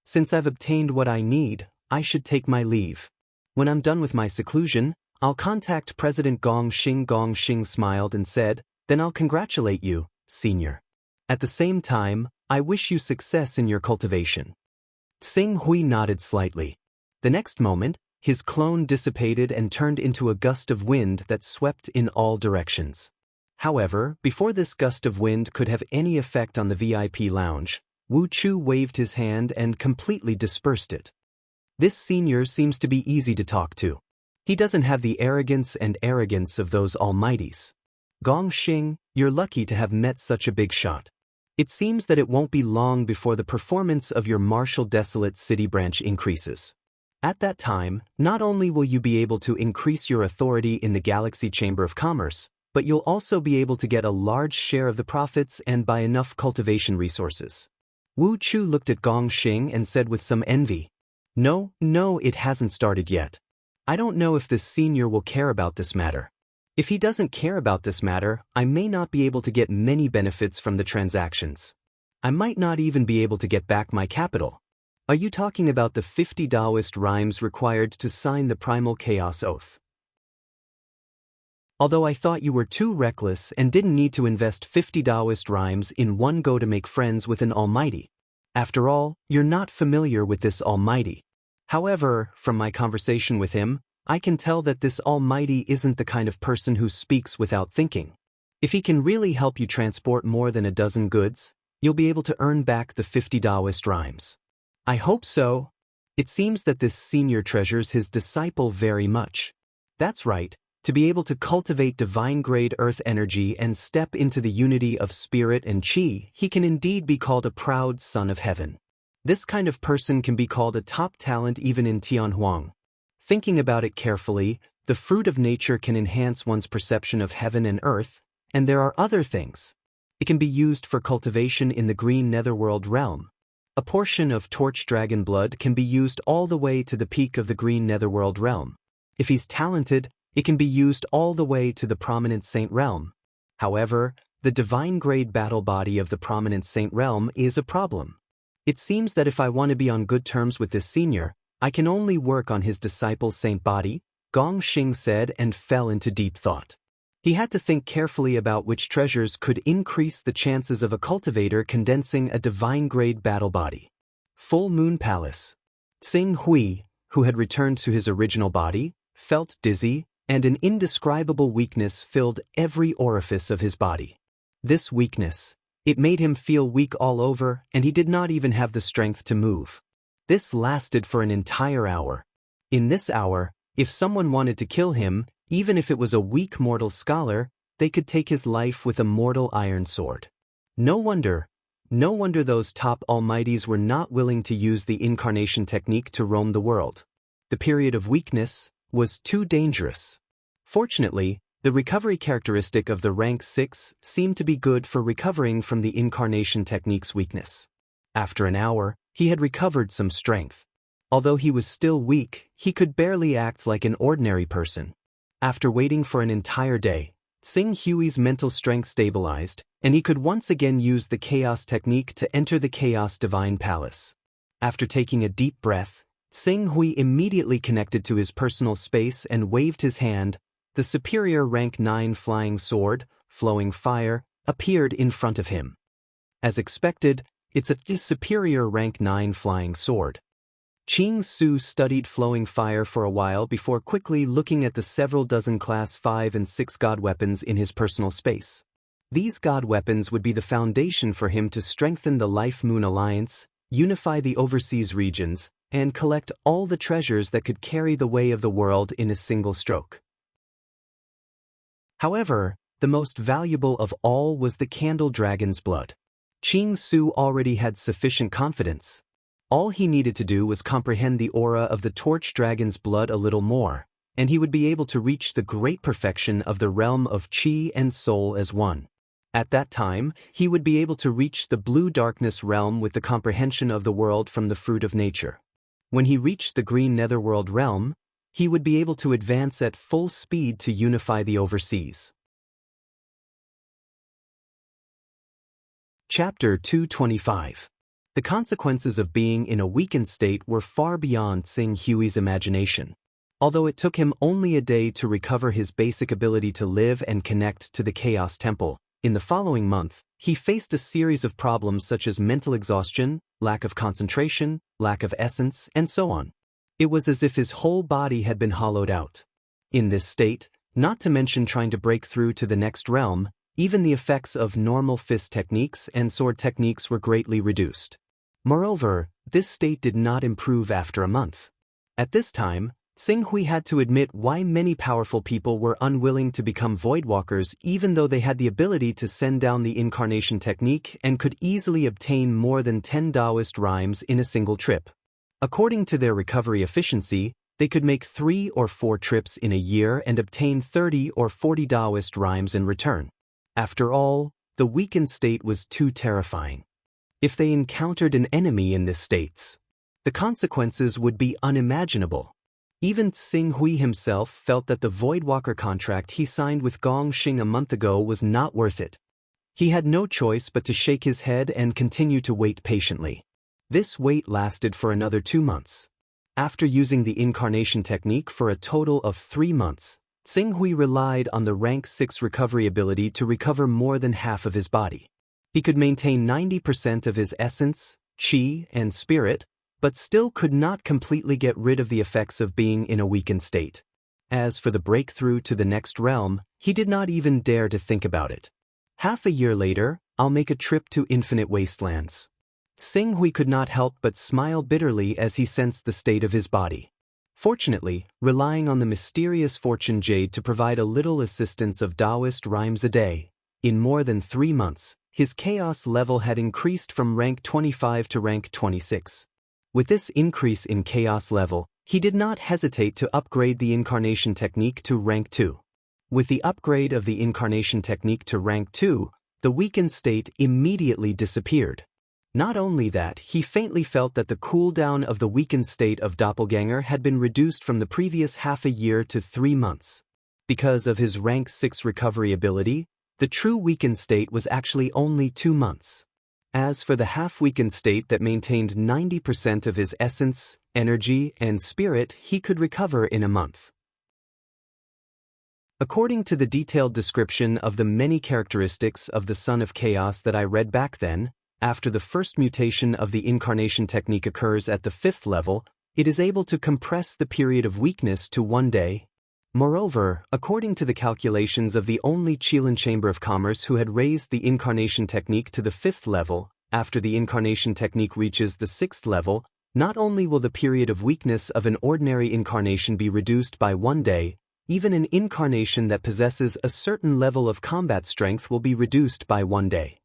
Since I've obtained what I need, I should take my leave. When I'm done with my seclusion, I'll contact President Gong Xing. Gong Xing smiled and said, Then I'll congratulate you, Senior. At the same time, I wish you success in your cultivation. Tsing Hui nodded slightly. The next moment, his clone dissipated and turned into a gust of wind that swept in all directions. However, before this gust of wind could have any effect on the VIP lounge, Wu Chu waved his hand and completely dispersed it. This senior seems to be easy to talk to. He doesn't have the arrogance of those almighties. Gong Xing, you're lucky to have met such a big shot. It seems that it won't be long before the performance of your martial desolate city branch increases. At that time, not only will you be able to increase your authority in the Galaxy Chamber of Commerce, but you'll also be able to get a large share of the profits and buy enough cultivation resources. Wu Chu looked at Gong Xing and said with some envy, No, it hasn't started yet. I don't know if this senior will care about this matter. If he doesn't care about this matter, I may not be able to get many benefits from the transactions. I might not even be able to get back my capital. Are you talking about the 50 Taoist rhymes required to sign the Primal Chaos Oath? Although I thought you were too reckless and didn't need to invest 50 Taoist rhymes in one go to make friends with an almighty. After all, you're not familiar with this almighty. However, from my conversation with him, I can tell that this almighty isn't the kind of person who speaks without thinking. If he can really help you transport more than a dozen goods, you'll be able to earn back the 50 Taoist rhymes. I hope so. It seems that this senior treasures his disciple very much. That's right, to be able to cultivate divine-grade earth energy and step into the unity of spirit and chi, he can indeed be called a proud son of heaven. This kind of person can be called a top talent even in Tianhuang. Thinking about it carefully, the fruit of nature can enhance one's perception of heaven and earth, and there are other things. It can be used for cultivation in the green netherworld realm. A portion of Torch Dragon blood can be used all the way to the peak of the green netherworld realm. If he's talented, it can be used all the way to the prominent saint realm. However, the divine-grade battle body of the prominent saint realm is a problem. It seems that if I want to be on good terms with this senior, I can only work on his disciple's saint body, Gong Xing said and fell into deep thought. He had to think carefully about which treasures could increase the chances of a cultivator condensing a divine-grade battle body. Full Moon Palace. Tsing Hui, who had returned to his original body, felt dizzy, and an indescribable weakness filled every orifice of his body. This weakness, it made him feel weak all over, and he did not even have the strength to move. This lasted for an entire hour. In this hour, if someone wanted to kill him, even if it was a weak mortal scholar, they could take his life with a mortal iron sword. No wonder those top almighties were not willing to use the incarnation technique to roam the world. The period of weakness, was too dangerous. Fortunately, the recovery characteristic of the rank 6 seemed to be good for recovering from the incarnation technique's weakness. After an hour, he had recovered some strength. Although he was still weak, he could barely act like an ordinary person. After waiting for an entire day, Sing Hui's mental strength stabilized, and he could once again use the Chaos technique to enter the Chaos Divine Palace. After taking a deep breath, Sing Hui immediately connected to his personal space and waved his hand. The superior rank 9 flying sword, flowing fire, appeared in front of him. As expected, it's a superior rank 9 flying sword. Qing Su studied flowing fire for a while before quickly looking at the several dozen class 5 and 6 god weapons in his personal space. These god weapons would be the foundation for him to strengthen the Life Moon Alliance, unify the overseas regions, and collect all the treasures that could carry the way of the world in a single stroke. However, the most valuable of all was the Candle Dragon's blood. Qing Su already had sufficient confidence. All he needed to do was comprehend the aura of the Torch Dragon's blood a little more, and he would be able to reach the great perfection of the realm of Qi and Soul as one. At that time, he would be able to reach the Blue Darkness realm with the comprehension of the world from the fruit of nature. When he reached the Green Netherworld realm, he would be able to advance at full speed to unify the overseas. Chapter 225. The consequences of being in a weakened state were far beyond Sing Hui's imagination. Although it took him only a day to recover his basic ability to live and connect to the Chaos Temple, in the following month, he faced a series of problems such as mental exhaustion, lack of concentration, lack of essence, and so on. It was as if his whole body had been hollowed out. In this state, not to mention trying to break through to the next realm, even the effects of normal fist techniques and sword techniques were greatly reduced. Moreover, this state did not improve after a month. At this time, Sing Hui had to admit why many powerful people were unwilling to become Voidwalkers even though they had the ability to send down the incarnation technique and could easily obtain more than 10 Taoist rhymes in a single trip. According to their recovery efficiency, they could make 3 or 4 trips in a year and obtain 30 or 40 Taoist rhymes in return. After all, the weakened state was too terrifying. If they encountered an enemy in this state, the consequences would be unimaginable. Even Sing Hui himself felt that the Voidwalker contract he signed with Gong Xing a month ago was not worth it. He had no choice but to shake his head and continue to wait patiently. This wait lasted for another 2 months. After using the incarnation technique for a total of 3 months, Sing Hui relied on the rank 6 recovery ability to recover more than half of his body. He could maintain 90% of his essence, qi, and spirit, but still could not completely get rid of the effects of being in a weakened state. As for the breakthrough to the next realm, he did not even dare to think about it. Half a year later, I'll make a trip to Infinite Wastelands. Sing Hui could not help but smile bitterly as he sensed the state of his body. Fortunately, relying on the mysterious Fortune Jade to provide a little assistance of Taoist rhymes a day, in more than 3 months, his chaos level had increased from rank 25 to rank 26. With this increase in chaos level, he did not hesitate to upgrade the incarnation technique to rank 2. With the upgrade of the incarnation technique to rank 2, the weakened state immediately disappeared. Not only that, he faintly felt that the cooldown of the weakened state of Doppelganger had been reduced from the previous half a year to 3 months. Because of his rank 6 recovery ability, the true weakened state was actually only 2 months. As for the half-weakened state that maintained 90% of his essence, energy, and spirit, he could recover in a month. According to the detailed description of the many characteristics of the Son of Chaos that I read back then, after the first mutation of the incarnation technique occurs at the 5th level, it is able to compress the period of weakness to 1 day. Moreover, according to the calculations of the only Qilin Chamber of Commerce who had raised the incarnation technique to the 5th level, after the incarnation technique reaches the 6th level, not only will the period of weakness of an ordinary incarnation be reduced by 1 day, even an incarnation that possesses a certain level of combat strength will be reduced by 1 day.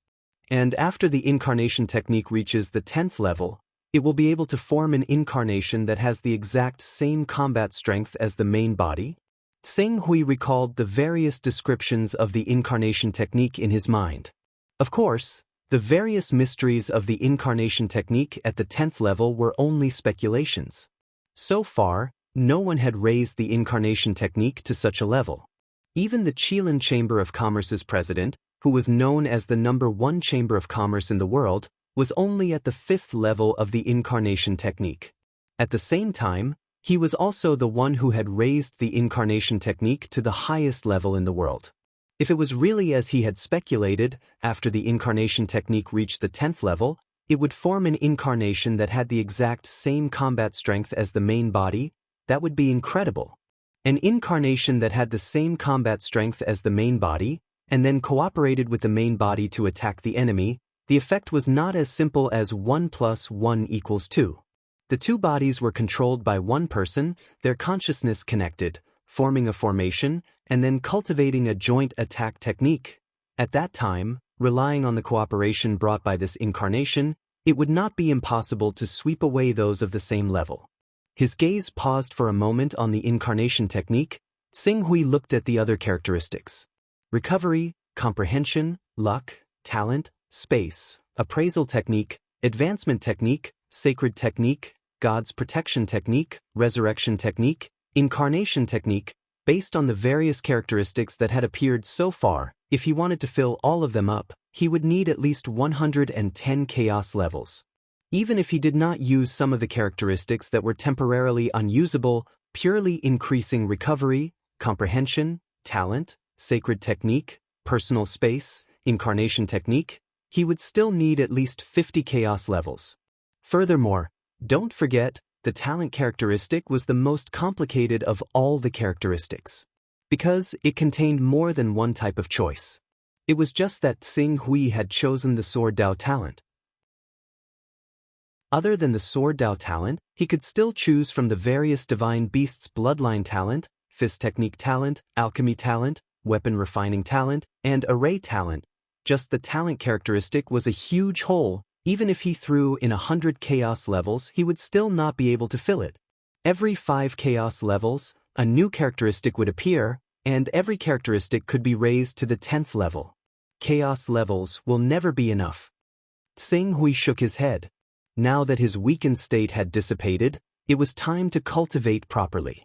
And after the incarnation technique reaches the 10th level, it will be able to form an incarnation that has the exact same combat strength as the main body? Tsing Hui recalled the various descriptions of the incarnation technique in his mind. Of course, the various mysteries of the incarnation technique at the 10th level were only speculations. So far, no one had raised the incarnation technique to such a level. Even the Qilin Chamber of Commerce's president, who was known as the #1 chamber of commerce in the world, was only at the 5th level of the incarnation technique. At the same time, he was also the one who had raised the incarnation technique to the highest level in the world. If it was really as he had speculated, after the incarnation technique reached the 10th level, it would form an incarnation that had the exact same combat strength as the main body. That would be incredible. An incarnation that had the same combat strength as the main body, and then cooperated with the main body to attack the enemy. The effect was not as simple as 1 + 1 = 2. The two bodies were controlled by one person, their consciousness connected, forming a formation, and then cultivating a joint attack technique. At that time, relying on the cooperation brought by this incarnation, it would not be impossible to sweep away those of the same level. His gaze paused for a moment on the incarnation technique. Tsing Hui looked at the other characteristics. Recovery, comprehension, luck, talent, space, appraisal technique, advancement technique, sacred technique, God's protection technique, resurrection technique, incarnation technique. Based on the various characteristics that had appeared so far, if he wanted to fill all of them up, he would need at least 110 chaos levels. Even if he did not use some of the characteristics that were temporarily unusable, purely increasing recovery, comprehension, talent, sacred technique, personal space, incarnation technique, he would still need at least 50 chaos levels. Furthermore, don't forget, the talent characteristic was the most complicated of all the characteristics, because it contained more than one type of choice. It was just that Tsing Hui had chosen the Sword Dao talent. Other than the Sword Dao talent, he could still choose from the various divine beasts' bloodline talent, fist technique talent, alchemy talent, weapon refining talent, and array talent. Just the talent characteristic was a huge hole. Even if he threw in 100 chaos levels, he would still not be able to fill it. Every 5 chaos levels, a new characteristic would appear, and every characteristic could be raised to the 10th level. Chaos levels will never be enough. Tsing Hui shook his head. Now that his weakened state had dissipated, it was time to cultivate properly.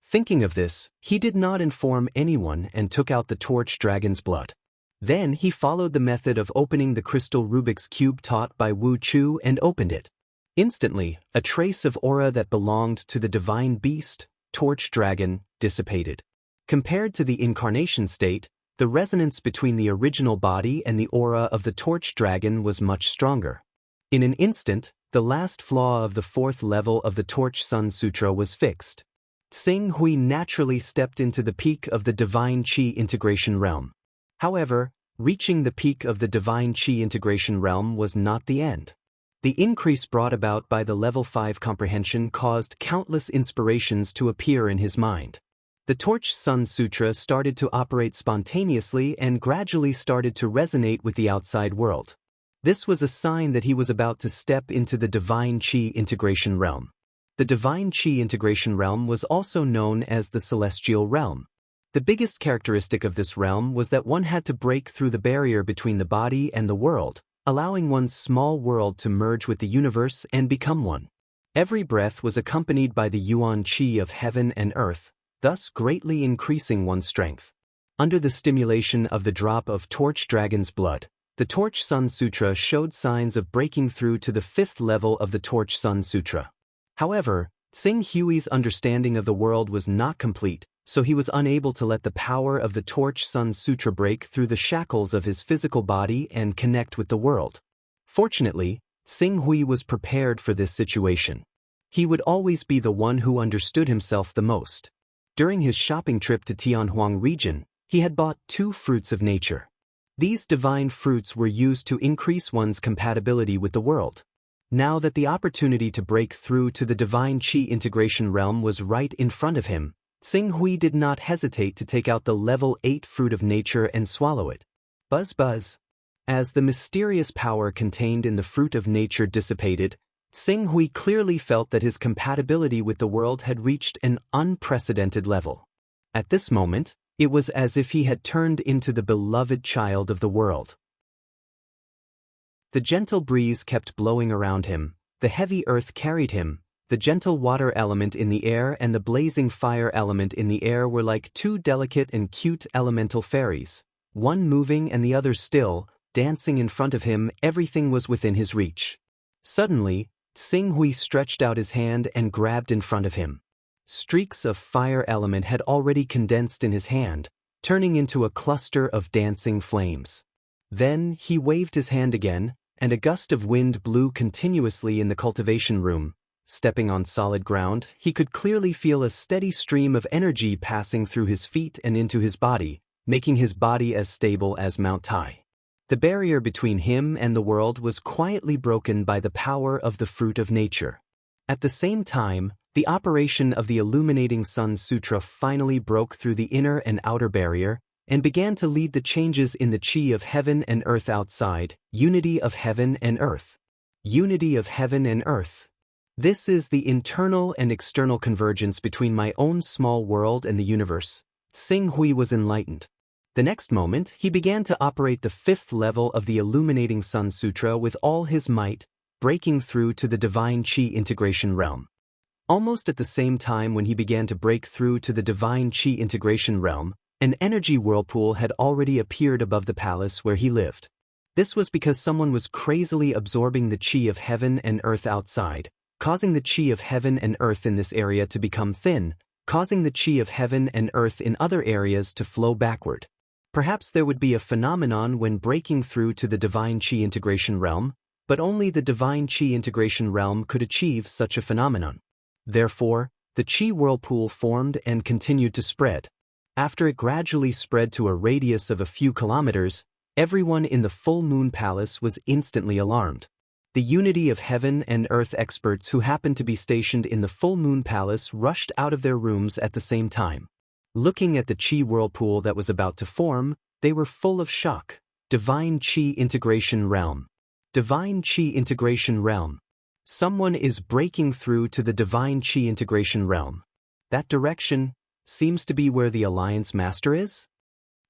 Thinking of this, he did not inform anyone and took out the torch dragon's blood. Then he followed the method of opening the crystal Rubik's Cube taught by Wu Chu and opened it. Instantly, a trace of aura that belonged to the divine beast, torch dragon, dissipated. Compared to the incarnation state, the resonance between the original body and the aura of the torch dragon was much stronger. In an instant, the last flaw of the 4th level of the Torch Sun Sutra was fixed. Tsing Hui naturally stepped into the peak of the divine Qi integration realm. However, reaching the peak of the divine Qi integration realm was not the end. The increase brought about by the level 5 comprehension caused countless inspirations to appear in his mind. The Torch Sun Sutra started to operate spontaneously and gradually started to resonate with the outside world. This was a sign that he was about to step into the divine Qi integration realm. The divine Qi integration realm was also known as the celestial realm. The biggest characteristic of this realm was that one had to break through the barrier between the body and the world, allowing one's small world to merge with the universe and become one. Every breath was accompanied by the yuan qi of heaven and earth, thus greatly increasing one's strength. Under the stimulation of the drop of Torch Dragon's blood, the Torch Sun Sutra showed signs of breaking through to the 5th level of the Torch Sun Sutra. However, Tsing Hui's understanding of the world was not complete, so he was unable to let the power of the Torch Sun Sutra break through the shackles of his physical body and connect with the world. Fortunately, Tsing Hui was prepared for this situation. He would always be the one who understood himself the most. During his shopping trip to Tianhuang region, he had bought 2 fruits of nature. These divine fruits were used to increase one's compatibility with the world. Now that the opportunity to break through to the divine Qi integration realm was right in front of him, Tsing Hui did not hesitate to take out the level 8 fruit of nature and swallow it. Buzz buzz. As the mysterious power contained in the fruit of nature dissipated, Xing Hui clearly felt that his compatibility with the world had reached an unprecedented level. At this moment, it was as if he had turned into the beloved child of the world. The gentle breeze kept blowing around him, the heavy earth carried him, the gentle water element in the air and the blazing fire element in the air were like two delicate and cute elemental fairies, one moving and the other still, dancing in front of him. Everything was within his reach. Suddenly, Xing Hui stretched out his hand and grabbed in front of him. Streaks of fire element had already condensed in his hand, turning into a cluster of dancing flames. Then he waved his hand again, and a gust of wind blew continuously in the cultivation room. Stepping on solid ground, he could clearly feel a steady stream of energy passing through his feet and into his body, making his body as stable as Mount Tai. The barrier between him and the world was quietly broken by the power of the fruit of nature. At the same time, the operation of the illuminating Sun Sutra finally broke through the inner and outer barrier, and began to lead the changes in the chi of heaven and earth outside, unity of heaven and earth. Unity of heaven and earth. This is the internal and external convergence between my own small world and the universe. Xing Hui was enlightened. The next moment, he began to operate the 5th level of the illuminating Sun Sutra with all his might, breaking through to the divine chi integration realm. Almost at the same time when he began to break through to the divine chi integration realm, an energy whirlpool had already appeared above the palace where he lived. This was because someone was crazily absorbing the chi of heaven and earth outside, causing the chi of heaven and earth in this area to become thin, causing the chi of heaven and earth in other areas to flow backward. Perhaps there would be a phenomenon when breaking through to the divine chi integration realm, but only the divine chi integration realm could achieve such a phenomenon. Therefore, the chi whirlpool formed and continued to spread. After it gradually spread to a radius of a few kilometers, everyone in the full moon palace was instantly alarmed. The unity of heaven and earth experts who happened to be stationed in the full moon palace rushed out of their rooms at the same time. Looking at the chi whirlpool that was about to form, they were full of shock. Divine chi integration realm. Divine chi integration realm. Someone is breaking through to the divine chi integration realm. That direction seems to be where the Alliance Master is?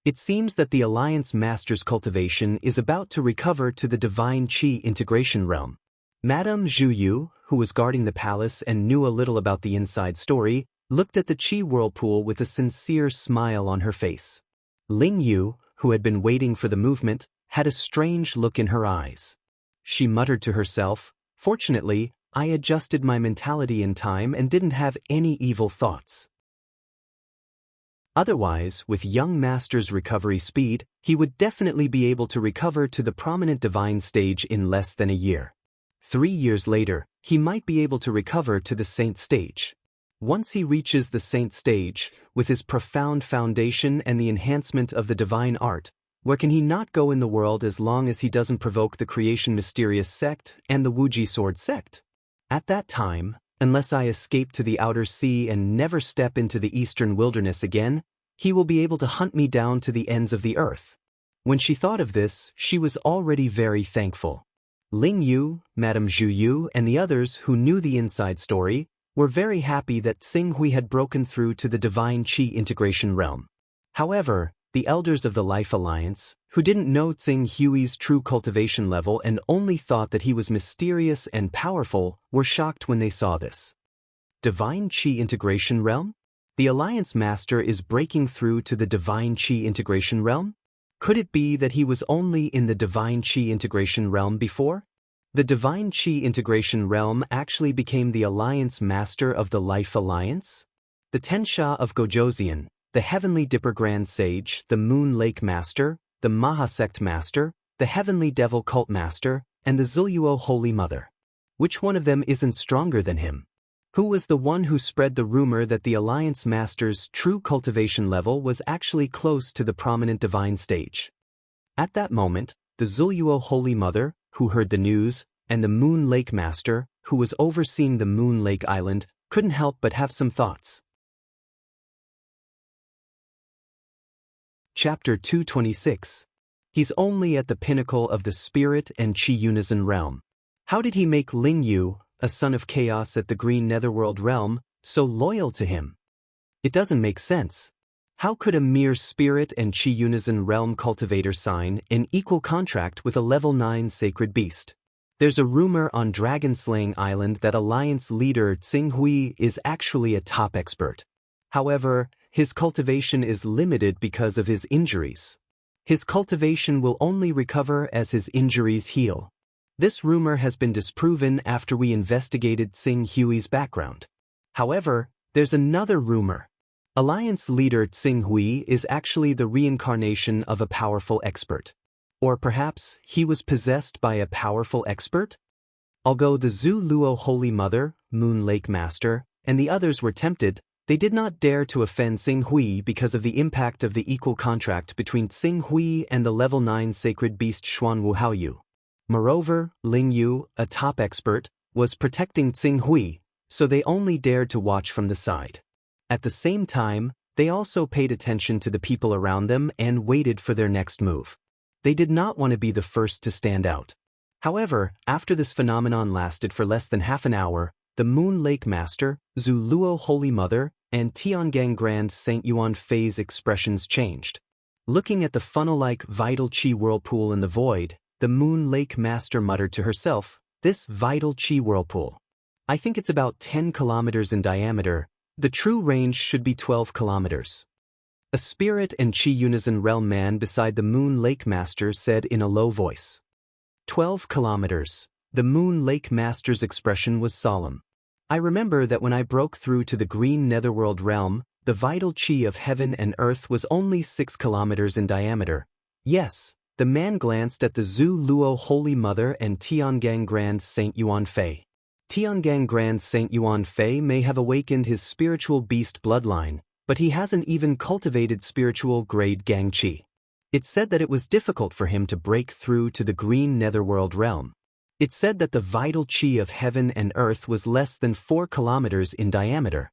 It seems that the Alliance Master's cultivation is about to recover to the divine chi integration realm. Madame Zhu Yu, who was guarding the palace and knew a little about the inside story, looked at the chi whirlpool with a sincere smile on her face. Ling Yu, who had been waiting for the movement, had a strange look in her eyes. She muttered to herself, "Fortunately, I adjusted my mentality in time and didn't have any evil thoughts." Otherwise, with young master's recovery speed, he would definitely be able to recover to the prominent divine stage in less than a year. 3 years later, he might be able to recover to the saint stage. Once he reaches the saint stage, with his profound foundation and the enhancement of the divine art, where can he not go in the world as long as he doesn't provoke the creation mysterious sect and the Wuji sword sect? At that time, unless I escape to the outer sea and never step into the eastern wilderness again, he will be able to hunt me down to the ends of the earth. When she thought of this, she was already very thankful. Ling Yu, Madame Zhu Yu, and the others who knew the inside story were very happy that Xing Hui had broken through to the divine chi integration realm. However, the elders of the Life Alliance, who didn't know Xing Hui's true cultivation level and only thought that he was mysterious and powerful, were shocked when they saw this. Divine chi integration realm? The Alliance Master is breaking through to the divine chi integration realm? Could it be that he was only in the divine chi integration realm before? The divine chi integration realm actually became the Alliance Master of the Life Alliance? The Tensha of Gojoseon, the Heavenly Dipper Grand Sage, the Moon Lake Master, the Mahasect Master, the Heavenly Devil Cult Master, and the Zuluo Holy Mother. Which one of them isn't stronger than him? Who was the one who spread the rumor that the Alliance Master's true cultivation level was actually close to the prominent divine stage? At that moment, the Zuluo Holy Mother, who heard the news, and the Moon Lake Master, who was overseeing the Moon Lake Island, couldn't help but have some thoughts. Chapter 226. He's only at the pinnacle of the spirit and chi unison realm. How did he make Ling Yu, a son of chaos at the Green Netherworld realm, so loyal to him? It doesn't make sense. How could a mere spirit and Chi Unison realm cultivator sign an equal contract with a level 9 sacred beast? There's a rumor on Dragon Slaying Island that Alliance leader Tsing Hui is actually a top expert. However, his cultivation is limited because of his injuries. His cultivation will only recover as his injuries heal. This rumor has been disproven after we investigated Tsing Hui's background. However, there's another rumor. Alliance leader Tsing Hui is actually the reincarnation of a powerful expert. Or perhaps he was possessed by a powerful expert? Although the Zhu Luo Holy Mother, Moon Lake Master, and the others were tempted, they did not dare to offend Tsing Hui because of the impact of the equal contract between Tsing Hui and the level 9 sacred beast Xuan Wu Haoyu. Moreover, Ling Yu, a top expert, was protecting Tsing Hui, so they only dared to watch from the side. At the same time, they also paid attention to the people around them and waited for their next move. They did not want to be the first to stand out. However, after this phenomenon lasted for less than half an hour, the Moon Lake Master, Zhu Luo Holy Mother, and Tiangang Grand Saint Yuan Fei's expressions changed. Looking at the funnel-like vital qi whirlpool in the void, the Moon Lake Master muttered to herself, "This vital qi whirlpool. I think it's about 10 kilometers in diameter. The true range should be 12 kilometers." A spirit and Chi Unison realm man beside the Moon Lake Master said in a low voice. 12 kilometers. The Moon Lake Master's expression was solemn. I remember that when I broke through to the Green Netherworld realm, the vital qi of heaven and earth was only 6 kilometers in diameter. Yes, the man glanced at the Zhu Luo Holy Mother and Tiangang Grand Saint Yuan Fei. Tiangang Grand Saint Yuan Fei may have awakened his spiritual beast bloodline, but he hasn't even cultivated spiritual grade Gang Qi. It's said that it was difficult for him to break through to the Green Netherworld realm. It's said that the vital qi of heaven and earth was less than 4 kilometers in diameter.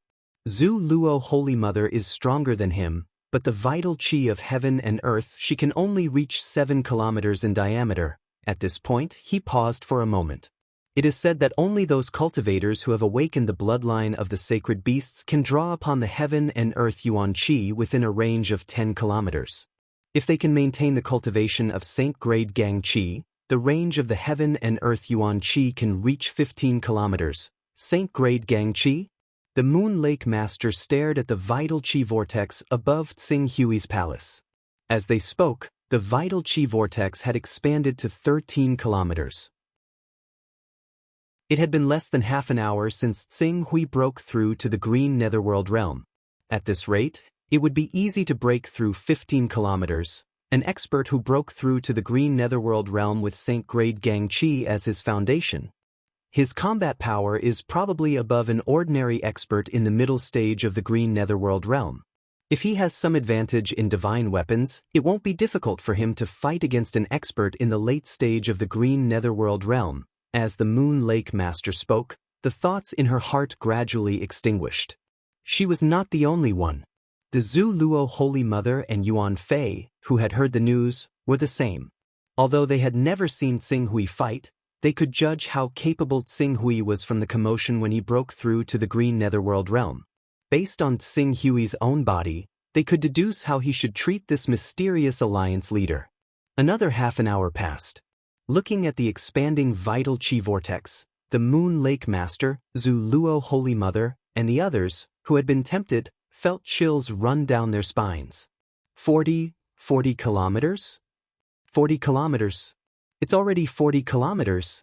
Zhu Luo Holy Mother is stronger than him, but the vital qi of heaven and earth she can only reach 7 kilometers in diameter. At this point, he paused for a moment. It is said that only those cultivators who have awakened the bloodline of the sacred beasts can draw upon the heaven and earth yuan qi within a range of 10 kilometers. If they can maintain the cultivation of saint-grade Gang Qi, the range of the heaven and earth yuan qi can reach 15 kilometers. Saint-grade Gang Qi? The Moon Lake Master stared at the vital qi vortex above Tsing Hui's palace. As they spoke, the vital qi vortex had expanded to 13 kilometers. It had been less than half an hour since Tsing Hui broke through to the Green Netherworld realm. At this rate, it would be easy to break through 15 kilometers. An expert who broke through to the Green Netherworld realm with Saint-grade Gang Qi as his foundation. His combat power is probably above an ordinary expert in the middle stage of the Green Netherworld realm. If he has some advantage in divine weapons, it won't be difficult for him to fight against an expert in the late stage of the Green Netherworld realm. As the Moon Lake Master spoke, the thoughts in her heart gradually extinguished. She was not the only one. The Zhu Luo Holy Mother and Yuan Fei, who had heard the news, were the same. Although they had never seen Tsing Hui fight, they could judge how capable Tsing Hui was from the commotion when he broke through to the Green Netherworld realm. Based on Tsing Hui's own body, they could deduce how he should treat this mysterious alliance leader. Another half an hour passed. Looking at the expanding vital qi vortex, the Moon Lake Master, Zhu Luo Holy Mother, and the others, who had been tempted, felt chills run down their spines. 40 kilometers? 40 kilometers. It's already 40 kilometers.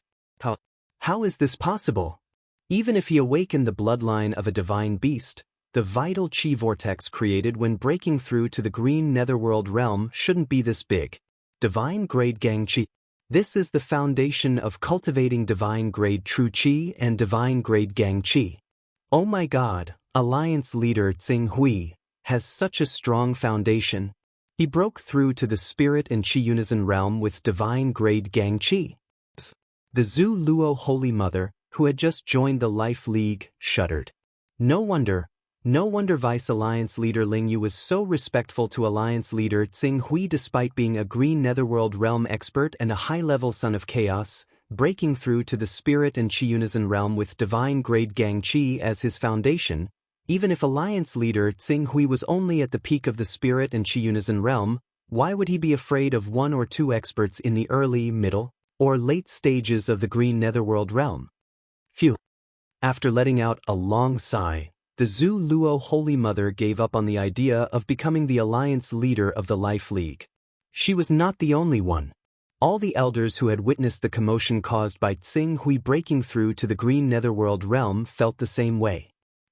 How is this possible? Even if he awakened the bloodline of a divine beast, the vital qi vortex created when breaking through to the Green Netherworld realm shouldn't be this big. Divine-grade Gang Qi. This is the foundation of cultivating divine-grade True Qi and divine-grade Gang Qi. Oh my God, Alliance leader Tsing Hui has such a strong foundation. He broke through to the Spirit and Qi Unison realm with divine-grade Gang Qi. The Zhu Luo Holy Mother, who had just joined the Life League, shuddered. No wonder Vice Alliance leader Ling Yu was so respectful to Alliance leader Tsing Hui despite being a Green Netherworld realm expert and a high-level son of chaos. breaking through to the spirit and Qiyunizan realm with divine-grade Gang Qi as his foundation. Even if Alliance leader Tsing Hui was only at the peak of the spirit and Qiyunizan realm, why would he be afraid of one or two experts in the early, middle, or late stages of the Green Netherworld realm? Phew. After letting out a long sigh, the Zhu Luo Holy Mother gave up on the idea of becoming the Alliance leader of the Life League. She was not the only one. All the elders who had witnessed the commotion caused by Tsing Hui breaking through to the Green Netherworld realm felt the same way.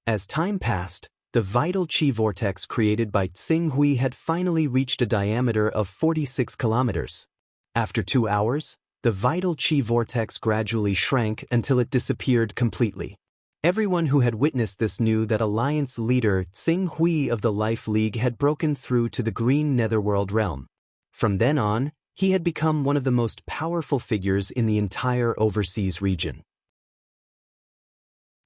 As time passed, the vital Qi vortex created by Tsing Hui had finally reached a diameter of 46 kilometers. After 2 hours, the vital Qi vortex gradually shrank until it disappeared completely. Everyone who had witnessed this knew that Alliance leader Tsing Hui of the Life League had broken through to the Green Netherworld realm. From then on, he had become one of the most powerful figures in the entire overseas region.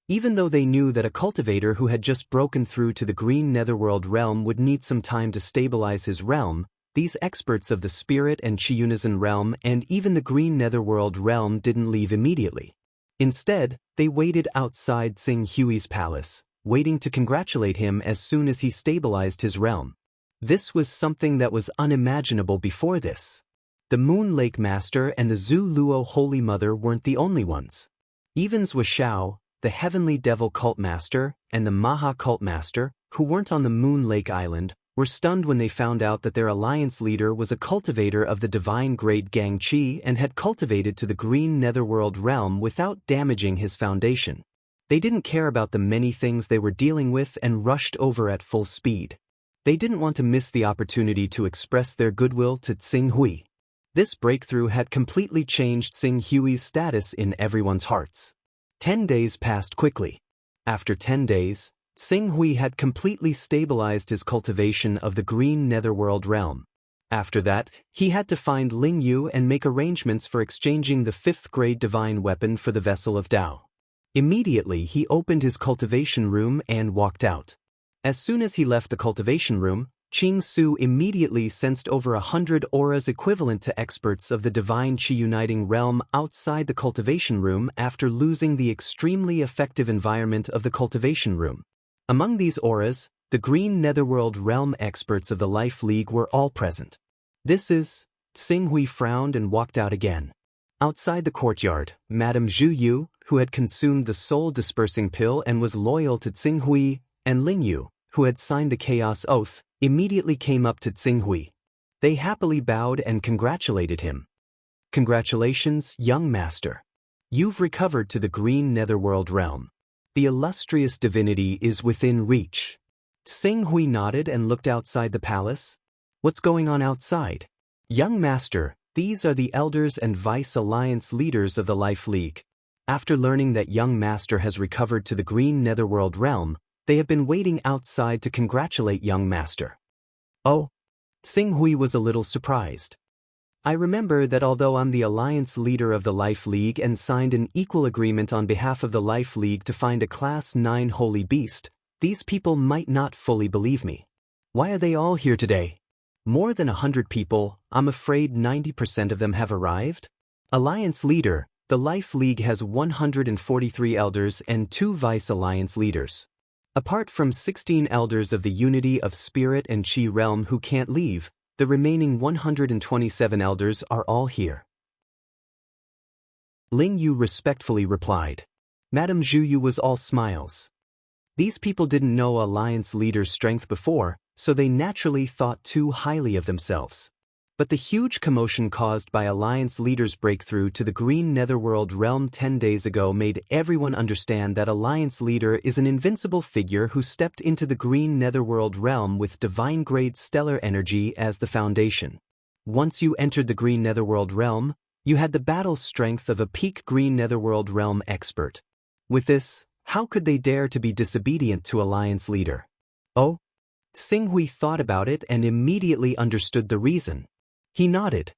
Even though they knew that a cultivator who had just broken through to the Green Netherworld realm would need some time to stabilize his realm, these experts of the Spirit and Qiyunizan realm and even the Green Netherworld realm didn't leave immediately. Instead, they waited outside Tsing Hui's palace, waiting to congratulate him as soon as he stabilized his realm. This was something that was unimaginable before this. The Moon Lake Master and the Zhu Luo Holy Mother weren't the only ones. Even Zhou Shao, the Heavenly Devil Cult Master, and the Maha Cult Master, who weren't on the Moon Lake Island, were stunned when they found out that their alliance leader was a cultivator of the divine-grade Gang Qi and had cultivated to the Green Netherworld realm without damaging his foundation. They didn't care about the many things they were dealing with and rushed over at full speed. They didn't want to miss the opportunity to express their goodwill to Tsing Hui. This breakthrough had completely changed Tsing Hui's status in everyone's hearts. 10 days passed quickly. After 10 days, Tsing Hui had completely stabilized his cultivation of the Green Netherworld realm. After that, he had to find Ling Yu and make arrangements for exchanging the 5th-grade divine weapon for the Vessel of Tao. Immediately, he opened his cultivation room and walked out. As soon as he left the cultivation room, Qing Su immediately sensed over 100 auras equivalent to experts of the divine Qi uniting realm outside the cultivation room after losing the extremely effective environment of the cultivation room. Among these auras, the Green Netherworld realm experts of the Life League were all present. Tsing Hui frowned and walked out again. Outside the courtyard, Madame Zhu Yu, who had consumed the soul-dispersing pill and was loyal to Tsing Hui, and Ling Yu, who had signed the Chaos Oath, immediately came up to Tsing Hui. They happily bowed and congratulated him. "Congratulations, young master. You've recovered to the Green Netherworld realm. The illustrious divinity is within reach." Tsing Hui nodded and looked outside the palace. "What's going on outside?" "Young master, these are the elders and vice alliance leaders of the Life League. After learning that young master has recovered to the Green Netherworld realm, they have been waiting outside to congratulate young master." "Oh?" Tsing Hui was a little surprised. "I remember that although I'm the alliance leader of the Life League and signed an equal agreement on behalf of the Life League to find a Class 9 holy beast, these people might not fully believe me. Why are they all here today? More than 100 people, I'm afraid 90% of them have arrived? Alliance leader, the Life League has 143 elders and 2 vice alliance leaders. Apart from 16 elders of the unity of spirit and Qi realm who can't leave, the remaining 127 elders are all here." Ling Yu respectfully replied. Madame Zhu Yu was all smiles. These people didn't know alliance leader's strength before, so they naturally thought too highly of themselves. But the huge commotion caused by Alliance leaders' breakthrough to the Green Netherworld realm 10 days ago made everyone understand that Alliance leader is an invincible figure who stepped into the Green Netherworld realm with divine-grade stellar energy as the foundation. Once you entered the Green Netherworld realm, you had the battle strength of a peak Green Netherworld realm expert. With this, how could they dare to be disobedient to Alliance leader? Oh? Tsing Hui thought about it and immediately understood the reason. He nodded.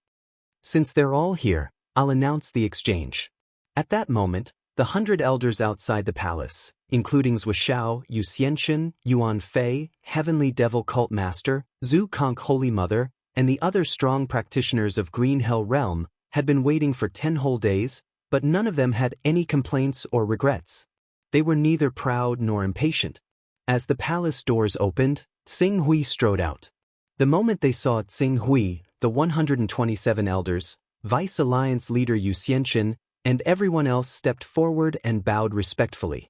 "Since they're all here, I'll announce the exchange." At that moment, the 100 elders outside the palace, including Zhou Shao, Yu Xianxin, Yuan Fei, Heavenly Devil Cult Master, Zhu Conk Holy Mother, and the other strong practitioners of Green Hell Realm, had been waiting for 10 whole days, but none of them had any complaints or regrets. They were neither proud nor impatient. As the palace doors opened, Tsing Hui strode out. The moment they saw Tsing Hui, the 127 elders, Vice Alliance leader Yu Xianqin, and everyone else stepped forward and bowed respectfully.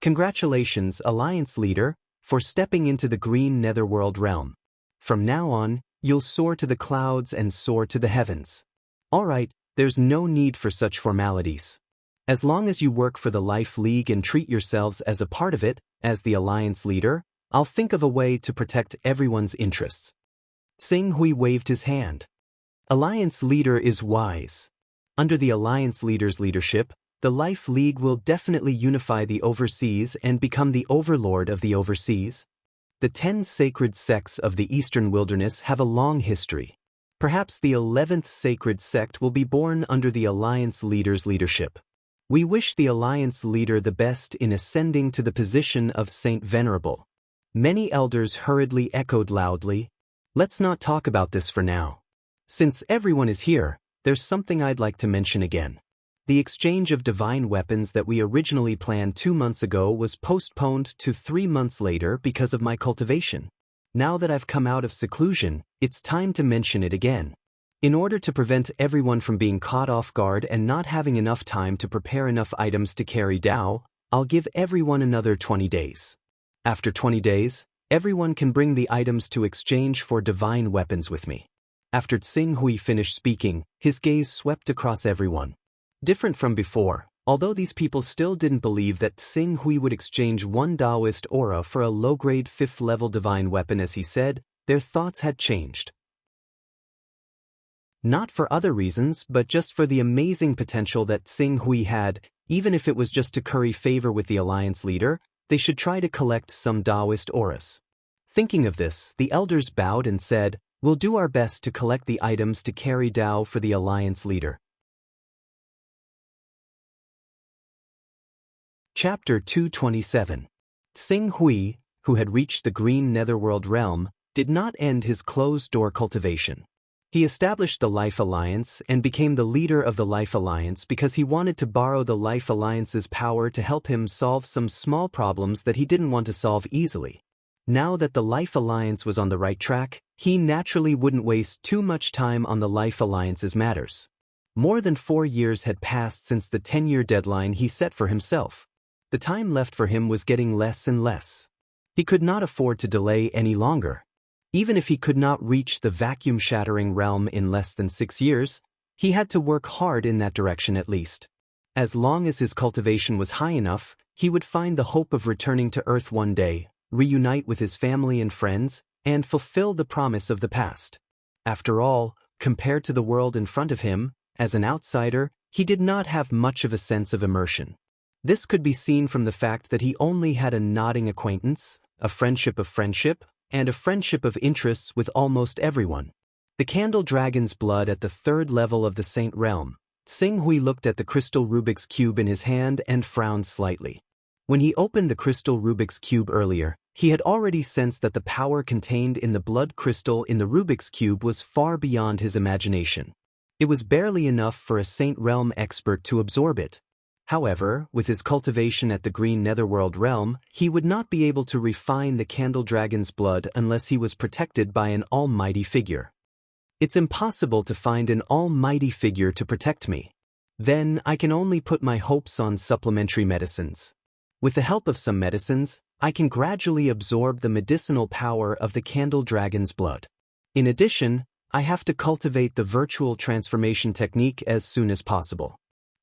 Congratulations, Alliance leader, for stepping into the green netherworld realm. From now on, you'll soar to the clouds and soar to the heavens. All right, there's no need for such formalities. As long as you work for the Life League and treat yourselves as a part of it, as the Alliance leader, I'll think of a way to protect everyone's interests. Tsing Hui waved his hand. Alliance leader is wise. Under the Alliance leader's leadership, the Life League will definitely unify the overseas and become the overlord of the overseas. The 10 sacred sects of the Eastern Wilderness have a long history. Perhaps the 11th sacred sect will be born under the Alliance leader's leadership. We wish the Alliance leader the best in ascending to the position of Saint Venerable. Many elders hurriedly echoed loudly, let's not talk about this for now. Since everyone is here, there's something I'd like to mention again. The exchange of divine weapons that we originally planned 2 months ago was postponed to 3 months later because of my cultivation. Now that I've come out of seclusion, it's time to mention it again. In order to prevent everyone from being caught off guard and not having enough time to prepare enough items to carry Dao, I'll give everyone another 20 days. After 20 days, everyone can bring the items to exchange for divine weapons with me. After Tsing Hui finished speaking, his gaze swept across everyone. Different from before, although these people still didn't believe that Tsing Hui would exchange one Taoist aura for a low-grade 5th-level divine weapon as he said, their thoughts had changed. Not for other reasons, but just for the amazing potential that Tsing Hui had, even if it was just to curry favor with the Alliance leader, they should try to collect some Taoist auras. Thinking of this, the elders bowed and said, we'll do our best to collect the items to carry Dao for the Alliance leader. Chapter 227. Tsing Hui, who had reached the green netherworld realm, did not end his closed-door cultivation. He established the Life Alliance and became the leader of the Life Alliance because he wanted to borrow the Life Alliance's power to help him solve some small problems that he didn't want to solve easily. Now that the Life Alliance was on the right track, he naturally wouldn't waste too much time on the Life Alliance's matters. More than 4 years had passed since the 10-year deadline he set for himself. The time left for him was getting less and less. He could not afford to delay any longer. Even if he could not reach the vacuum-shattering realm in less than 6 years, he had to work hard in that direction at least. As long as his cultivation was high enough, he would find the hope of returning to Earth one day, reunite with his family and friends, and fulfill the promise of the past. After all, compared to the world in front of him, as an outsider, he did not have much of a sense of immersion. This could be seen from the fact that he only had a nodding acquaintance, a friendship of friendship, and a friendship of interests with almost everyone. The candle dragon's blood at the 3rd level of the Saint Realm. Tsing Hui looked at the crystal Rubik's Cube in his hand and frowned slightly. When he opened the crystal Rubik's Cube earlier, he had already sensed that the power contained in the blood crystal in the Rubik's Cube was far beyond his imagination. It was barely enough for a Saint Realm expert to absorb it. However, with his cultivation at the green netherworld realm, he would not be able to refine the candle dragon's blood unless he was protected by an almighty figure. It's impossible to find an almighty figure to protect me. Then I can only put my hopes on supplementary medicines. With the help of some medicines, I can gradually absorb the medicinal power of the candle dragon's blood. In addition, I have to cultivate the virtual transformation technique as soon as possible.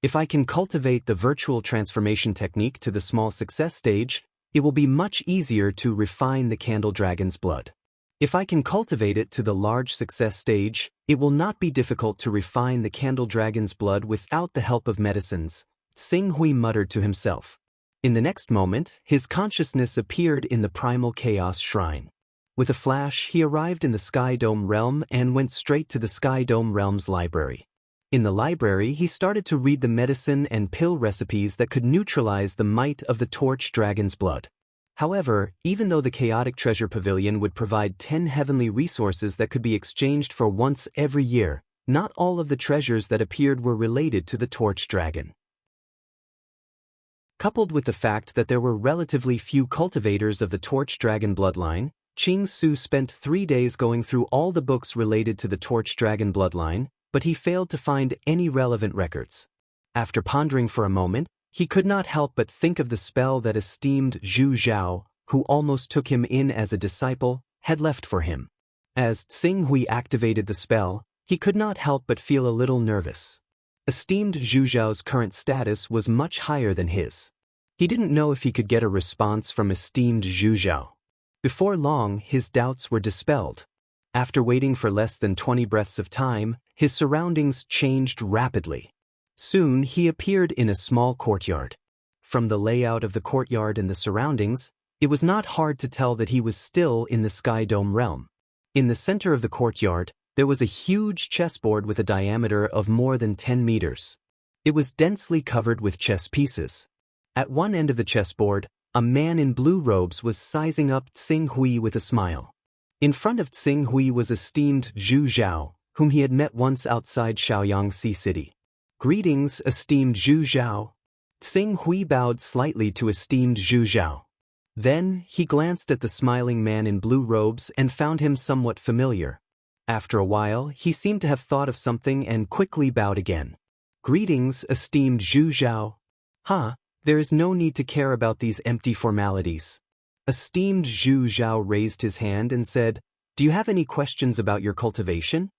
If I can cultivate the virtual transformation technique to the small success stage, it will be much easier to refine the candle dragon's blood. If I can cultivate it to the large success stage, it will not be difficult to refine the candle dragon's blood without the help of medicines, Tsing Hui muttered to himself. In the next moment, his consciousness appeared in the primal chaos shrine. With a flash, he arrived in the Sky Dome realm and went straight to the Sky Dome realm's library. In the library, he started to read the medicine and pill recipes that could neutralize the might of the torch dragon's blood. However, even though the Chaotic Treasure Pavilion would provide 10 heavenly resources that could be exchanged for once every year, Not all of the treasures that appeared were related to the torch dragon. Coupled with the fact that there were relatively few cultivators of the torch dragon bloodline, Qing Su spent 3 days going through all the books related to the torch dragon bloodline, but he failed to find any relevant records. After pondering for a moment, he could not help but think of the spell that esteemed Zhu Zhao, who almost took him in as a disciple, had left for him. As Tsing Hui activated the spell, he could not help but feel a little nervous. Esteemed Zhu Zhao's current status was much higher than his. He didn't know if he could get a response from esteemed Zhu Zhao. Before long, his doubts were dispelled. After waiting for less than 20 breaths of time, his surroundings changed rapidly. Soon he appeared in a small courtyard. From the layout of the courtyard and the surroundings, it was not hard to tell that he was still in the Sky Dome realm. In the center of the courtyard, there was a huge chessboard with a diameter of more than 10 meters. It was densely covered with chess pieces. At one end of the chessboard, a man in blue robes was sizing up Tsing Hui with a smile. In front of Tsing Hui was esteemed Zhu Zhao, whom he had met once outside Shaoyangxi City. "Greetings, esteemed Zhu Zhao." Tsing Hui bowed slightly to esteemed Zhu Zhao. Then, he glanced at the smiling man in blue robes and found him somewhat familiar. After a while, he seemed to have thought of something and quickly bowed again. "Greetings, esteemed Zhu Zhao." There is no need to care about these empty formalities. Esteemed Zhu Zhao raised his hand and said, "Do you have any questions about your cultivation?"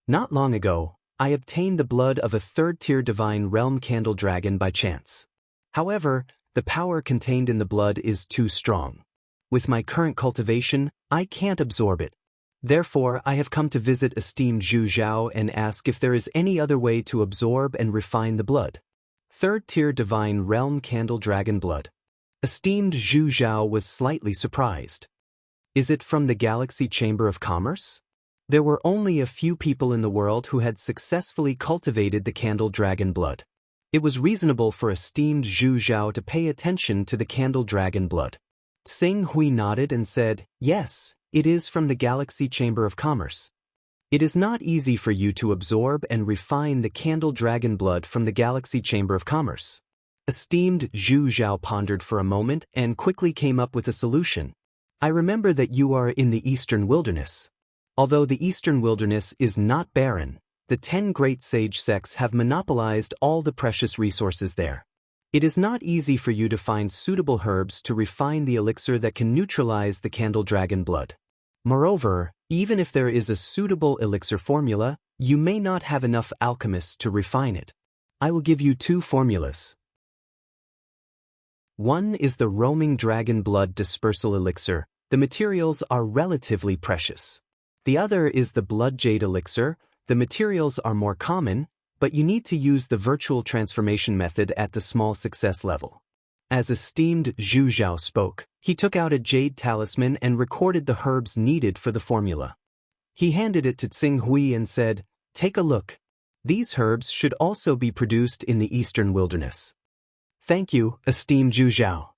"Not long ago, I obtained the blood of a third-tier divine realm candle dragon by chance. However, the power contained in the blood is too strong. With my current cultivation, I can't absorb it. Therefore, I have come to visit esteemed Zhu Zhao and ask if there is any other way to absorb and refine the blood." Third-tier divine realm candle dragon blood. Esteemed Zhu Zhao was slightly surprised. Is it from the Galaxy Chamber of Commerce? There were only a few people in the world who had successfully cultivated the candle dragon blood. It was reasonable for esteemed Zhu Zhao to pay attention to the candle dragon blood. Tsing Hui nodded and said, "Yes, it is from the Galaxy Chamber of Commerce. It is not easy for you to absorb and refine the candle dragon blood from the Galaxy Chamber of Commerce." Esteemed Zhu Zhao pondered for a moment and quickly came up with a solution. "I remember that you are in the Eastern Wilderness. Although the Eastern Wilderness is not barren, the 10 great sage sects have monopolized all the precious resources there. It is not easy for you to find suitable herbs to refine the elixir that can neutralize the candle dragon blood. Moreover, even if there is a suitable elixir formula, you may not have enough alchemists to refine it. I will give you 2 formulas. One is the roaming dragon blood dispersal elixir. The materials are relatively precious. The other is the blood jade elixir. The materials are more common, but you need to use the virtual transformation method at the small success level." As esteemed Zhu Zhao spoke, he took out a jade talisman and recorded the herbs needed for the formula. He handed it to Tsing Hui and said, "Take a look. These herbs should also be produced in the Eastern Wilderness." "Thank you, esteemed Zhu Zhao."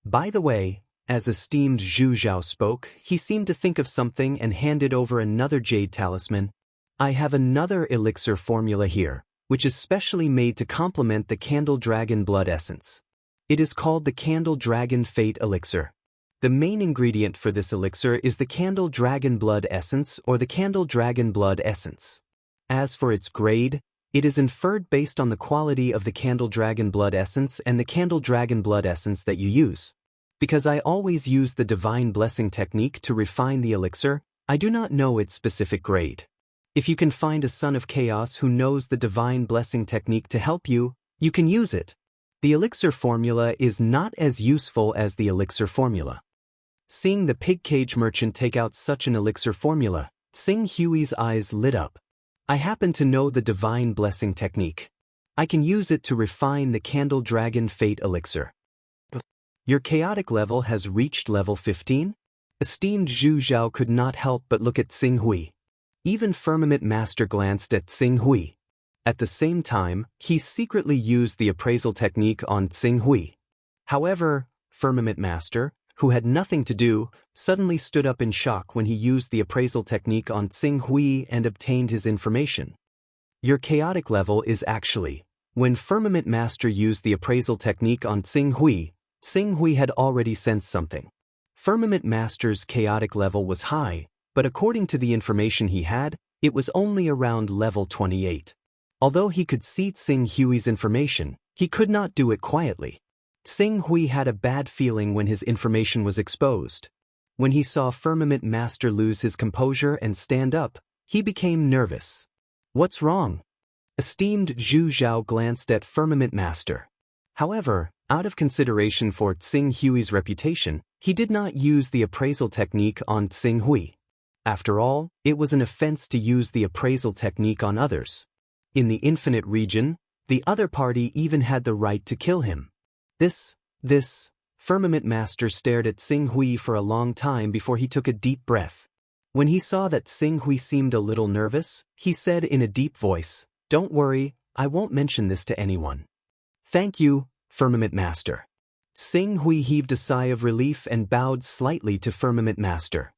By the way, as esteemed Zhu Zhao spoke, he seemed to think of something and handed over another jade talisman. "I have another elixir formula here, which is specially made to complement the candle dragon blood essence. It is called the Candle Dragon Fate Elixir. The main ingredient for this elixir is the Candle Dragon Blood Essence or the Candle Dragon Blood Essence. As for its grade, it is inferred based on the quality of the Candle Dragon Blood Essence and the Candle Dragon Blood Essence that you use. Because I always use the Divine Blessing technique to refine the elixir, I do not know its specific grade. If you can find a Son of Chaos who knows the Divine Blessing technique to help you, you can use it. The elixir formula is not as useful as the elixir formula." Seeing the pig cage merchant take out such an elixir formula, Tsing Hui's eyes lit up. "I happen to know the Divine Blessing technique. I can use it to refine the Candle Dragon Fate elixir." "Your chaotic level has reached level 15? Esteemed Zhu Zhao could not help but look at Tsing Hui. Even Firmament Master glanced at Tsing Hui. At the same time, he secretly used the appraisal technique on Tsing Hui. However, Firmament Master, who had nothing to do, suddenly stood up in shock when he used the appraisal technique on Tsing Hui and obtained his information. Your chaotic level is actually. When Firmament Master used the appraisal technique on Tsing Hui had already sensed something. Firmament Master's chaotic level was high, but according to the information he had, it was only around level 28. Although he could see Tsing Hui's information, he could not do it quietly. Tsing Hui had a bad feeling when his information was exposed. When he saw Firmament Master lose his composure and stand up, he became nervous. What's wrong? Esteemed Zhu Zhao glanced at Firmament Master. However, out of consideration for Tsing Hui's reputation, he did not use the appraisal technique on Tsing Hui. After all, it was an offense to use the appraisal technique on others. In the infinite region, the other party even had the right to kill him. Firmament Master stared at Tsing Hui for a long time before he took a deep breath. When he saw that Tsing Hui seemed a little nervous, he said in a deep voice, "Don't worry, I won't mention this to anyone." "Thank you, Firmament Master." Tsing Hui heaved a sigh of relief and bowed slightly to Firmament Master.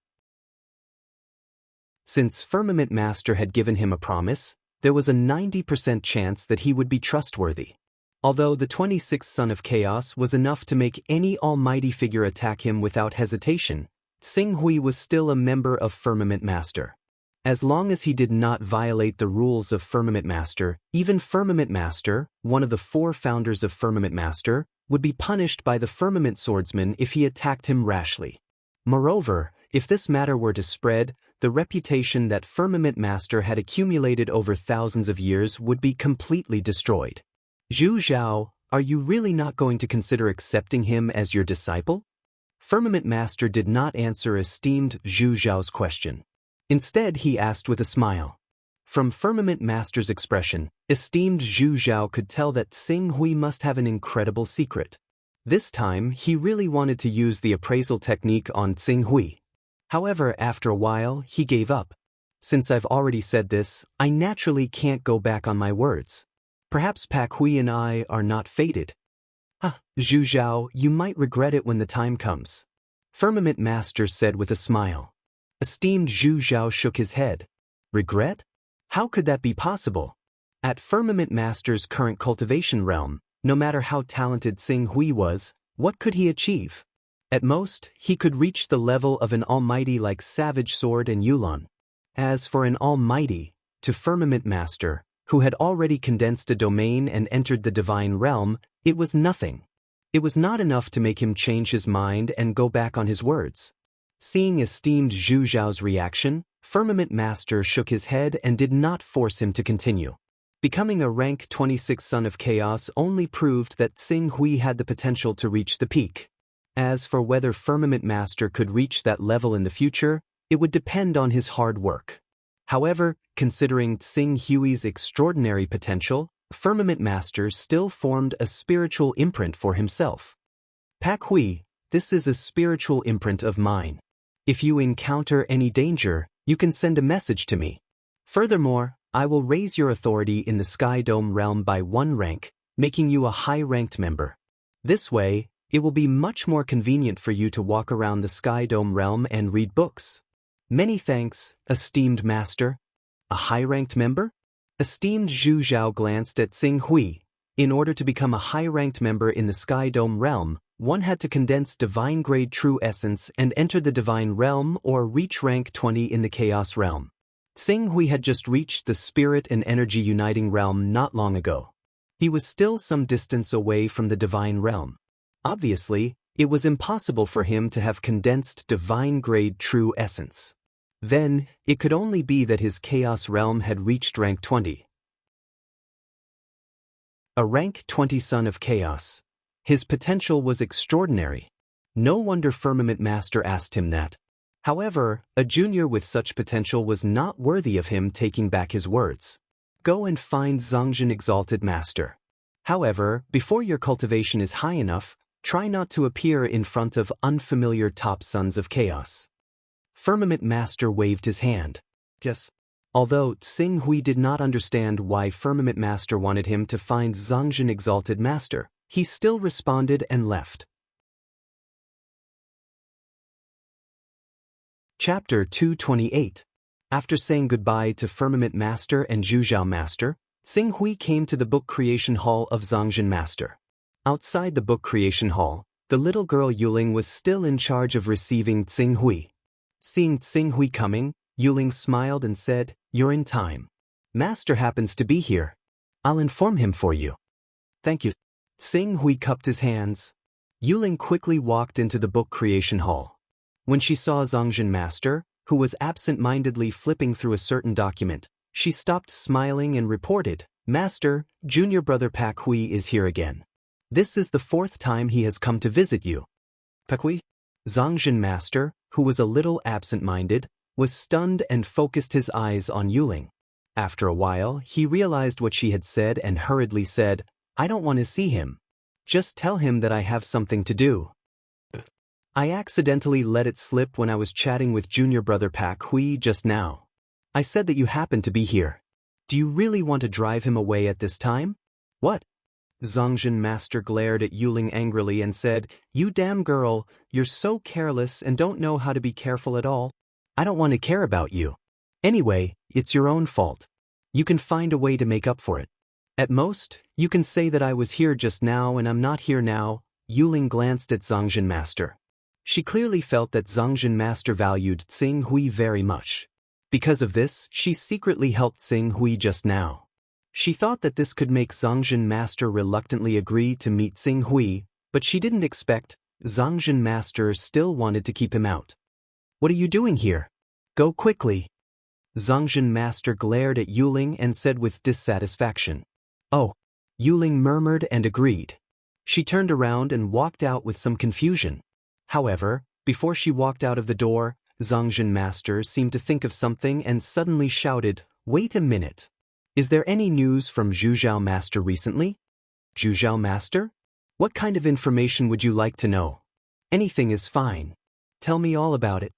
Since Firmament Master had given him a promise, there was a 90% chance that he would be trustworthy. Although the 26th Son of Chaos was enough to make any almighty figure attack him without hesitation, Tsing Hui was still a member of Firmament Master. As long as he did not violate the rules of Firmament Master, even Firmament Master, one of the 4 founders of Firmament Master, would be punished by the Firmament Swordsman if he attacked him rashly. Moreover, if this matter were to spread, the reputation that Firmament Master had accumulated over thousands of years would be completely destroyed. Zhu Zhao, are you really not going to consider accepting him as your disciple? Firmament Master did not answer esteemed Zhu Zhao's question. Instead, he asked with a smile. From Firmament Master's expression, esteemed Zhu Zhao could tell that Tsing Hui must have an incredible secret. This time, he really wanted to use the appraisal technique on Tsing Hui. However, after a while, he gave up. Since I've already said this, I naturally can't go back on my words. Perhaps Pak Hui and I are not fated. Zhu Zhao, you might regret it when the time comes. Firmament Master said with a smile. Esteemed Zhu Zhao shook his head. Regret? How could that be possible? At Firmament Master's current cultivation realm, no matter how talented Tsing Hui was, what could he achieve? At most, he could reach the level of an almighty like Savage Sword and Yulon. As for an almighty, to Firmament Master, who had already condensed a domain and entered the divine realm, it was nothing. It was not enough to make him change his mind and go back on his words. Seeing esteemed Zhu Zhao's reaction, Firmament Master shook his head and did not force him to continue. Becoming a rank 26 Son of Chaos only proved that Tsing Hui had the potential to reach the peak. As for whether Firmament Master could reach that level in the future, it would depend on his hard work. However, considering Tsing Hui's extraordinary potential, Firmament Master still formed a spiritual imprint for himself. Pak Hui, this is a spiritual imprint of mine. If you encounter any danger, you can send a message to me. Furthermore, I will raise your authority in the Sky Dome realm by 1 rank, making you a high-ranked member. This way, it will be much more convenient for you to walk around the Sky Dome realm and read books. Many thanks, esteemed Master. A high-ranked member? Esteemed Zhu Zhao glanced at Tsing Hui. In order to become a high-ranked member in the Sky Dome realm, one had to condense divine-grade true essence and enter the divine realm or reach rank 20 in the chaos realm. Tsing Hui had just reached the spirit and energy uniting realm not long ago. He was still some distance away from the divine realm. Obviously, it was impossible for him to have condensed divine-grade true essence. Then, it could only be that his chaos realm had reached rank 20. A rank 20 Son of Chaos. His potential was extraordinary. No wonder Firmament Master asked him that. However, a junior with such potential was not worthy of him taking back his words. Go and find Zhongjin Exalted Master. However, before your cultivation is high enough, try not to appear in front of unfamiliar top Sons of Chaos. Firmament Master waved his hand. Yes. Although Tsing Hui did not understand why Firmament Master wanted him to find Zhongjin Exalted Master, he still responded and left. Chapter 228. After saying goodbye to Firmament Master and Zhuzhao Master, Xing Hui came to the book creation hall of Zhongjin Master. Outside the book creation hall, the little girl Yuling was still in charge of receiving Xing Hui. Seeing Xing Hui coming, Yuling smiled and said, "You're in time. Master happens to be here. I'll inform him for you." "Thank you." Xing Hui cupped his hands. Yuling quickly walked into the book creation hall. When she saw Zhongjin Master, who was absent-mindedly flipping through a certain document, she stopped smiling and reported, "Master, junior brother Pak Hui is here again. This is the 4th time he has come to visit you." "Pak Hui?" Zhongjin Master, who was a little absent-minded, was stunned and focused his eyes on Yuling. After a while, he realized what she had said and hurriedly said, "I don't want to see him. Just tell him that I have something to do. I accidentally let it slip when I was chatting with junior brother Pak Hui just now. I said that you happened to be here. Do you really want to drive him away at this time?" "What?" Zhongjin Master glared at Yuling angrily and said, "You damn girl, you're so careless and don't know how to be careful at all. I don't want to care about you. Anyway, it's your own fault. You can find a way to make up for it. At most, you can say that I was here just now and I'm not here now." Yuling glanced at Zhongjin Master. She clearly felt that Zhongjin Master valued Xing Hui very much. Because of this, she secretly helped Xing Hui just now. She thought that this could make Zhongjin Master reluctantly agree to meet Xing Hui, but she didn't expect Zhongjin Master still wanted to keep him out. "What are you doing here? Go quickly." Zhongjin Master glared at Yuling and said with dissatisfaction. "Oh." Yuling murmured and agreed. She turned around and walked out with some confusion. However, before she walked out of the door, Zhongjin Master seemed to think of something and suddenly shouted, "Wait a minute. Is there any news from Zhuzhao Master recently?" "Zhuzhao Master? What kind of information would you like to know?" "Anything is fine. Tell me all about it."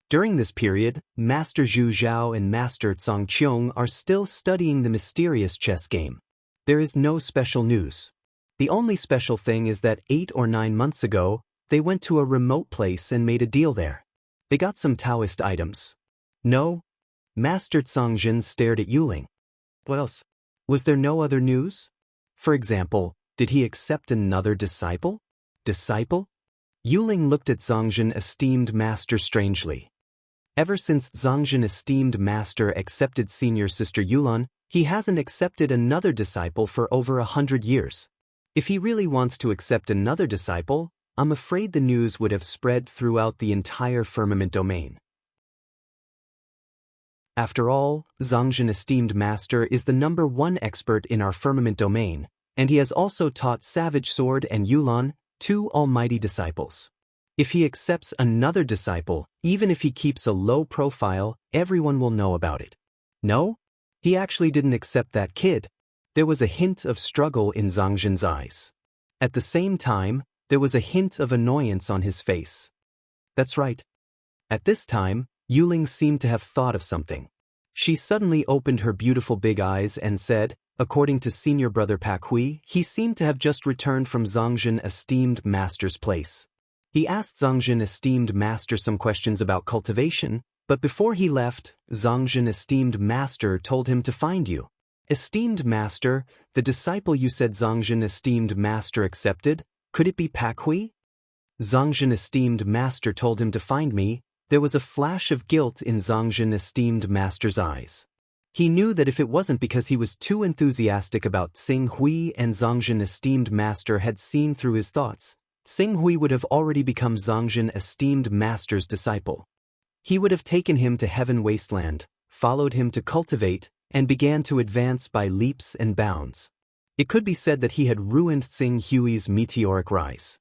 During this period, Master Zhu Zhao and Master Cang Qiong are still studying the mysterious chess game. There is no special news. The only special thing is that 8 or 9 months ago, they went to a remote place and made a deal there. They got some Taoist items. "No?" Master Cangjin stared at Yuling. "What else? Was there no other news? For example, did he accept another disciple?" "Disciple?" Yuling looked at Zhongjin Esteemed Master strangely. Ever since Zhongjin Esteemed Master accepted senior sister Yulan, he hasn't accepted another disciple for over 100 years. If he really wants to accept another disciple, I'm afraid the news would have spread throughout the entire firmament domain. After all, Zhongjin Esteemed Master is the #1 expert in our firmament domain, and he has also taught Savage Sword and Yulan, 2 almighty disciples. If he accepts another disciple, even if he keeps a low profile, everyone will know about it. No? He actually didn't accept that kid. There was a hint of struggle in Zhongjin's eyes. At the same time, there was a hint of annoyance on his face. That's right. At this time, Yuling seemed to have thought of something. She suddenly opened her beautiful big eyes and said, according to senior brother Pak Hui, he seemed to have just returned from Zhongjin Esteemed Master's place. He asked Zhongjin Esteemed Master some questions about cultivation, but before he left, Zhongjin Esteemed Master told him to find you. "Esteemed Master, the disciple you said Zhongjin Esteemed Master accepted, could it be Pak Hui?" Zhongjin Esteemed Master told him to find me. There was a flash of guilt in Zhongjin Esteemed Master's eyes. He knew that if it wasn't because he was too enthusiastic about Xing Hui and Zhongjin Esteemed Master had seen through his thoughts, Xing Hui would have already become Zhongjin Esteemed Master's disciple. He would have taken him to Heaven Wasteland, followed him to cultivate, and began to advance by leaps and bounds. It could be said that he had ruined Xing Hui's meteoric rise.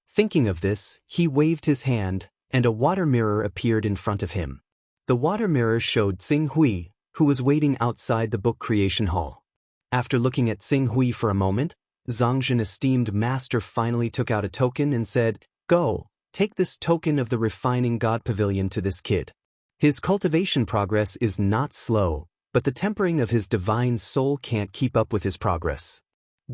Thinking of this, he waved his hand, and a water mirror appeared in front of him. The water mirror showed Xing Hui, who was waiting outside the book creation hall. After looking at Xing Hui for a moment, Zhongjin Esteemed Master finally took out a token and said, "Go, take this token of the Refining God Pavilion to this kid. His cultivation progress is not slow, but the tempering of his divine soul can't keep up with his progress.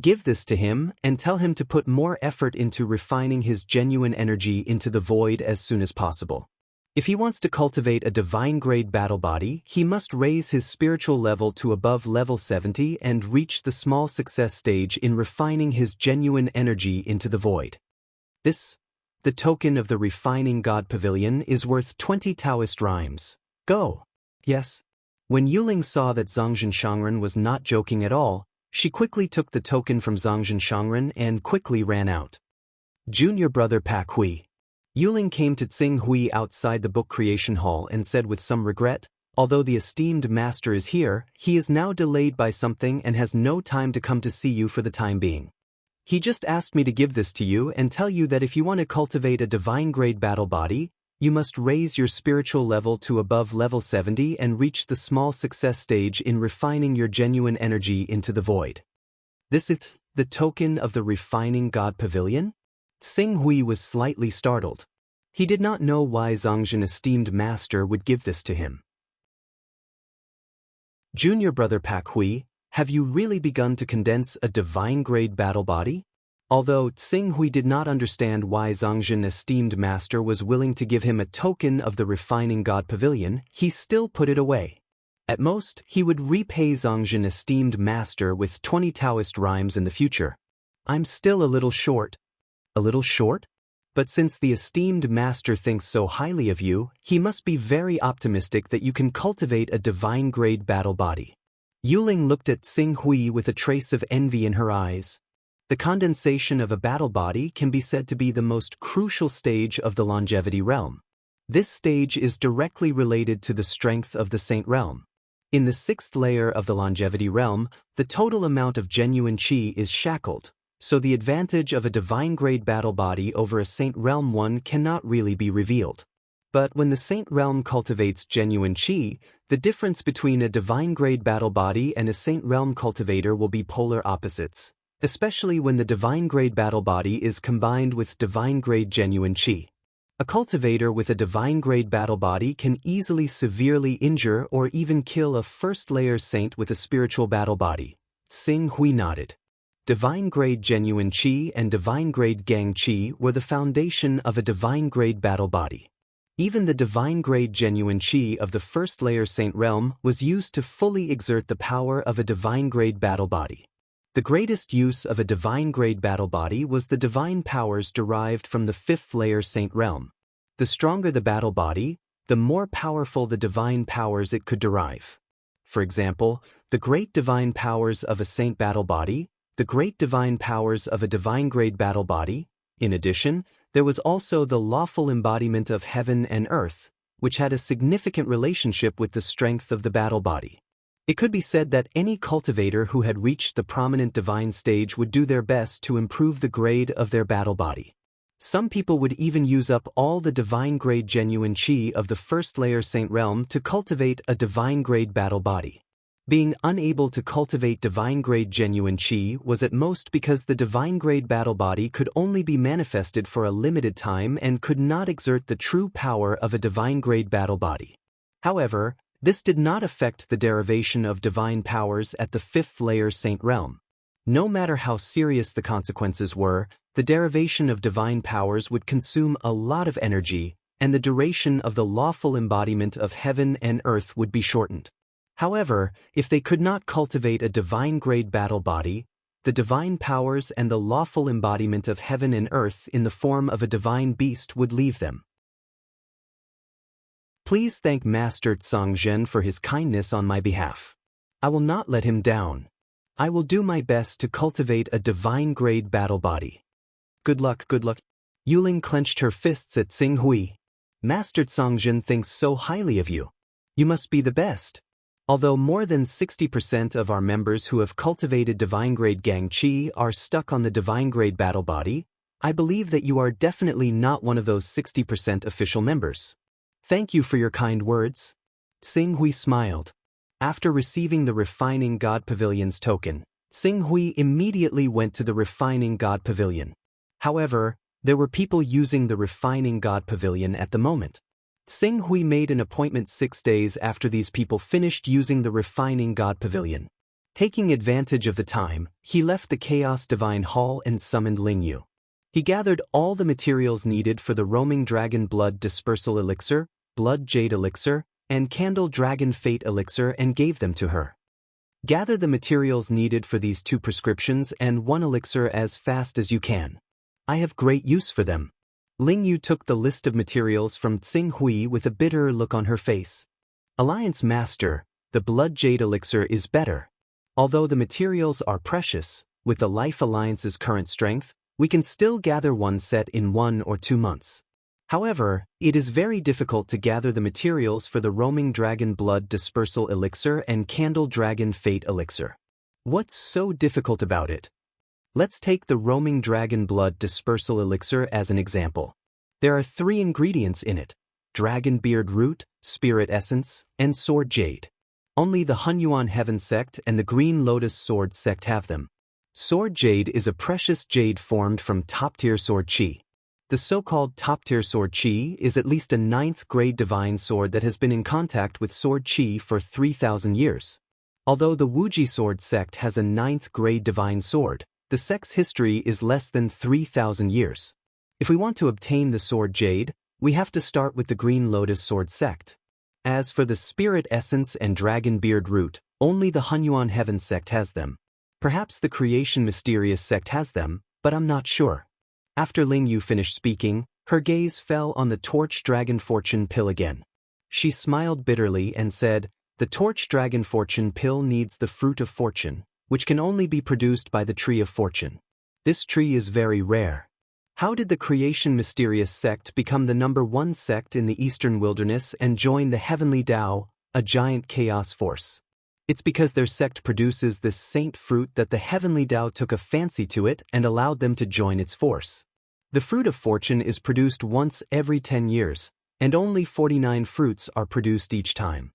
Give this to him and tell him to put more effort into refining his genuine energy into the void as soon as possible. If he wants to cultivate a divine-grade battle body, he must raise his spiritual level to above level 70 and reach the small success stage in refining his genuine energy into the void. The token of the Refining God Pavilion, is worth 20 Taoist rhymes. Go! Yes. When Yuling saw that Zhangzhen Shangren was not joking at all, she quickly took the token from Zhangzhen Shangren and quickly ran out. Junior brother Pak Hui. Yuling came to Tsing Hui outside the book creation hall and said with some regret, although the esteemed master is here, he is now delayed by something and has no time to come to see you for the time being. He just asked me to give this to you and tell you that if you want to cultivate a divine-grade battle body, you must raise your spiritual level to above level 70 and reach the small success stage in refining your genuine energy into the void. This is the token of the Refining God Pavilion? Tsing Hui was slightly startled. He did not know why Zhangzhen esteemed master would give this to him. Junior brother Pak Hui, have you really begun to condense a divine-grade battle body? Although Tsing Hui did not understand why Zhangzhen esteemed master was willing to give him a token of the Refining God Pavilion, he still put it away. At most, he would repay Zhangzhen esteemed master with 20 Taoist rhymes in the future. I'm still a little short. A little short? But since the esteemed master thinks so highly of you, he must be very optimistic that you can cultivate a divine-grade battle body. Yuling looked at Tsing Hui with a trace of envy in her eyes. The condensation of a battle body can be said to be the most crucial stage of the longevity realm. This stage is directly related to the strength of the Saint realm. In the 6th layer of the longevity realm, the total amount of genuine qi is shackled, so the advantage of a divine-grade battle body over a Saint realm one cannot really be revealed. But when the Saint realm cultivates genuine qi, the difference between a divine-grade battle body and a Saint realm cultivator will be polar opposites, especially when the divine-grade battle body is combined with divine-grade genuine qi. A cultivator with a divine-grade battle body can easily severely injure or even kill a first-layer saint with a spiritual battle body. Tsing Hui nodded. Divine-grade genuine qi and divine-grade gang qi were the foundation of a divine-grade battle body. Even the divine-grade genuine qi of the first-layer Saint realm was used to fully exert the power of a divine-grade battle body. The greatest use of a divine-grade battle body was the divine powers derived from the 5th-layer Saint realm. The stronger the battle body, the more powerful the divine powers it could derive. For example, the great divine powers of a saint battle body, the great divine powers of a divine-grade battle body. In addition, there was also the lawful embodiment of heaven and earth, which had a significant relationship with the strength of the battle body. It could be said that any cultivator who had reached the prominent divine stage would do their best to improve the grade of their battle body. Some people would even use up all the divine-grade genuine qi of the first-layer Saint realm to cultivate a divine-grade battle body. Being unable to cultivate divine-grade genuine qi was at most because the divine-grade battle body could only be manifested for a limited time and could not exert the true power of a divine-grade battle body. However, this did not affect the derivation of divine powers at the 5th-layer Saint realm. No matter how serious the consequences were, the derivation of divine powers would consume a lot of energy, and the duration of the lawful embodiment of heaven and earth would be shortened. However, if they could not cultivate a divine-grade battle body, the divine powers and the lawful embodiment of heaven and earth in the form of a divine beast would leave them. Please thank Master Zhangzhen for his kindness on my behalf. I will not let him down. I will do my best to cultivate a divine-grade battle body. Good luck, good luck. Yuling clenched her fists at Tsing Hui. Master Zhangzhen thinks so highly of you. You must be the best. Although more than 60% of our members who have cultivated divine-grade gang qi are stuck on the divine-grade battle body, I believe that you are definitely not one of those 60% official members. Thank you for your kind words. Tsing Hui smiled. After receiving the Refining God Pavilion's token, Tsing Hui immediately went to the Refining God Pavilion. However, there were people using the Refining God Pavilion at the moment. Tsing Hui made an appointment 6 days after these people finished using the Refining God Pavilion. Taking advantage of the time, he left the Chaos Divine Hall and summoned Lingyu. He gathered all the materials needed for the Roaming Dragon Blood Dispersal Elixir, Blood Jade Elixir and Candle Dragon Fate Elixir and gave them to her. Gather the materials needed for these 2 prescriptions and 1 elixir as fast as you can. I have great use for them. Ling Yu took the list of materials from Tsing Hui with a bitter look on her face. Alliance Master, the Blood Jade Elixir is better. Although the materials are precious, with the Life Alliance's current strength, we can still gather one set in 1 or 2 months. However, it is very difficult to gather the materials for the Roaming Dragon Blood Dispersal Elixir and Candle Dragon Fate Elixir. What's so difficult about it? Let's take the Roaming Dragon Blood Dispersal Elixir as an example. There are 3 ingredients in it: Dragon Beard Root, Spirit Essence, and Sword Jade. Only the Hunyuan Heaven Sect and the Green Lotus Sword Sect have them. Sword Jade is a precious jade formed from top-tier sword chi. The so-called top-tier sword chi is at least a 9th-grade divine sword that has been in contact with sword chi for 3,000 years. Although the Wuji Sword Sect has a 9th-grade divine sword, the sect's history is less than 3,000 years. If we want to obtain the Sword Jade, we have to start with the Green Lotus Sword Sect. As for the Spirit Essence and Dragon Beard Root, only the Hunyuan Heaven Sect has them. Perhaps the Creation Mysterious Sect has them, but I'm not sure. After Ling Yu finished speaking, her gaze fell on the Torch Dragon Fortune Pill again. She smiled bitterly and said, "The Torch Dragon Fortune Pill needs the Fruit of Fortune, which can only be produced by the Tree of Fortune. This tree is very rare. How did the Creation Mysterious Sect become the #1 sect in the Eastern Wilderness and join the Heavenly Tao, a giant chaos force? It's because their sect produces this saint fruit that the Heavenly Tao took a fancy to it and allowed them to join its force. The Fruit of Fortune is produced once every 10 years, and only 49 fruits are produced each time.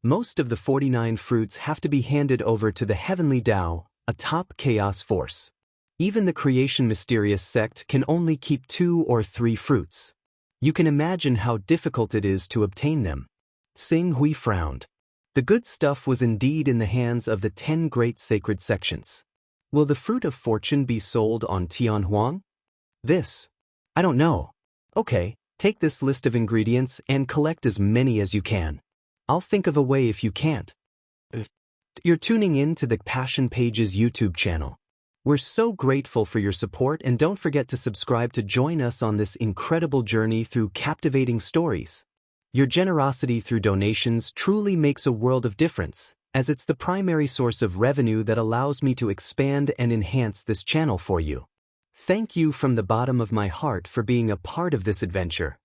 Most of the 49 fruits have to be handed over to the Heavenly Tao, a top chaos force. Even the Creation Mysterious Sect can only keep 2 or 3 fruits. You can imagine how difficult it is to obtain them." Tsing Hui frowned. The good stuff was indeed in the hands of the 10 great sacred sections. Will the Fruit of Fortune be sold on Tianhuang? I don't know. Okay, take this list of ingredients and collect as many as you can. I'll think of a way if you can't. You're tuning in to the Passion Pages YouTube channel. We're so grateful for your support, and don't forget to subscribe to join us on this incredible journey through captivating stories. Your generosity through donations truly makes a world of difference, as it's the primary source of revenue that allows me to expand and enhance this channel for you. Thank you from the bottom of my heart for being a part of this adventure.